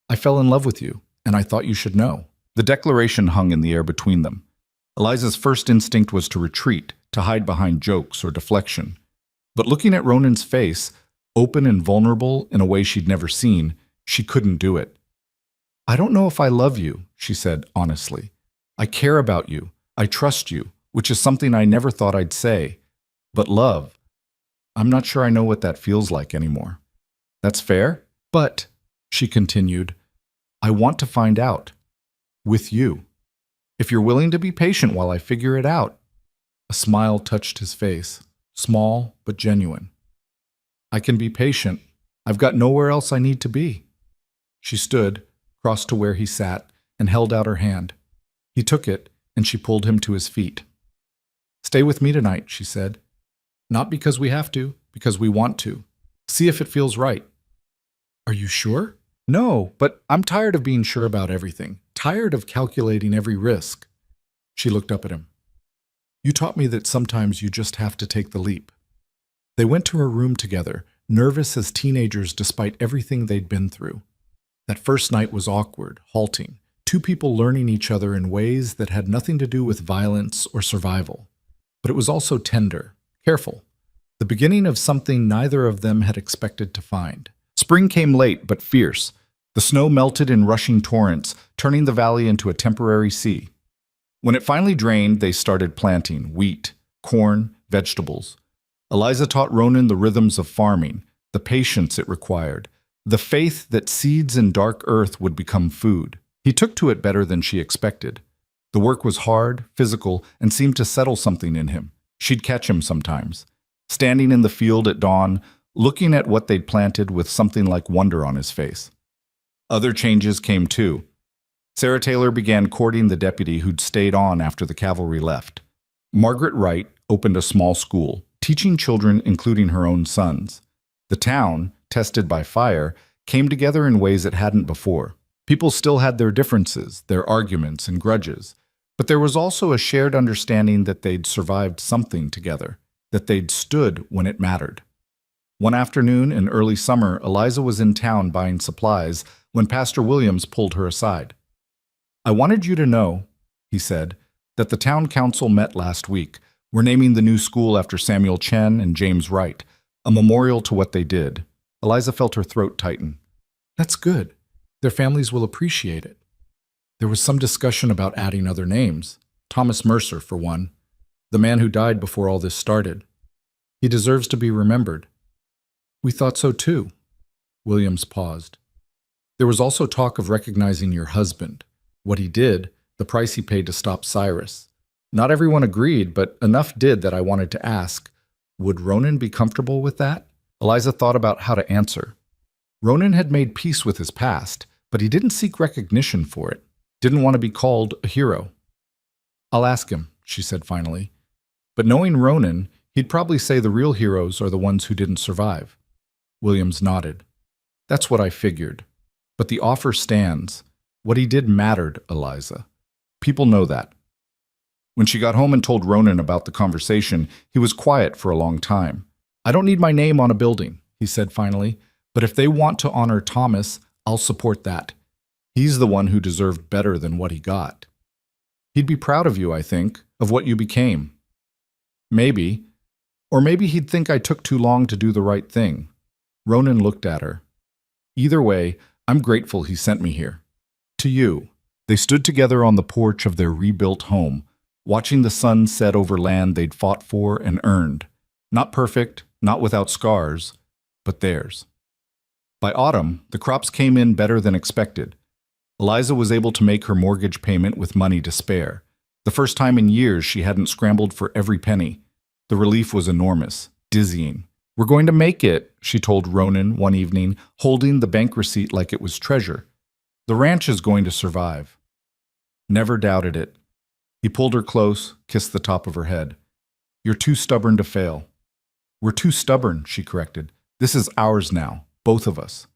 I fell in love with you, and I thought you should know." The declaration hung in the air between them. Eliza's first instinct was to retreat, to hide behind jokes or deflection. But looking at Ronan's face, open and vulnerable in a way she'd never seen, she couldn't do it. "I don't know if I love you," she said honestly. "I care about you. I trust you, which is something I never thought I'd say. But love, I'm not sure I know what that feels like anymore." "That's fair. But," she continued, "I want to find out. With you. If you're willing to be patient while I figure it out." A smile touched his face, small but genuine. "I can be patient. I've got nowhere else I need to be." She stood, crossed to where he sat, and held out her hand. He took it, and she pulled him to his feet. "Stay with me tonight," she said. "Not because we have to, because we want to. See if it feels right." "Are you sure?" "No, but I'm tired of being sure about everything. Tired of calculating every risk." She looked up at him. "You taught me that sometimes you just have to take the leap." They went to her room together, nervous as teenagers despite everything they'd been through. That first night was awkward, halting, two people learning each other in ways that had nothing to do with violence or survival. But it was also tender, careful, the beginning of something neither of them had expected to find. Spring came late but fierce. The snow melted in rushing torrents, turning the valley into a temporary sea. When it finally drained, they started planting wheat, corn, vegetables. Eliza taught Ronan the rhythms of farming, the patience it required, the faith that seeds in dark earth would become food. He took to it better than she expected. The work was hard, physical, and seemed to settle something in him. She'd catch him sometimes, standing in the field at dawn, looking at what they'd planted with something like wonder on his face. Other changes came too. Sarah Taylor began courting the deputy who'd stayed on after the cavalry left. Margaret Wright opened a small school, teaching children, including her own sons. The town, tested by fire, came together in ways it hadn't before. People still had their differences, their arguments and grudges, But there was also a shared understanding that they'd survived something together, that they'd stood when it mattered. One afternoon in early summer, Eliza was in town buying supplies when Pastor Williams pulled her aside. "I wanted you to know," he said, "that the town council met last week. We're naming the new school after Samuel Chen and James Wright, a memorial to what they did." Eliza felt her throat tighten. "That's good. Their families will appreciate it." There was some discussion about adding other names. Thomas Mercer, for one, the man who died before all this started. He deserves to be remembered. "We thought so too." Williams paused. "There was also talk of recognizing your husband, what he did, the price he paid to stop Cyrus. Not everyone agreed, but enough did that I wanted to ask, would Ronan be comfortable with that?" Eliza thought about how to answer. Ronan had made peace with his past, but he didn't seek recognition for it. Didn't want to be called a hero. "I'll ask him," she said finally. But knowing Ronan, he'd probably say the real heroes are the ones who didn't survive. Williams nodded. "That's what I figured. But the offer stands. What he did mattered, Eliza. People know that." When she got home and told Ronan about the conversation, he was quiet for a long time. "I don't need my name on a building," he said finally, "but if they want to honor Thomas, I'll support that. He's the one who deserved better than what he got. He'd be proud of you, I think, of what you became. Maybe. Or maybe he'd think I took too long to do the right thing." Ronan looked at her. "Either way, I'm grateful he sent me here. To you." They stood together on the porch of their rebuilt home, watching the sun set over land they'd fought for and earned. Not perfect, not without scars, but theirs. By autumn, the crops came in better than expected. Eliza was able to make her mortgage payment with money to spare. The first time in years she hadn't scrambled for every penny. The relief was enormous, dizzying. "We're going to make it," she told Ronan one evening, holding the bank receipt like it was treasure. "The ranch is going to survive." Never doubted it. He pulled her close, kissed the top of her head. "You're too stubborn to fail." "We're too stubborn," she corrected. "This is ours now, both of us."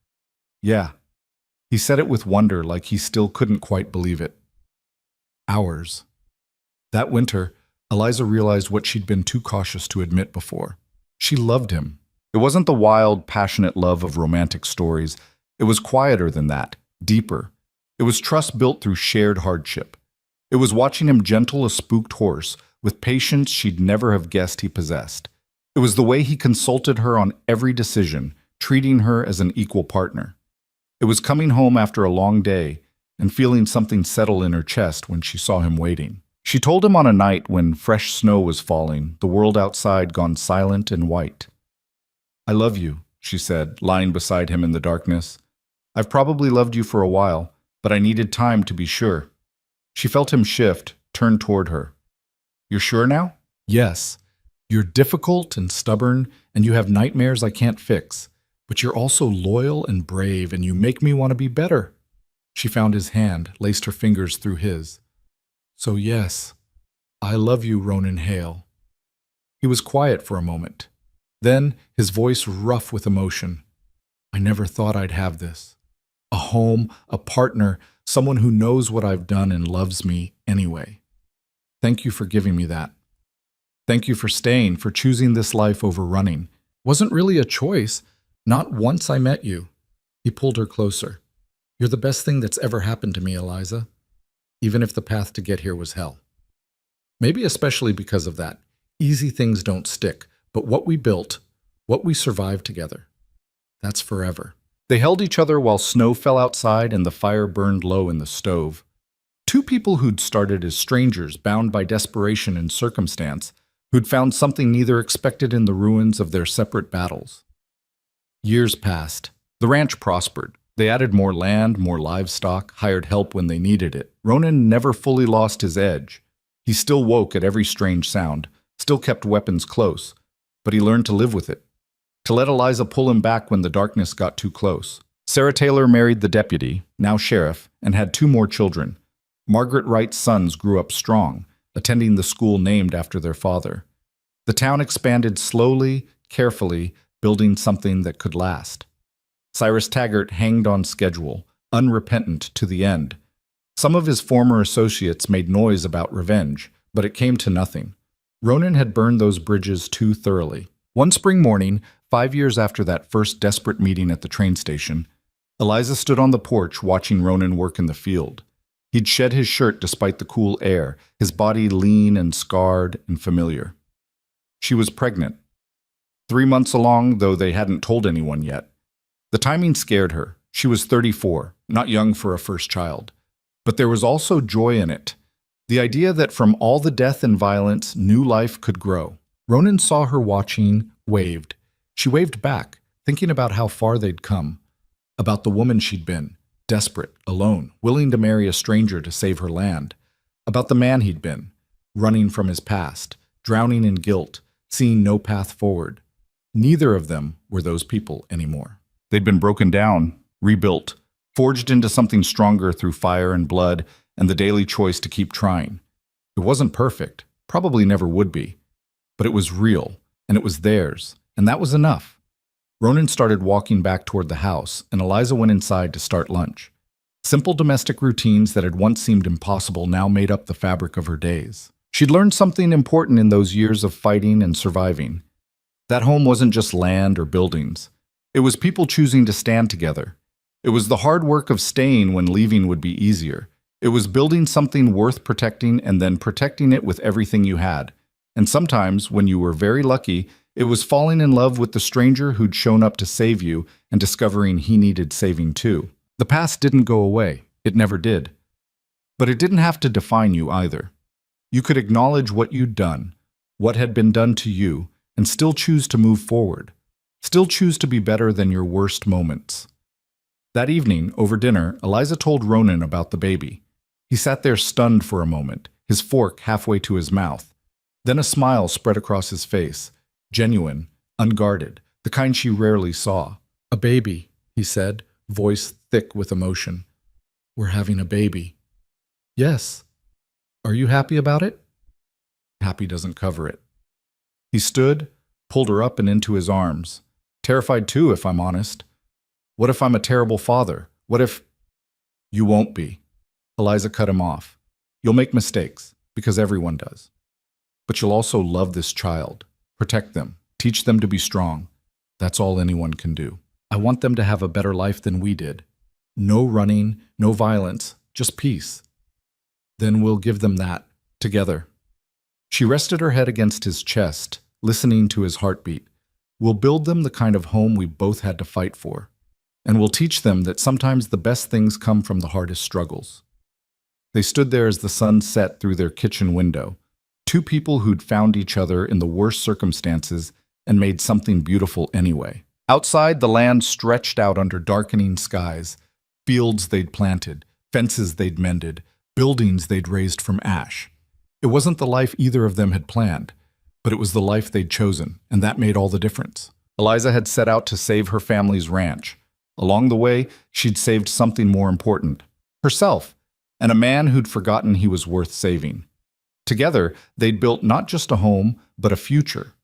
"Yeah." He said it with wonder, like he still couldn't quite believe it. Ours. That winter, Eliza realized what she'd been too cautious to admit before. She loved him. It wasn't the wild, passionate love of romantic stories. It was quieter than that, deeper. It was trust built through shared hardship. It was watching him gentle a spooked horse with patience she'd never have guessed he possessed. It was the way he consulted her on every decision, treating her as an equal partner. It was coming home after a long day and feeling something settle in her chest when she saw him waiting. She told him on a night when fresh snow was falling, the world outside gone silent and white. "I love you," she said, lying beside him in the darkness. "I've probably loved you for a while, but I needed time to be sure." She felt him shift, turn toward her. "You're sure now?" "Yes. You're difficult and stubborn, and you have nightmares I can't fix. But you're also loyal and brave, and you make me want to be better." She found his hand, laced her fingers through his. "So yes, I love you, Ronan Hale." He was quiet for a moment. Then, his voice rough with emotion. "I never thought I'd have this. A home, a partner, someone who knows what I've done and loves me anyway. Thank you for giving me that. Thank you for staying, for choosing this life over running. Wasn't really a choice. Not once I met you." He pulled her closer. "You're the best thing that's ever happened to me, Eliza. Even if the path to get here was hell. Maybe especially because of that. Easy things don't stick, but what we built, what we survived together, that's forever." They held each other while snow fell outside and the fire burned low in the stove. Two people who'd started as strangers, bound by desperation and circumstance, who'd found something neither expected in the ruins of their separate battles. Years passed. The ranch prospered. They added more land, more livestock, hired help when they needed it. Ronan never fully lost his edge. He still woke at every strange sound, still kept weapons close, but he learned to live with it, to let Eliza pull him back when the darkness got too close. Sarah Taylor married the deputy, now sheriff, and had 2 more children. Margaret Wright's sons grew up strong, attending the school named after their father. The town expanded slowly, carefully, building something that could last. Cyrus Taggart hanged on schedule, unrepentant to the end. Some of his former associates made noise about revenge, but it came to nothing. Ronan had burned those bridges too thoroughly. One spring morning, 5 years after that first desperate meeting at the train station, Eliza stood on the porch watching Ronan work in the field. He'd shed his shirt despite the cool air, his body lean and scarred and familiar. She was pregnant. 3 months along, though they hadn't told anyone yet. The timing scared her. She was 34, not young for a first child. But there was also joy in it. The idea that from all the death and violence, new life could grow. Ronan saw her watching, waved. She waved back, thinking about how far they'd come, about the woman she'd been, desperate, alone, willing to marry a stranger to save her land, about the man he'd been, running from his past, drowning in guilt, seeing no path forward. Neither of them were those people anymore. They'd been broken down, rebuilt, forged into something stronger through fire and blood and the daily choice to keep trying. It wasn't perfect, probably never would be, but it was real, and it was theirs, and that was enough. Ronan started walking back toward the house, and Eliza went inside to start lunch. Simple domestic routines that had once seemed impossible now made up the fabric of her days. She'd learned something important in those years of fighting and surviving. That home wasn't just land or buildings. It was people choosing to stand together. It was the hard work of staying when leaving would be easier. It was building something worth protecting and then protecting it with everything you had. And sometimes, when you were very lucky, it was falling in love with the stranger who'd shown up to save you and discovering he needed saving too. The past didn't go away. It never did. But it didn't have to define you either. You could acknowledge what you'd done, what had been done to you, and still choose to move forward. Still choose to be better than your worst moments. That evening, over dinner, Eliza told Ronan about the baby. He sat there stunned for a moment, his fork halfway to his mouth. Then a smile spread across his face, genuine, unguarded, the kind she rarely saw. "A baby," he said, voice thick with emotion. "We're having a baby." "Yes. Are you happy about it?" Happy doesn't cover it. He stood, pulled her up and into his arms. Terrified too, if I'm honest. What if I'm a terrible father? What if... "You won't be." Eliza cut him off. "You'll make mistakes, because everyone does. But you'll also love this child, protect them, teach them to be strong. That's all anyone can do. I want them to have a better life than we did. No running, no violence, just peace. Then we'll give them that, together." She rested her head against his chest, listening to his heartbeat. "We'll build them the kind of home we both had to fight for. And we'll teach them that sometimes the best things come from the hardest struggles." They stood there as the sun set through their kitchen window. Two people who'd found each other in the worst circumstances and made something beautiful anyway. Outside, the land stretched out under darkening skies. Fields they'd planted, fences they'd mended, buildings they'd raised from ash. It wasn't the life either of them had planned, but it was the life they'd chosen, and that made all the difference. Eliza had set out to save her family's ranch. Along the way, she'd saved something more important, herself, and a man who'd forgotten he was worth saving. Together, they'd built not just a home, but a future.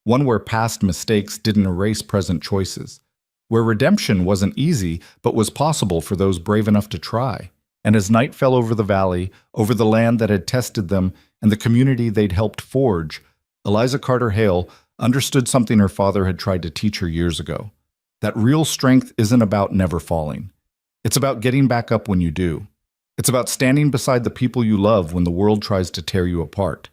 One where past mistakes didn't erase present choices. Where redemption wasn't easy, but was possible for those brave enough to try. And as night fell over the valley, over the land that had tested them, and the community they'd helped forge, Eliza Carter Hale understood something her father had tried to teach her years ago. That real strength isn't about never falling. It's about getting back up when you do. It's about standing beside the people you love when the world tries to tear you apart.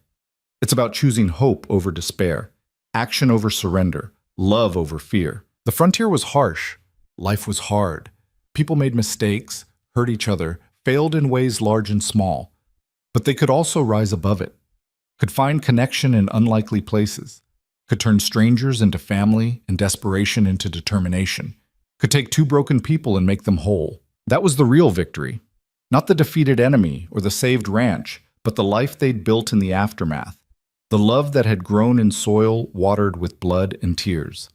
It's about choosing hope over despair, action over surrender, love over fear. The frontier was harsh. Life was hard. People made mistakes, hurt each other, failed in ways large and small. But they could also rise above it, could find connection in unlikely places, could turn strangers into family and desperation into determination, could take two broken people and make them whole. That was the real victory. Not the defeated enemy or the saved ranch, but the life they'd built in the aftermath. The love that had grown in soil watered with blood and tears.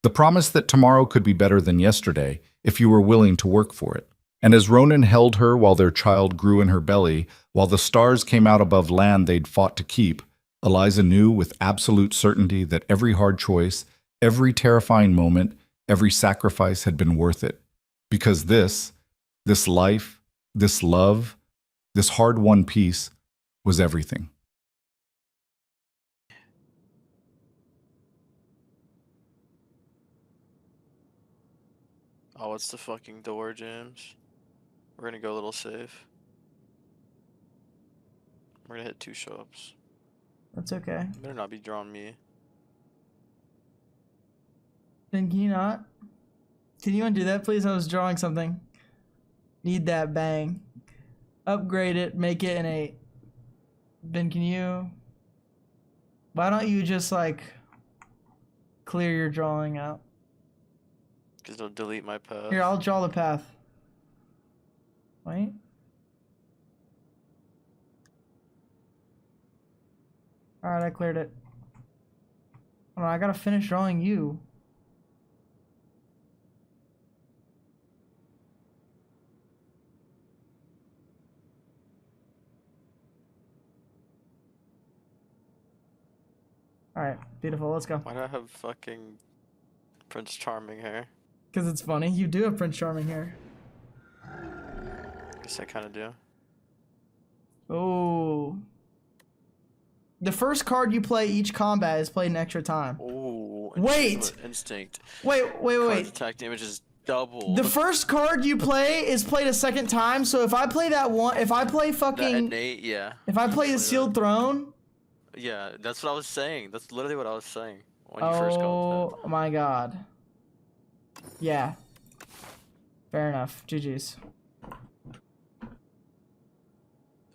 The promise that tomorrow could be better than yesterday if you were willing to work for it. And as Ronan held her while their child grew in her belly, while the stars came out above land they'd fought to keep, Eliza knew with absolute certainty that every hard choice, every terrifying moment, every sacrifice had been worth it. Because this life, this love, This hard-won piece was everything. Oh, it's the fucking door, James. We're gonna go a little safe. We're gonna hit 2 show-ups. That's okay. Better not be drawing me. Then can you not? Can you undo that, please? I was drawing something. Need that bang. Upgrade it, make it an 8. Ben, can you... Why don't you just, like, clear your drawing out? Because it'll delete my path. Here, I'll draw the path. Wait. Alright, I cleared it. Hold on, I gotta finish drawing you. Alright, beautiful, let's go. Why do I have fucking Prince Charming hair? Because it's funny, you do have Prince Charming here. Guess I kinda do. Oh. The first card you play each combat is played an extra time. Ooh. Wait! Instinct. Wait. Card's attack damage is double. The first card you play is played a second time, so if I play that one, if I play fucking... That innate, yeah. If I play the Sealed Throne... Yeah, that's what I was saying. That's literally what I was saying when you first called it. Oh my god. Yeah. Fair enough. GG's.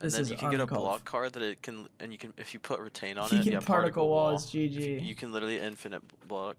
And then you can get a block card that it can, and you can, if you put retain on If you it, get yeah, particle wall, it's GG. You can literally infinite block.